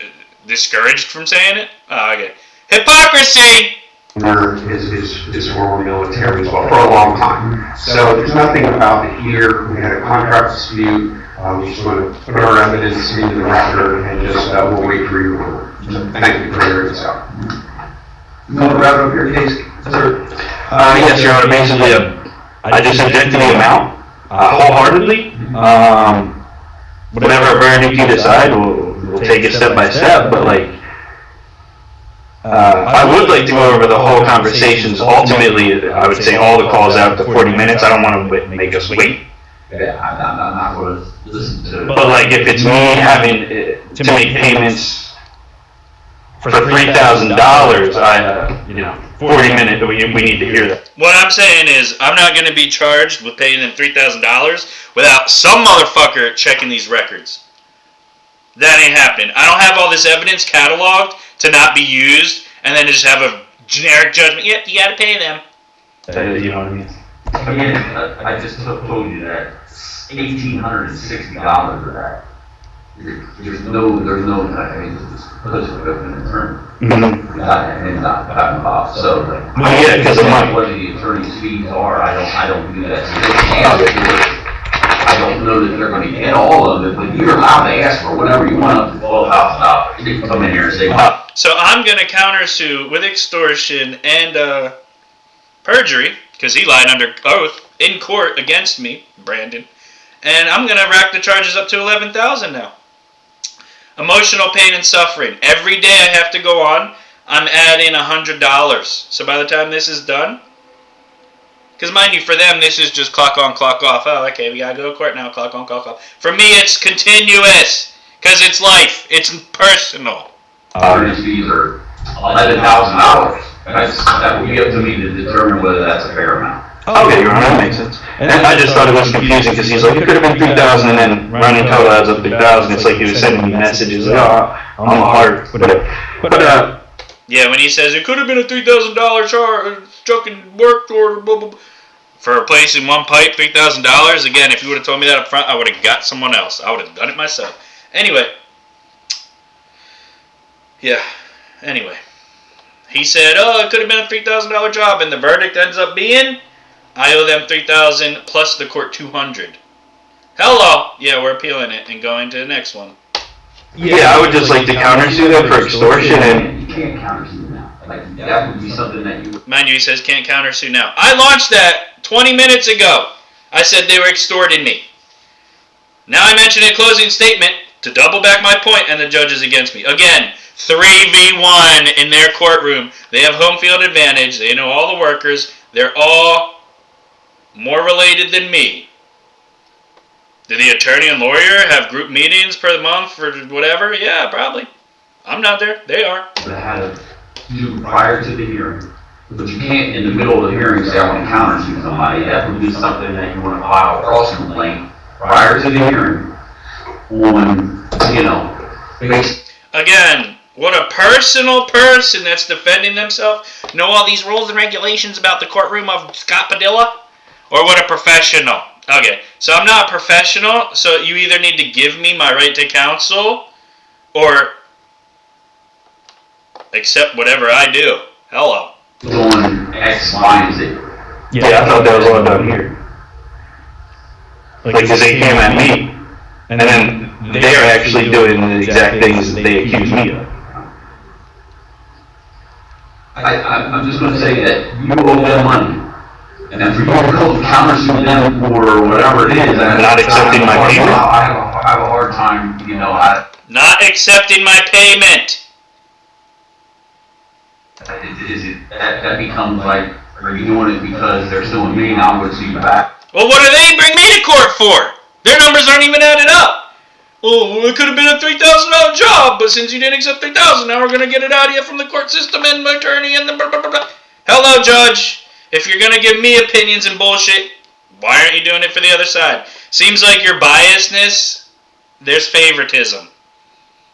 discouraged from saying it? Oh, okay. Hypocrisy! His former military as well, for a long time. So there's nothing about it here. We had a contract dispute. We just want to put our evidence into the record and just, we'll wait for your order. So thank you for hearing this out. You want to wrap up your case, sir? Yes, Your Honor, basically, I just object to the amount, wholeheartedly. Whatever verdict you decide, we'll take it step by step, but like, I would like to go over the whole conversations. Ultimately, I would say all the calls out to 40 minutes. I don't want to make us wait. Yeah, I'm not going to listen to. But like, if it's me having to make payments for $3,000, 40 minutes, we need to hear that. What I'm saying is, I'm not going to be charged with paying them $3,000 without some motherfucker checking these records. That ain't happening. I don't have all this evidence cataloged to not be used, and then just have a generic judgment. Yep, you gotta pay them. You know what I mean? Again, I just told you that $1,860 for that. There's no, I mean, it's because of an attorney. Mm-hmm. Not involved. So, Well, yeah, because of money. What the attorney's fees are, I don't do that. I don't know that they're going to get all of it, but you're allowed to ask for whatever you want up to $12,000. You can come in here and say, So I'm going to countersue with extortion and perjury, because he lied under oath in court against me, Brandon, and I'm going to rack the charges up to $11,000 now. Emotional pain and suffering. Every day I have to go on, I'm adding $100. So by the time this is done, because mind you, for them, this is just clock on, clock off. Oh, okay, we gotta go to court now, clock on, clock off. For me, it's continuous, because it's life. It's personal. attorney's fees are $11,000. That would be up to me to determine whether that's a fair amount. Okay, Your Honor, that makes sense. And I just thought it was confusing, because he's like, it could have been 3,000, and then running total adds up to 3,000. It's like he was sending me messages, like, oh, I'm a heart, whatever. But, Yeah, when he says it could have been a $3,000 charge, fucking work order, blah, blah, blah. For replacing one pipe, $3,000. Again, if you would have told me that up front, I would have got someone else. I would have done it myself. Anyway. Yeah. Anyway. He said, oh, it could have been a $3,000 job, and the verdict ends up being, I owe them $3,000 plus the court $200. Hello. Yeah, we're appealing it and going to the next one. yeah, I would just like to countersue that for extortion and... You can't countersue now. Like, that would be something that you would... Mind you, he says can't countersue now. I launched that 20 minutes ago. I said they were extorting me. Now I mention a closing statement to double back my point, and the judge is against me. Again, 3v1 in their courtroom. They have home field advantage. They know all the workers. They're all more related than me. Did the attorney and lawyer have group meetings per month for whatever? Yeah, probably. I'm not there. They are. That had to do prior to the hearing. But you can't, in the middle of the hearing, say, I want to countersue somebody. That would be something that you want to file a cross complaint prior to the hearing on, based. Again, what a personal person that's defending themselves. Know all these rules and regulations about the courtroom of Scott Padilla? Or what a professional. Okay, so I'm not a professional, so you either need to give me my right to counsel or accept whatever I do. Hello. Doing X, Y, and Z. Yeah, I thought that was all done here. Like, because they came at me, and then they're actually doing the exact things that they accuse me of. I'm just going to say that you owe them money. And if you don't go countersue them for whatever it is, Not accepting my payment? I have a hard time, Not accepting my payment. That becomes like, are you doing it because they're suing me and I'm going to sue you back? Well, what do they bring me to court for? Their numbers aren't even added up. Oh, it could have been a $3,000 job, but since you didn't accept $3,000, now we're going to get it out of you from the court system and my attorney and the blah, blah, blah, blah. Hello, Judge. If you're going to give me opinions and bullshit, why aren't you doing it for the other side? Seems like your biasness, there's favoritism.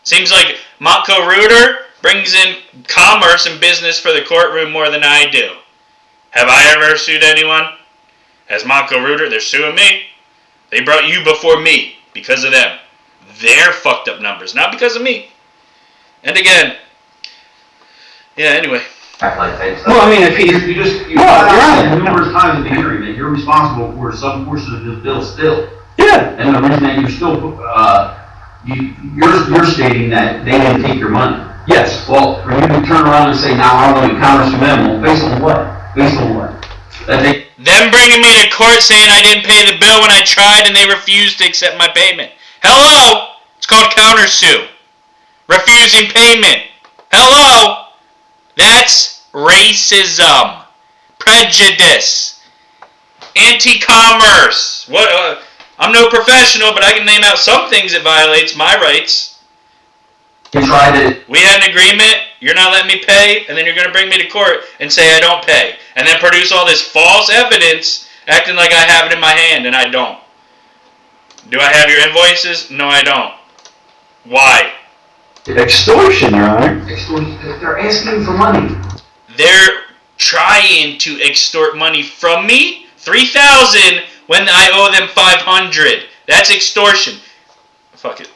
Seems like Montco Rooter brings in commerce and business for the courtroom more than I do. Have I ever sued anyone? As Montco Rooter, they're suing me. They brought you before me because of them. Their fucked up numbers, not because of me. And again, yeah, anyway. Well, I mean, if You said numerous times in the hearing that you're responsible for some portion of this bill still. Yeah. And the reason that you're still, you're stating that they didn't take your money. Yes. Well, for you to turn around and say, now I'm going to counter them, well, based on what? Based on what? That they. Them bringing me to court saying I didn't pay the bill when I tried and they refused to accept my payment. Hello? It's called countersue. Refusing payment. Hello? That's racism. Prejudice. Anti-commerce. What? I'm no professional, but I can name out some things that violates my rights. You tried it. We had an agreement, you're not letting me pay, and then you're going to bring me to court and say I don't pay. And then produce all this false evidence, acting like I have it in my hand, and I don't. Do I have your invoices? No, I don't. Why? Extortion, Your Honor. Extortion. They're asking you for money. They're trying to extort money from me? $3,000 when I owe them $500. That's extortion. Fuck it.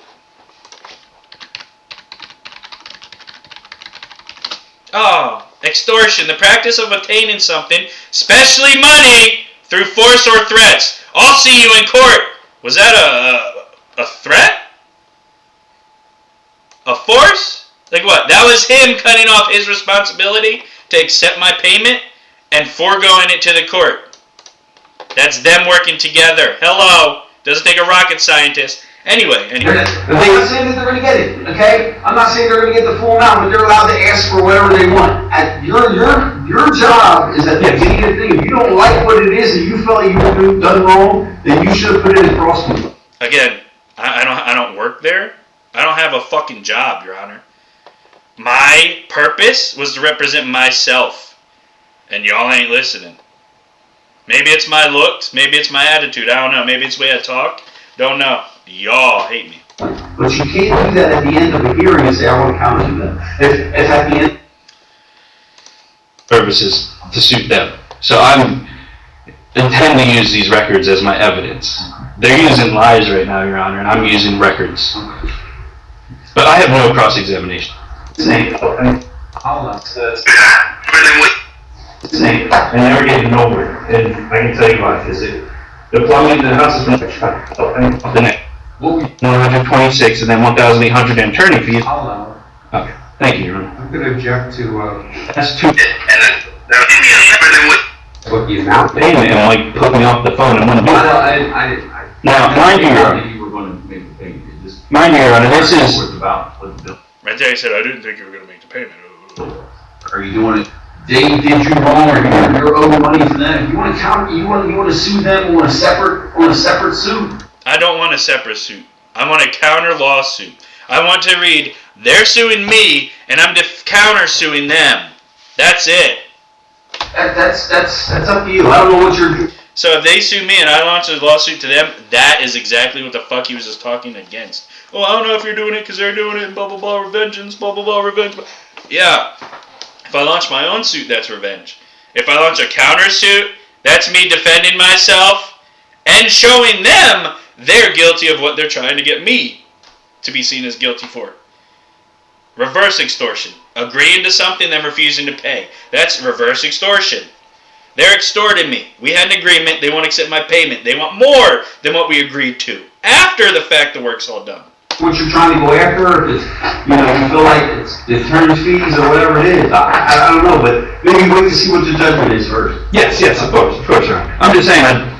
Oh, extortion, the practice of obtaining something, especially money, through force or threats. I'll see you in court. Was that a threat? A force? Like what? That was him cutting off his responsibility to accept my payment and foregoing it to the court. That's them working together. Hello. Doesn't take a rocket scientist. Anyway. I'm not saying that they're going to get it, okay? I'm not saying they're going to get the full amount, but they're allowed to ask for whatever they want. Your job is at the beginning of the thing. If you don't like what it is and you felt you've done wrong, then you should have put it in crosswalk. Again, I don't work there. I don't have a fucking job, Your Honor. My purpose was to represent myself, and y'all ain't listening. Maybe it's my looks, maybe it's my attitude, I don't know. Maybe it's the way I talk, don't know. Y'all hate me. But you can't do that at the end of a hearing and say, I want to counter them. If at the end... Services to suit them. So I'm intend to use these records as my evidence. They're using lies right now, Your Honor, and I'm using records. But I have no cross-examination. Same. Same. And never getting nowhere. And I can tell you why. Is it the plumbing in the house is the next 126 and then 1,800 in attorney fees. Okay. Thank you, Your Honor. I'm going to object to, That's too. And then What the amount payment and like put me off the phone and wouldn't do that. Now, mind you, Your Honor. You were going to make the payment. Just Mind you, Your Honor, this is. about what the bill. Right there, he said, I didn't think you were going to make the payment. Are you doing it? They did you wrong, or you're owing money to them. You want to counter? You want to sue them on a separate suit? I don't want a separate suit. I want a counter lawsuit. I want to read, they're suing me, and I'm counter suing them. That's it. That's up to you. I don't know what you're. So if they sue me and I launch a lawsuit to them, that is exactly what the fuck he was just talking against. Well, I don't know if you're doing it because they're doing it, and blah blah blah, revengeance, blah blah blah, revenge. Yeah. If I launch my own suit, that's revenge. If I launch a counter suit, that's me defending myself and showing them they're guilty of what they're trying to get me to be seen as guilty for. Reverse extortion. Agreeing to something, then refusing to pay. That's reverse extortion. They're extorting me. We had an agreement. They won't accept my payment. They want more than what we agreed to. After the fact the work's all done. What you're trying to go after, if it's, you feel like it's the attorney's fees or whatever it is. I don't know, but maybe wait to see what the judgment is first. Yes, of course, sir. I'm just saying,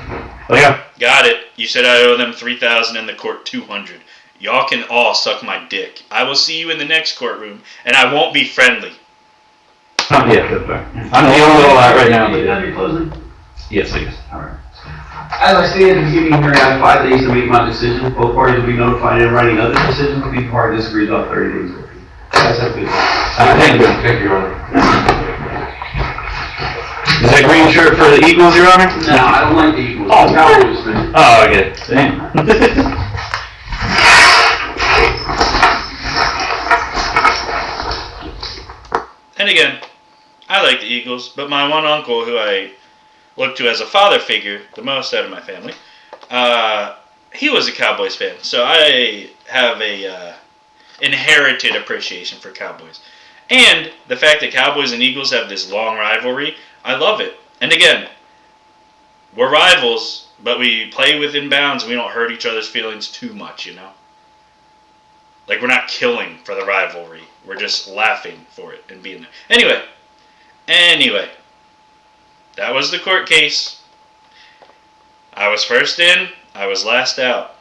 Got it. You said I owe them $3,000 and the court $200. Y'all can all suck my dick. I will see you in the next courtroom, and I won't be friendly. Not yet, that's right. I'm dealing with all that right now. You have your closing? Yes, I guess. All right. As I stated at the beginning here, I have 5 days to make my decision. Both parties will be notified in writing other decisions. If each party disagrees, about 30 days. That's a good. Thank you. Thank you, Your Honor. Is that green shirt for the Eagles, Your Honor? No, I don't like the Eagles. Oh, Cowboys, man. Oh, okay. Damn. And again, I like the Eagles, but my one uncle, who I look to as a father figure, the most out of my family, he was a Cowboys fan, so I have a inherited appreciation for Cowboys. And the fact that Cowboys and Eagles have this long rivalry, I love it. And again, we're rivals, but we play within bounds. We don't hurt each other's feelings too much, you know? Like, we're not killing for the rivalry. We're just laughing for it and being there. Anyway, that was the court case. I was first in, I was last out.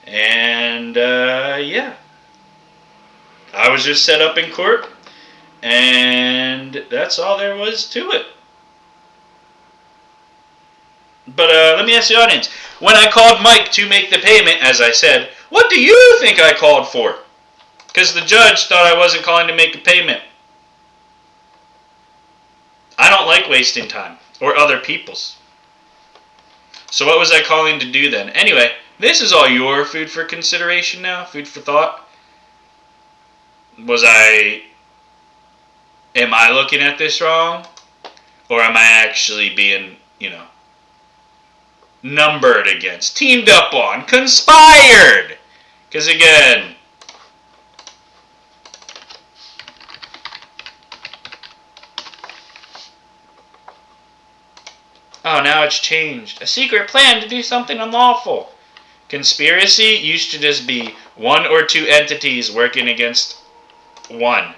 And, yeah. I was just set up in court, and that's all there was to it. But let me ask the audience. When I called Mike to make the payment, as I said, what do you think I called for? Because the judge thought I wasn't calling to make a payment. I don't like wasting time, or other people's. So what was I calling to do then? Anyway, this is all your food for consideration now, food for thought. Am I looking at this wrong? Or am I actually being, numbered against, teamed up on, conspired? Because again, oh, now it's changed. A secret plan to do something unlawful. Conspiracy used to just be one or two entities working against one.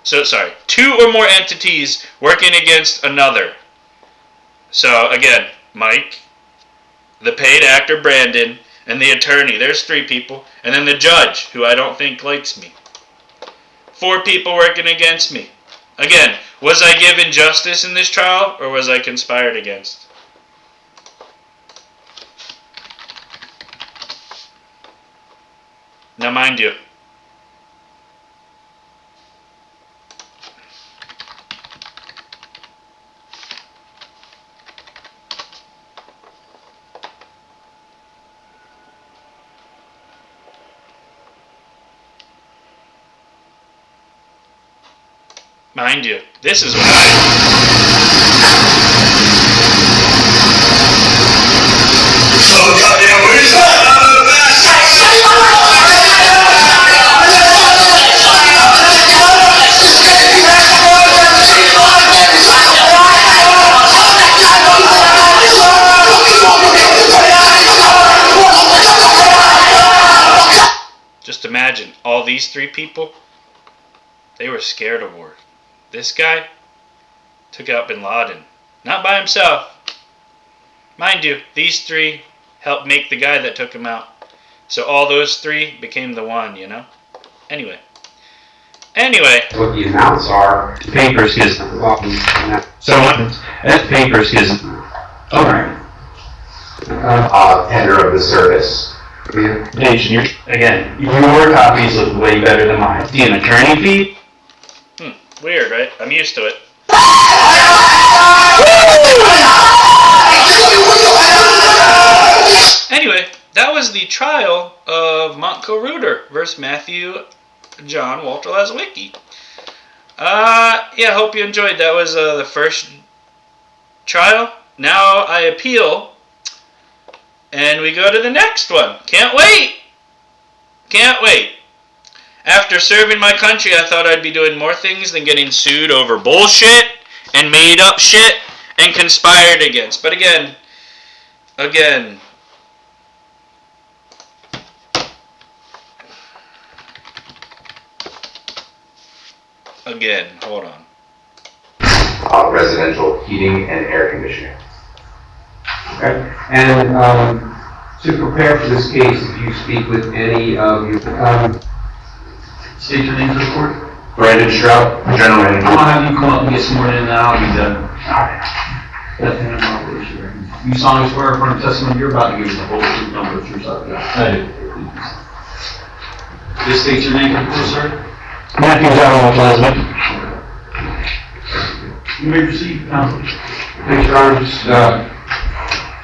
So, sorry, two or more entities working against another. So, again, Mike, the paid actor Brandon, and the attorney. There's 3 people. And then the judge, who I don't think likes me. 4 people working against me. Again, was I given justice in this trial, or was I conspired against? Now, mind you, this is what Just imagine, all these 3 people, they were scared of war. This guy took out Bin Laden. Not by himself. Mind you, these 3 helped make the guy that took him out. So all those 3 became the one, Anyway. What the amounts are. Papers, because that's papers, because. All right. Tender of the service. Nation, again, your copies look way better than mine. The attorney fee. Weird, right? I'm used to it. Anyway, that was the trial of Montco Rooter versus Matthew John Walter Lazowicki. Yeah, hope you enjoyed. That was the first trial. Now I appeal, and we go to the next one. Can't wait. After serving my country, I thought I'd be doing more things than getting sued over bullshit and made up shit and conspired against. But again, hold on. Residential heating and air conditioning. Okay. And to prepare for this case, if you speak with any of your... State your name for the court. Brandon Strout, General Manager. I'm gonna have you come up and get sworn in now, and you solemnly swear in front of testimony you're about to give us the whole truth, number, true side. I do. Just state your name for the court, sir. Matthew John Walter Lazowicki. You may proceed, counsel. Thanks, Your Honor. Just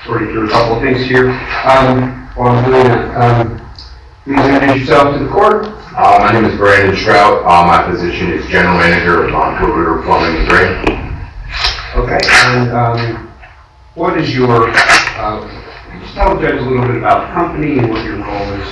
sorting through a couple of things here. While I'm doing that, please introduce yourself to the court. My name is Brandon Strout. My position is General Manager of Montco Rooter Plumbing and Drain. Okay, and what is your Just tell the judge a little bit about the company and what your role is.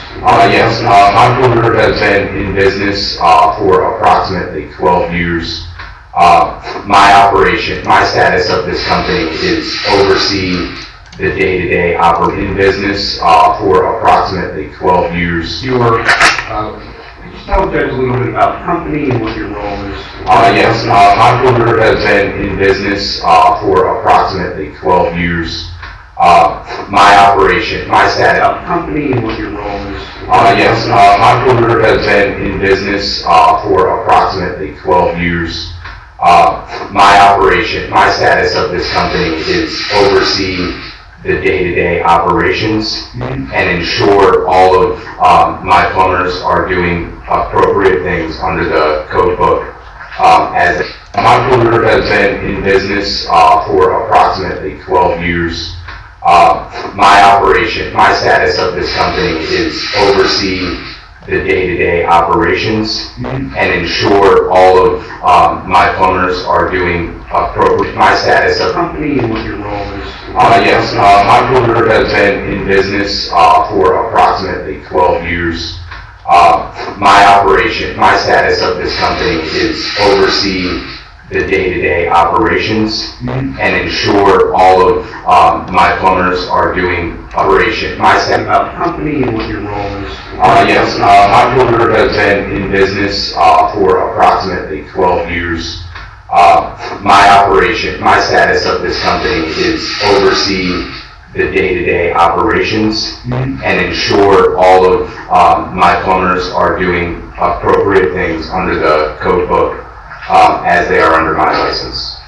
Yes, Montco Rooter has been in business for approximately 12 years. My status of this company is oversee the day-to-day operation in business for approximately 12 years. Just tell the judge a little bit about the company and what your role is. Yes, Montco Rooter has been in business for approximately 12 years. My status About the company and what your role is. Yes, Montco Rooter has been in business for approximately 12 years. My status of this company is oversee the day-to-day operations and ensure all of my plumbers are doing appropriate things under the code book. As Montco Rooter has been in business for approximately 12 years. My status of this company is oversee the day-to-day operations and ensure all of my plumbers are doing appropriate. My status of Company and what your role is. Yes, Montco Rooter has been in business for approximately 12 years. My status of this company is oversee the day-to-day operations and ensure all of my plumbers are doing operation. My status About the company and what your role is. Yes, Montco Rooter has been in business for approximately 12 years. My status of this company is oversee the day-to-day operations and ensure all of my plumbers are doing appropriate things under the code book as they are under my license.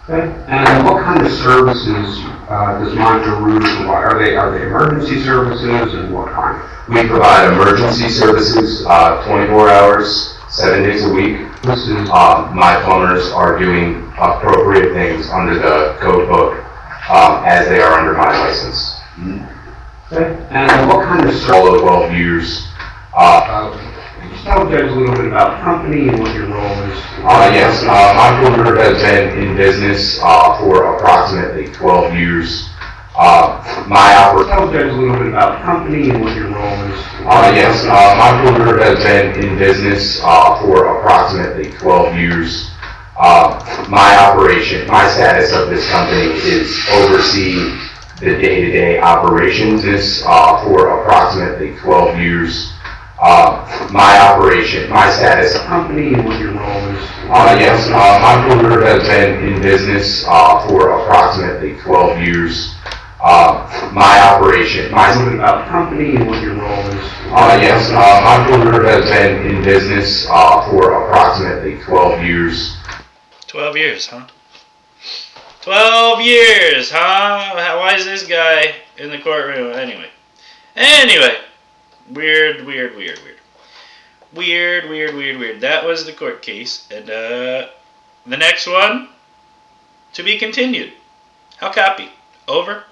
Okay. And what kind of services does Montco Rooter provide? Are they emergency services and what kind? We provide emergency services 24 hours, 7 days a week. My plumbers are doing appropriate things under the code book as they are under my license. Okay. And what kind of All of 12 years. Just tell the judge a little bit about the company and what your role is. Yes, Montco Rooter has been in business for approximately 12 years. Tell the judge a little bit about the company and what your role is. Yes, Montco Rooter has been in business for approximately 12 years. My status of this company is oversee the day-to-day operations for approximately 12 years. My status Company and what your role is. Yes, Montco Rooter has been in business for approximately 12 years. My Little bit about the company and what your role is. Yes, Montco Rooter has been in business for approximately 12 years. 12 years, huh? 12 years, huh? Why is this guy in the courtroom? Anyway. Weird. That was the court case. And the next one, to be continued. How copy? Over.